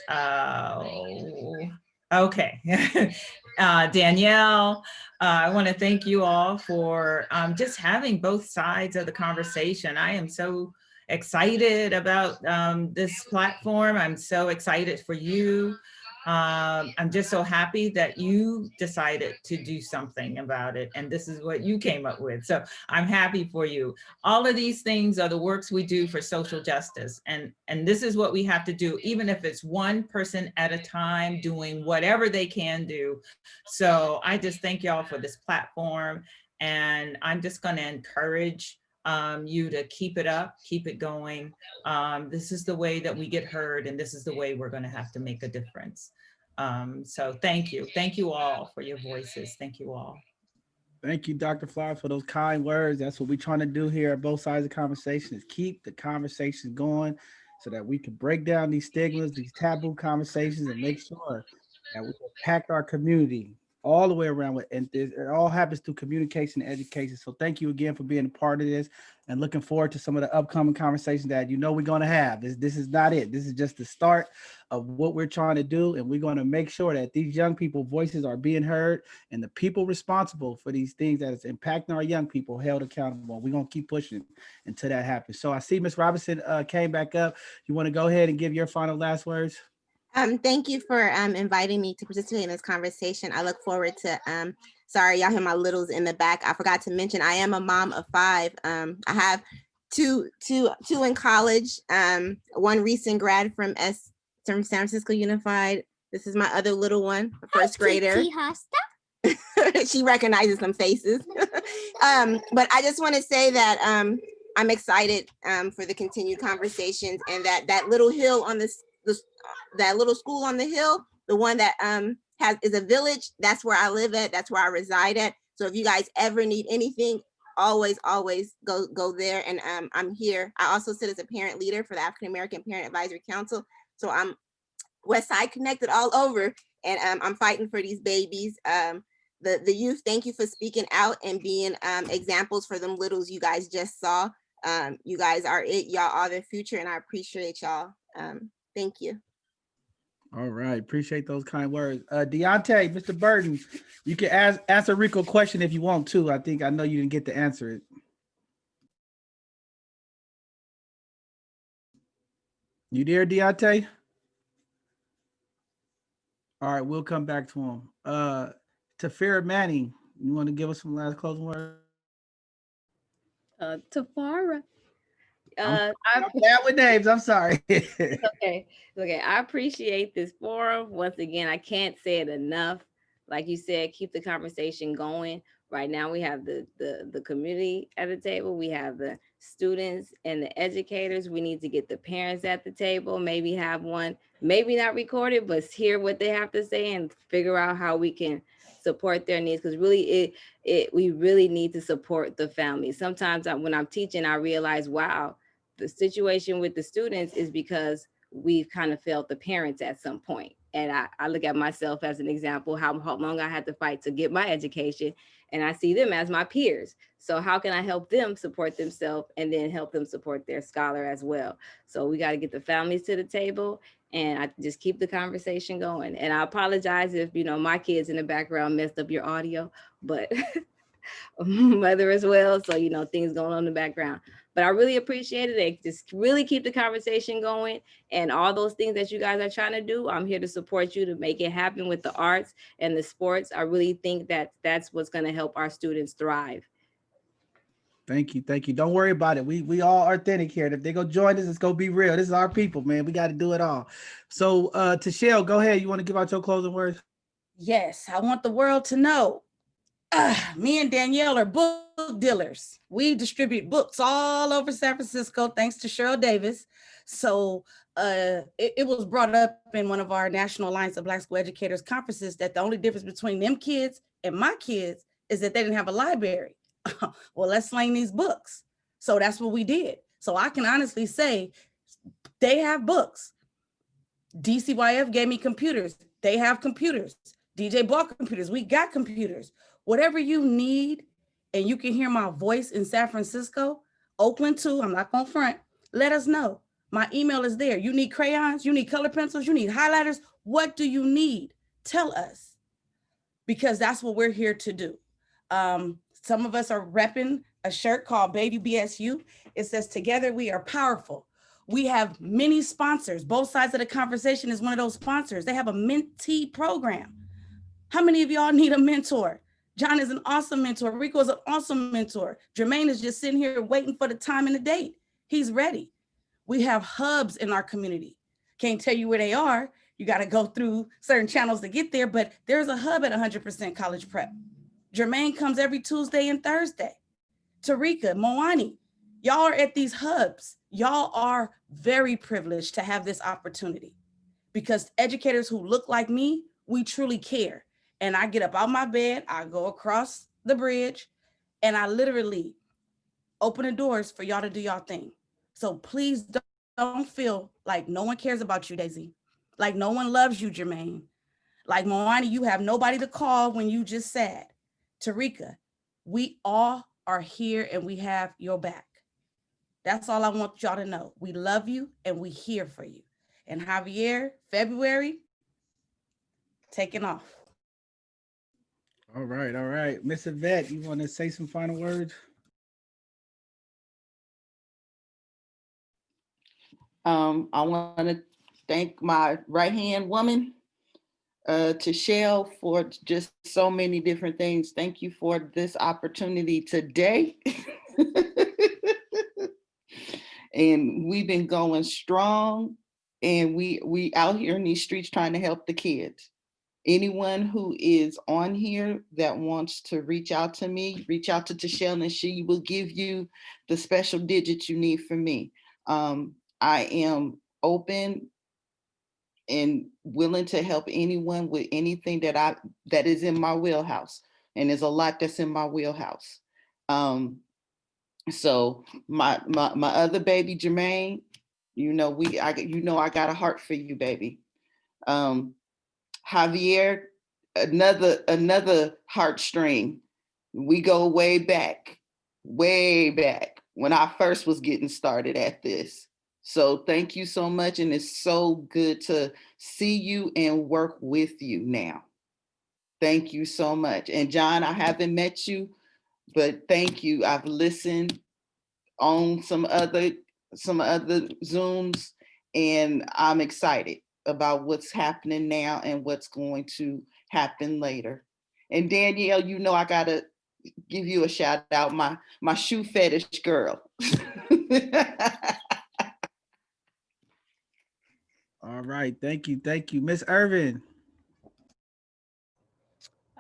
Danielle. I want to thank you all for just having both sides of the conversation. I am so excited about this platform. I'm so excited for you. I'm just so happy that you decided to do something about it. And this is what you came up with. So I'm happy for you. All of these things are the works we do for social justice. And this is what we have to do, even if it's one person at a time doing whatever they can do. So I just thank y'all for this platform. And I'm just going to encourage you to keep it up, keep it going. This is the way that we get heard, and this is the way we're going to have to make a difference. So thank you. Thank you all for your voices. Thank you all. Thank you, Dr. Flowers, for those kind words. That's what we're trying to do here at both sides of the conversation, is keep the conversation going so that we can break down these stigmas, these taboo conversations, and make sure that we impact our community all the way around with, and it all happens through communication and education. So thank you again for being a part of this, and looking forward to some of the upcoming conversations that we're going to have. This is not it. This is just the start of what we're trying to do, and we're going to make sure that these young people voices are being heard, and the people responsible for these things that is impacting our young people held accountable. We're going to keep pushing until that happens. So I see Ms. Robinson came back up. You want to go ahead and give your final last words? Thank you for inviting me to participate in this conversation. I look forward to, sorry, y'all hear my littles in the back. I forgot to mention, I am a mom of 5. I have two in college, one recent grad from San Francisco Unified. This is my other little one, a first grader. She recognizes some faces. But I just want to say that I'm excited for the continued conversations, and that little hill on that little school on the hill, the one that is a village, that's where I live at, that's where I reside at. So if you guys ever need anything, always go there. And I'm here. I also sit as a parent leader for the African American Parent Advisory Council. So I'm West Side connected all over, and I'm fighting for these babies. The youth, thank you for speaking out and being examples for them littles you guys just saw. You guys are it. Y'all are the future, and I appreciate y'all. Thank you. All right. Appreciate those kind words. Deontay, Mr. Burton, you can answer Rico question if you want to. I know you didn't get to answer it. You there, Deontay? All right, we'll come back to him. Tafira Manning, you want to give us some last closing words? Tafara. I'm bad with names. I'm sorry. Okay. I appreciate this forum. Once again, I can't say it enough. Like you said, keep the conversation going. Right now, we have the community at the table. We have the students and the educators. We need to get the parents at the table. Maybe have one, maybe not record it, but hear what they have to say and figure out how we can support their needs. Because really, we really need to support the family. Sometimes when I'm teaching, I realize, wow, the situation with the students is because we've kind of failed the parents at some point. And I look at myself as an example, how long I had to fight to get my education. And I see them as my peers. So how can I help them support themselves and then help them support their scholar as well? So we got to get the families to the table, and I just keep the conversation going. And I apologize if, my kids in the background messed up your audio, but mother as well. So, things going on in the background. But I really appreciate it. And just really keep the conversation going. And all those things that you guys are trying to do, I'm here to support you to make it happen with the arts and the sports. I really think that that's what's going to help our students thrive. Thank you. Thank you. Don't worry about it. We all authentic here. If they go join us, it's gonna be real. This is our people, man. We got to do it all. So Tashelle, go ahead. You want to give out your closing words? Yes, I want the world to know. Me and Danielle are book dealers. We distribute books all over San Francisco, thanks to Cheryl Davis. So it was brought up in one of our National Alliance of Black School Educators conferences that the only difference between them kids and my kids is that they didn't have a library. Well, let's sling these books. So that's what we did. So I can honestly say they have books. DCYF gave me computers. They have computers. DJ bought computers. We got computers. Whatever you need, and you can hear my voice in San Francisco, Oakland too, I'm not gonna front, let us know. My email is there. You need crayons, you need color pencils, you need highlighters. What do you need? Tell us, because that's what we're here to do. Some of us are repping a shirt called Baby BSU. It says, "Together we are powerful." We have many sponsors. Both Sides of the Conversation is one of those sponsors. They have a mentee program. How many of y'all need a mentor? John is an awesome mentor. Rico is an awesome mentor. Jermaine is just sitting here waiting for the time and the date. He's ready. We have hubs in our community. Can't tell you where they are. You got to go through certain channels to get there, but there's a hub at 100% College Prep. Jermaine comes every Tuesday and Thursday. Tarika, Moani, y'all are at these hubs. Y'all are very privileged to have this opportunity, because educators who look like me, we truly care. And I get up out my bed, I go across the bridge, and I literally open the doors for y'all to do y'all thing. So please don't feel like no one cares about you, Daisy. Like no one loves you, Jermaine. Like Moani, you have nobody to call when you just sad. Tarika, we all are here and we have your back. That's all I want y'all to know. We love you and we here for you. And Javier, February, taking off. All right, all right. Miss Yvette, you want to say some final words? I want to thank my right-hand woman, Tashelle, for just so many different things. Thank you for this opportunity today. And we've been going strong, and we out here in these streets trying to help the kids. Anyone who is on here that wants to reach out to me, reach out to Tashelle, and she will give you the special digits you need from me. I am open and willing to help anyone with anything that is in my wheelhouse. And there's a lot that's in my wheelhouse. So my other baby, Jermaine, I got a heart for you, baby. Javier, another heartstring. We go way back when I first was getting started at this. So thank you so much. And it's so good to see you and work with you now. Thank you so much. And John, I haven't met you, but thank you. I've listened on some other Zooms, and I'm excited about what's happening now and what's going to happen later. And Danielle, I gotta give you a shout out, my shoe fetish girl. All right, thank you, Miss Irvin.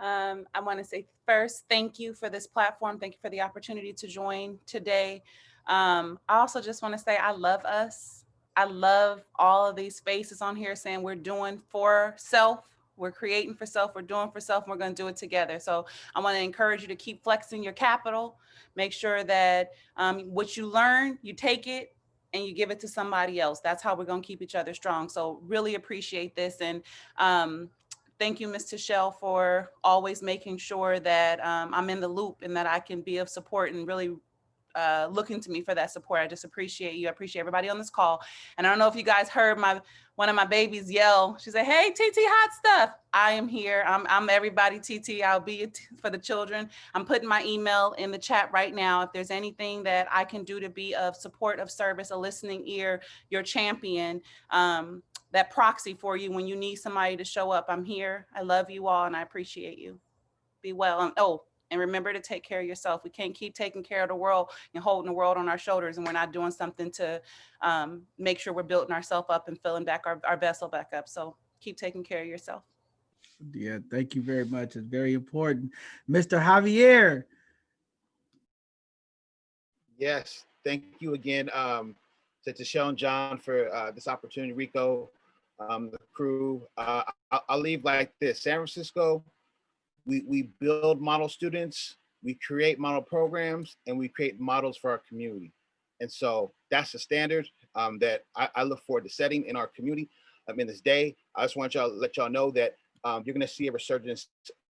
I want to say first, thank you for this platform. Thank you for the opportunity to join today. I also just want to say I love us. I love all of these faces on here saying we're doing for self, we're creating for self, we're doing for self, and we're going to do it together. So I want to encourage you to keep flexing your capital. Make sure that what you learn, you take it, and you give it to somebody else. That's how we're going to keep each other strong. So really appreciate this. And thank you, Ms. Tichelle, for always making sure that I'm in the loop and that I can be of support and really looking to me for that support. I just appreciate you. I appreciate everybody on this call. And I don't know if you guys heard one of my babies yell. She said, "Hey, TT Hot Stuff." I am here. I'm everybody TT. I'll be it for the children. I'm putting my email in the chat right now. If there's anything that I can do to be of support, of service, a listening ear, your champion, that proxy for you when you need somebody to show up, I'm here. I love you all and I appreciate you. Be well. And remember to take care of yourself. We can't keep taking care of the world and holding the world on our shoulders, and we're not doing something to make sure we're building ourselves up and filling back our vessel back up. So keep taking care of yourself. Yeah, thank you very much. It's very important. Mr. Javier. Yes, thank you again to Tichelle and John for this opportunity, Rico, the crew. I'll leave like this. San Francisco, we build model students, we create model programs, and we create models for our community. And so that's the standard that I look forward to setting in our community. In this day, I just want y'all to let y'all know that you're going to see a resurgence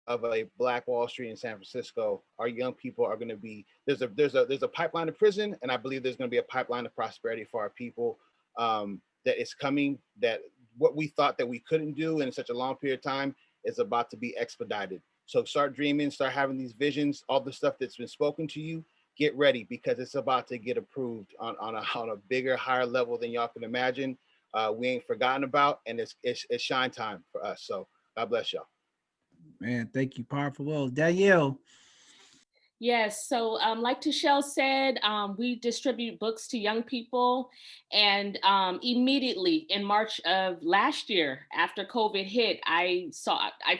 of a Black Wall Street in San Francisco. Our young people are going to be, there's a pipeline to prison, and I believe there's going to be a pipeline of prosperity for our people that is coming, that what we thought that we couldn't do in such a long period of time is about to be expedited. So start dreaming, start having these visions, all the stuff that's been spoken to you, get ready because it's about to get approved on a bigger, higher level than y'all can imagine. We ain't forgotten about, and it's shine time for us. So God bless y'all. Man, thank you. Powerful words. Danielle. Yes, so like Tichelle said, we distribute books to young people, and immediately in March of last year, after COVID hit, I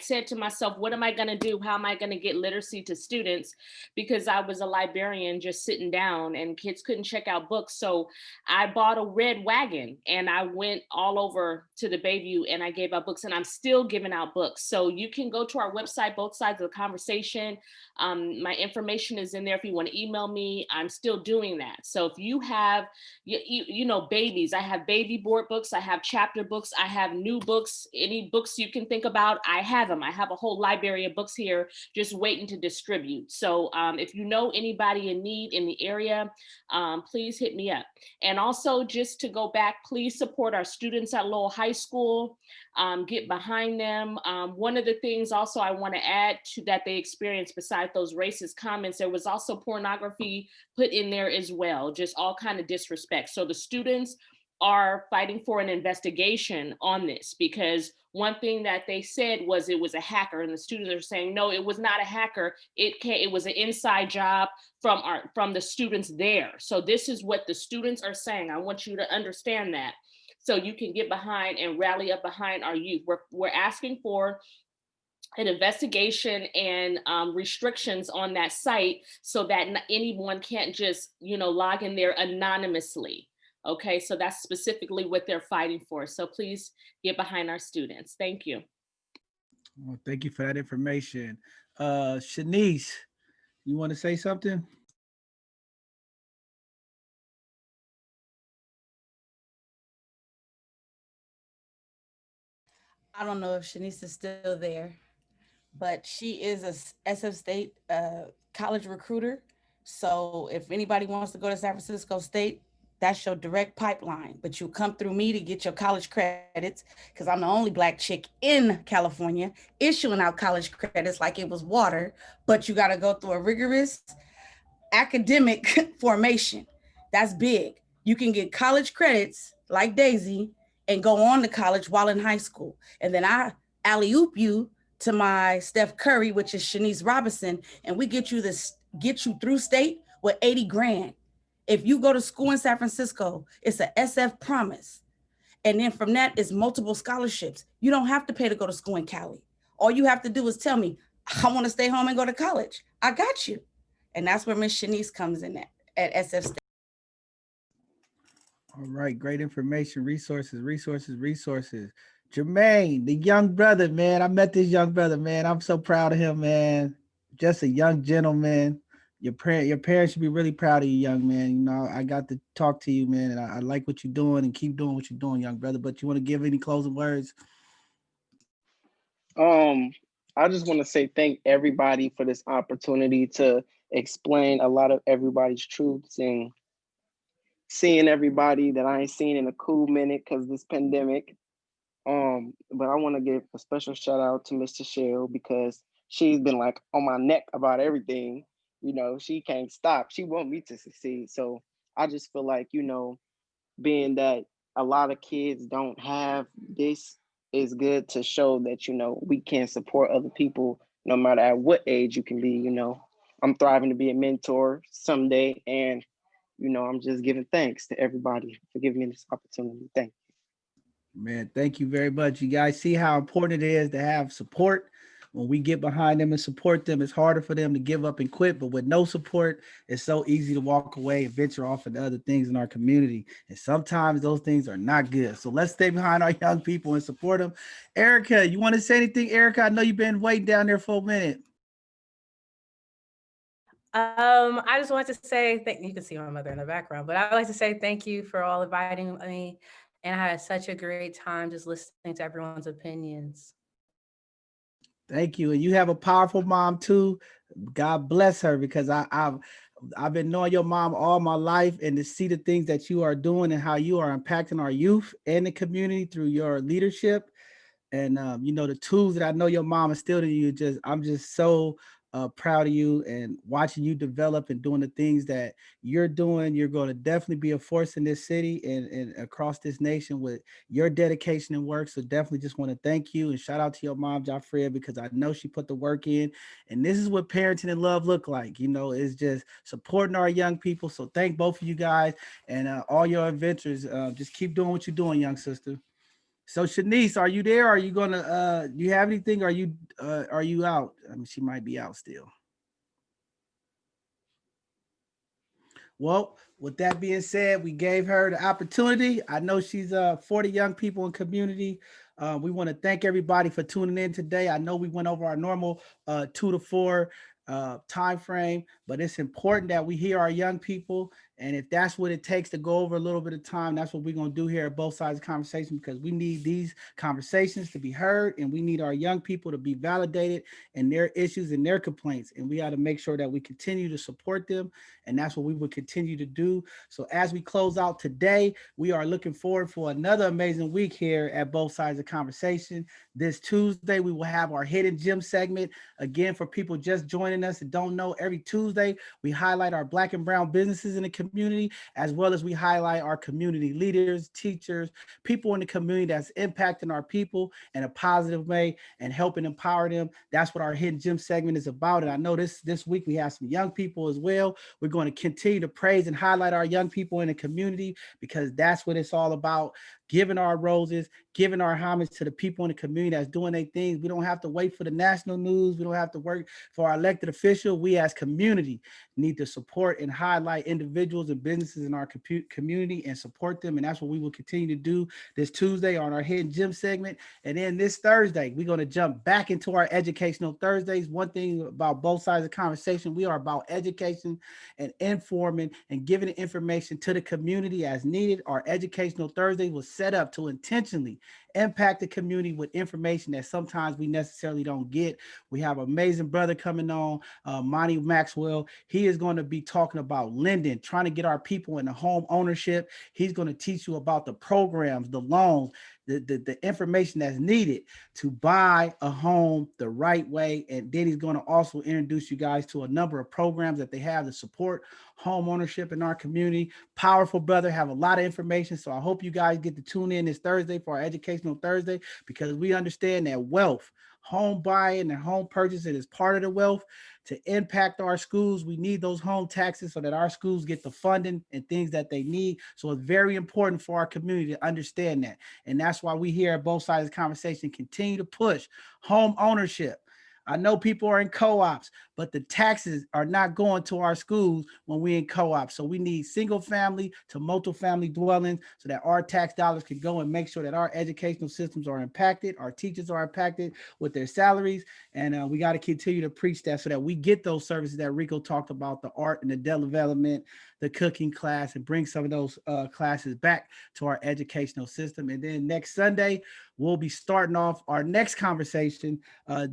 said to myself, what am I gonna do? How am I gonna get literacy to students? Because I was a librarian just sitting down and kids couldn't check out books. So I bought a red wagon and I went all over to the Bayview and I gave out books, and I'm still giving out books. So you can go to our website, Both Sides of the Conversation. My information is in there. If you want to email me, I'm still doing that. So if you have, you know, babies, I have baby board books, I have chapter books, I have new books, any books you can think about, I have them. I have a whole library of books here just waiting to distribute. So if you know anybody in need in the area, please hit me up. And also just to go back, please support our students at Lowell High School. Get behind them. One of the things also I want to add to that they experienced besides those racist comments, there was also pornography put in there as well, just all kind of disrespect. So the students are fighting for an investigation on this, because one thing that they said was it was a hacker, and the students are saying, no, it was not a hacker. It was an inside job from the students there. So this is what the students are saying. I want you to understand that, so you can get behind and rally up behind our youth. We're asking for an investigation and restrictions on that site so that anyone can't just, log in there anonymously. Okay, so that's specifically what they're fighting for. So please get behind our students. Thank you. Well, thank you for that information. Shanice, you want to say something? I don't know if Shanice is still there, but she is a SF State college recruiter. So if anybody wants to go to San Francisco State, that's your direct pipeline. But you come through me to get your college credits, because I'm the only Black chick in California issuing out college credits like it was water. But you got to go through a rigorous academic formation. That's big. You can get college credits like Daisy and go on to college while in high school. And then I alley-oop you to my Steph Curry, which is Shanice Robinson, and we get you through state with 80 grand. If you go to school in San Francisco, it's a SF promise. And then from that is multiple scholarships. You don't have to pay to go to school in Cali. All you have to do is tell me, I want to stay home and go to college. I got you. And that's where Miss Shanice comes in at SF State. All right, great information, resources. Jermaine, the young brother, man. I met this young brother, man. I'm so proud of him, man. Just a young gentleman, your parents should be really proud of you, young man. You know, I got to talk to you, man, and I like what you're doing and keep doing what you're doing, young brother. But you want to give any closing words? Um, I just want to say thank everybody for this opportunity to explain a lot of everybody's truths and seeing everybody that I ain't seen in a cool minute because this pandemic. But I want to give a special shout out to Mr. Shell because she's been like on my neck about everything. You know, she can't stop. She want me to succeed. So I just feel like, you know, being that a lot of kids don't have this, is good to show that, you know, we can support other people no matter at what age you can be. You know, I'm thriving to be a mentor someday, and you know, I'm just giving thanks to everybody for giving me this opportunity. Thank you. Man, thank you very much. You guys see how important it is to have support. When we get behind them and support them, it's harder for them to give up and quit. But with no support, it's so easy to walk away and venture off into other things in our community. And sometimes those things are not good. So let's stay behind our young people and support them. Erica, you want to say anything, Erica? I know you've been waiting down there for a minute. I just want to say thank you. Can see my mother in the background, but I'd like to say thank you for all inviting me. And I had such a great time just listening to everyone's opinions. Thank you. And you have a powerful mom too. God bless her because I've been knowing your mom all my life, and to see the things that you are doing and how you are impacting our youth and the community through your leadership. And you know, the tools that I know your mom instilled in you, just I'm just so proud of you, and watching you develop and doing the things that you're doing. You're going to definitely be a force in this city and across this nation with your dedication and work. So definitely just want to thank you and shout out to your mom, Joffrey, because I know she put the work in. And this is what parenting and love look like. You know, it's just supporting our young people. So thank both of you guys and all your adventures. Just keep doing what you're doing, young sister. So Shanice, are you there? Are you gonna do you have anything? Are you out? I mean, she might be out still. Well, with that being said, we gave her the opportunity. I know she's for the young people in community. We want to thank everybody for tuning in today. I know we went over our normal 2 to 4 time frame, but it's important that we hear our young people. And if that's what it takes to go over a little bit of time, that's what we're going to do here at Both Sides of the Conversation, because we need these conversations to be heard, and we need our young people to be validated in their issues and their complaints. And we got to make sure that we continue to support them. And that's what we will continue to do. So as we close out today, we are looking forward for another amazing week here at Both Sides of the Conversation. This Tuesday, we will have our Hidden Gem segment. Again, for people just joining us and don't know, every Tuesday, we highlight our Black and brown businesses in the community, as well as we highlight our community leaders, teachers, people in the community that's impacting our people in a positive way and helping empower them. That's what our Hidden Gem segment is about. And I know this week we have some young people as well. We're going to continue to praise and highlight our young people in the community, because that's what it's all about. Giving our roses, giving our homage to the people in the community that's doing their things. We don't have to wait for the national news. We don't have to work for our elected official. We as community need to support and highlight individuals and businesses in our community and support them. And that's what we will continue to do this Tuesday on our Hidden Gem segment. And then this Thursday, we're going to jump back into our Educational Thursdays. One thing about Both Sides of the Conversation, we are about education and informing and giving the information to the community as needed. Our Educational Thursday was set up to intentionally impact the community with information that sometimes we necessarily don't get. We have an amazing brother coming on, Monty Maxwell. He is going to be talking about lending, trying to get our people into home ownership. He's going to teach you about the programs, the loans, the information that's needed to buy a home the right way. And then he's going to also introduce you guys to a number of programs that they have to support home ownership in our community. Powerful brother, have a lot of information. So I hope you guys get to tune in this Thursday for our Educational Thursday, because we understand that wealth, home buying and home purchasing is part of the wealth. To impact our schools, we need those home taxes so that our schools get the funding and things that they need. So it's very important for our community to understand that. And that's why we here at Both Sides of the Conversation continue to push home ownership. I know people are in co-ops, but the taxes are not going to our schools when we're in co-ops. So we need single family to multi-family dwellings so that our tax dollars can go and make sure that our educational systems are impacted, our teachers are impacted with their salaries. And we got to continue to preach that so that we get those services that Rico talked about, the art and the development, the cooking class, and bring some of those classes back to our educational system. And then next Sunday, we'll be starting off our next conversation.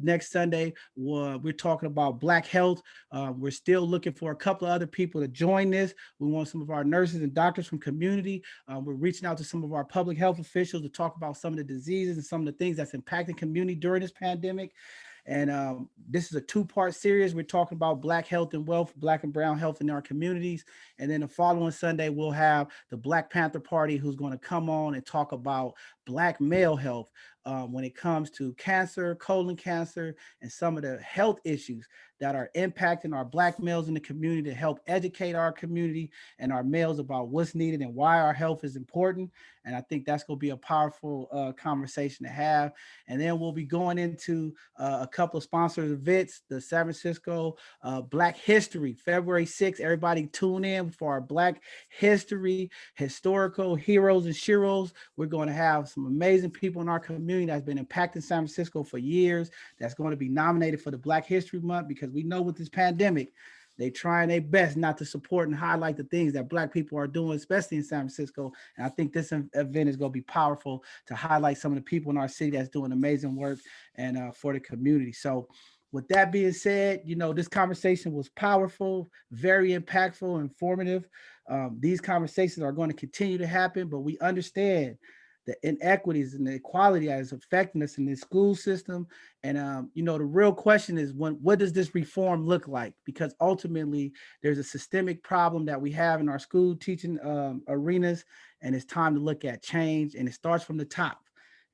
Next Sunday, we're talking about Black health. We're still looking for a couple of other people to join this. We want some of our nurses and doctors from community. We're reaching out to some of our public health officials to talk about some of the diseases and some of the things that's impacting community during this pandemic. And this is a two-part series. We're talking about Black health and wealth, Black and brown health in our communities. And then the following Sunday, we'll have the Black Panther Party who's going to come on and talk about Black male health when it comes to cancer, colon cancer, and some of the health issues that are impacting our Black males in the community, to help educate our community and our males about what's needed and why our health is important. And I think that's going to be a powerful conversation to have. And then we'll be going into a couple of sponsors events, the San Francisco Black History, February 6th. Everybody tune in for our Black History, historical heroes and sheroes. We're going to have some amazing people in our community that's been impacting San Francisco for years, that's going to be nominated for the Black History Month, because we know with this pandemic, they trying their best not to support and highlight the things that Black people are doing, especially in San Francisco. And I think this event is going to be powerful to highlight some of the people in our city that's doing amazing work and for the community. So with that being said, this conversation was powerful, very impactful, informative. These conversations are going to continue to happen, but we understand the inequities and the equality that is affecting us in the school system. And the real question is, what does this reform look like? Because ultimately, there's a systemic problem that we have in our school teaching arenas, and it's time to look at change, and it starts from the top.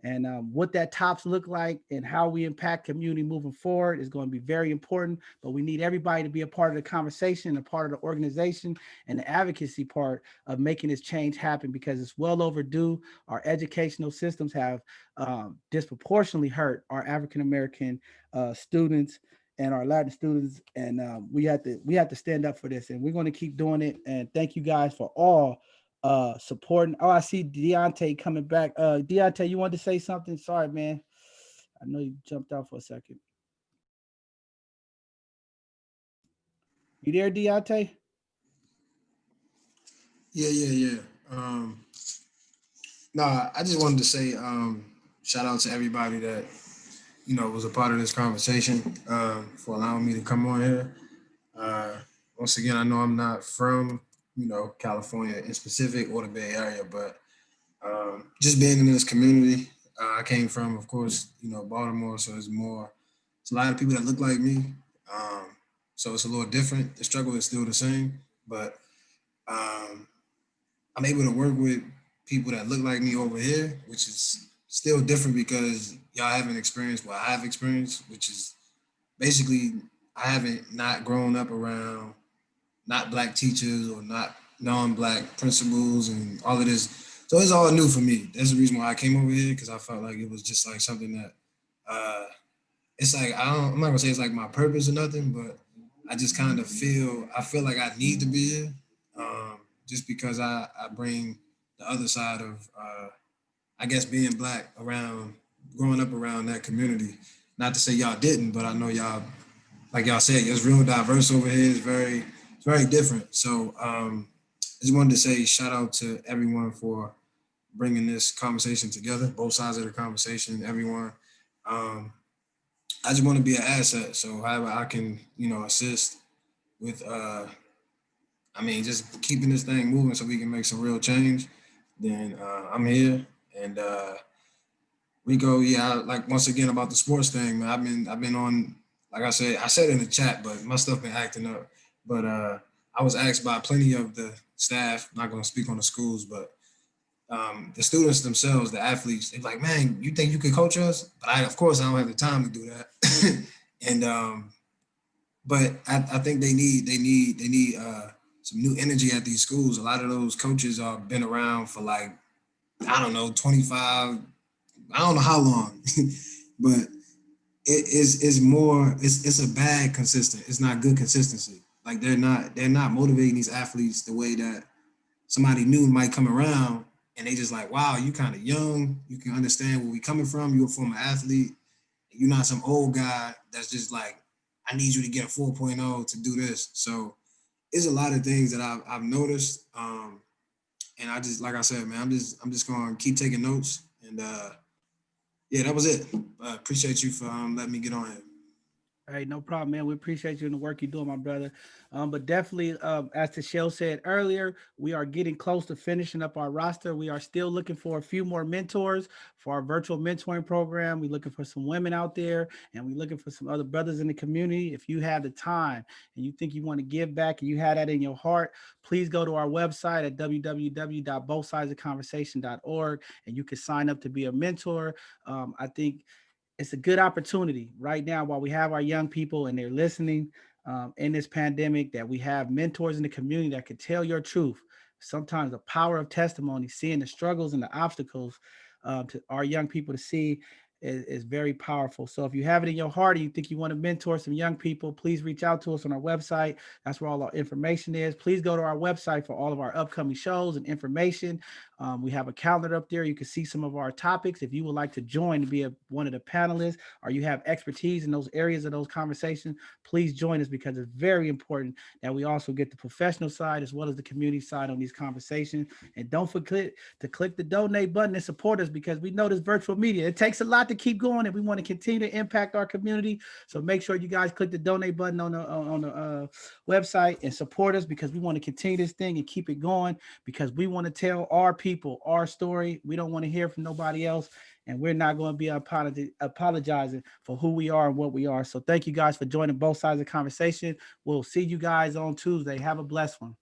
And what that tops look like and how we impact community moving forward is going to be very important. But we need everybody to be a part of the conversation, a part of the organization, and the advocacy part of making this change happen, because it's well overdue. Our educational systems have disproportionately hurt our African-American students and our Latin students. And we have to stand up for this, and we're going to keep doing it. And thank you guys for all supporting. Oh, I see Deontay coming back. Deontay, you wanted to say something? Sorry, man. I know you jumped out for a second. You there, Deontay? Yeah. Nah, I just wanted to say shout out to everybody that was a part of this conversation, for allowing me to come on here. Once again, I know I'm not from California in specific or the Bay Area, but just being in this community, I came from, of course, Baltimore, so it's a lot of people that look like me. So it's a little different. The struggle is still the same, but I'm able to work with people that look like me over here, which is still different because y'all haven't experienced what I've experienced, which is basically I haven't not grown up around not Black teachers or not non-Black principals and all of this. So it's all new for me. That's the reason why I came over here, because I felt like it was just like something that it's like I'm not gonna say it's like my purpose or nothing, but I just kind of feel like I need to be here, just because I bring the other side of I guess being Black around, growing up around that community. Not to say y'all didn't, but I know y'all, like y'all said, it's real diverse over here. It's very different. So I just wanted to say shout out to everyone for bringing this conversation together, both sides of the conversation, everyone. I just want to be an asset. So however I can, assist with, just keeping this thing moving so we can make some real change, then I'm here. And Rico, like once again about the sports thing, man, I've been on, like I said in the chat, but my stuff been acting up. But I was asked by plenty of the staff, not gonna speak on the schools, but the students themselves, the athletes, they're like, man, you think you could coach us? But of course, I don't have the time to do that. And but I think they need some new energy at these schools. A lot of those coaches have been around for like, I don't know, 25, I don't know how long, but it's more, it's a bad consistent. It's not good consistency. Like they're not motivating these athletes the way that somebody new might come around and they just like, wow, you kind of young. You can understand where we coming from. You're a former athlete. You're not some old guy that's just like, I need you to get a 4.0 to do this. So it's a lot of things that I've noticed. And I just, like I said, man, I'm just going to keep taking notes. And yeah, that was it. Appreciate you for letting me get on here. Hey, no problem, man. We appreciate you and the work you're doing, my brother. But definitely, as Michelle said earlier, we are getting close to finishing up our roster. We are still looking for a few more mentors for our virtual mentoring program. We're looking for some women out there, and we're looking for some other brothers in the community. If you have the time and you think you want to give back and you have that in your heart, please go to our website at www.bothsidesofconversation.org, and you can sign up to be a mentor. I think it's a good opportunity right now while we have our young people and they're listening in this pandemic, that we have mentors in the community that can tell your truth. Sometimes the power of testimony, seeing the struggles and the obstacles to our young people to see is very powerful. So if you have it in your heart and you think you want to mentor some young people, please reach out to us on our website. That's where all our information is. Please go to our website for all of our upcoming shows and information. We have a calendar up there. You can see some of our topics. If you would like to join to be one of the panelists, or you have expertise in those areas of those conversations, please join us, because it's very important that we also get the professional side as well as the community side on these conversations. And don't forget to click the donate button and support us, because we know this virtual media, it takes a lot to keep going, and we want to continue to impact our community. So make sure you guys click the donate button on the website and support us, because we want to continue this thing and keep it going, because we want to tell our people our story. We don't want to hear from nobody else, and we're not going to be apologizing for who we are and what we are. So thank you guys for joining both sides of the conversation. We'll see you guys on Tuesday. Have a blessed one.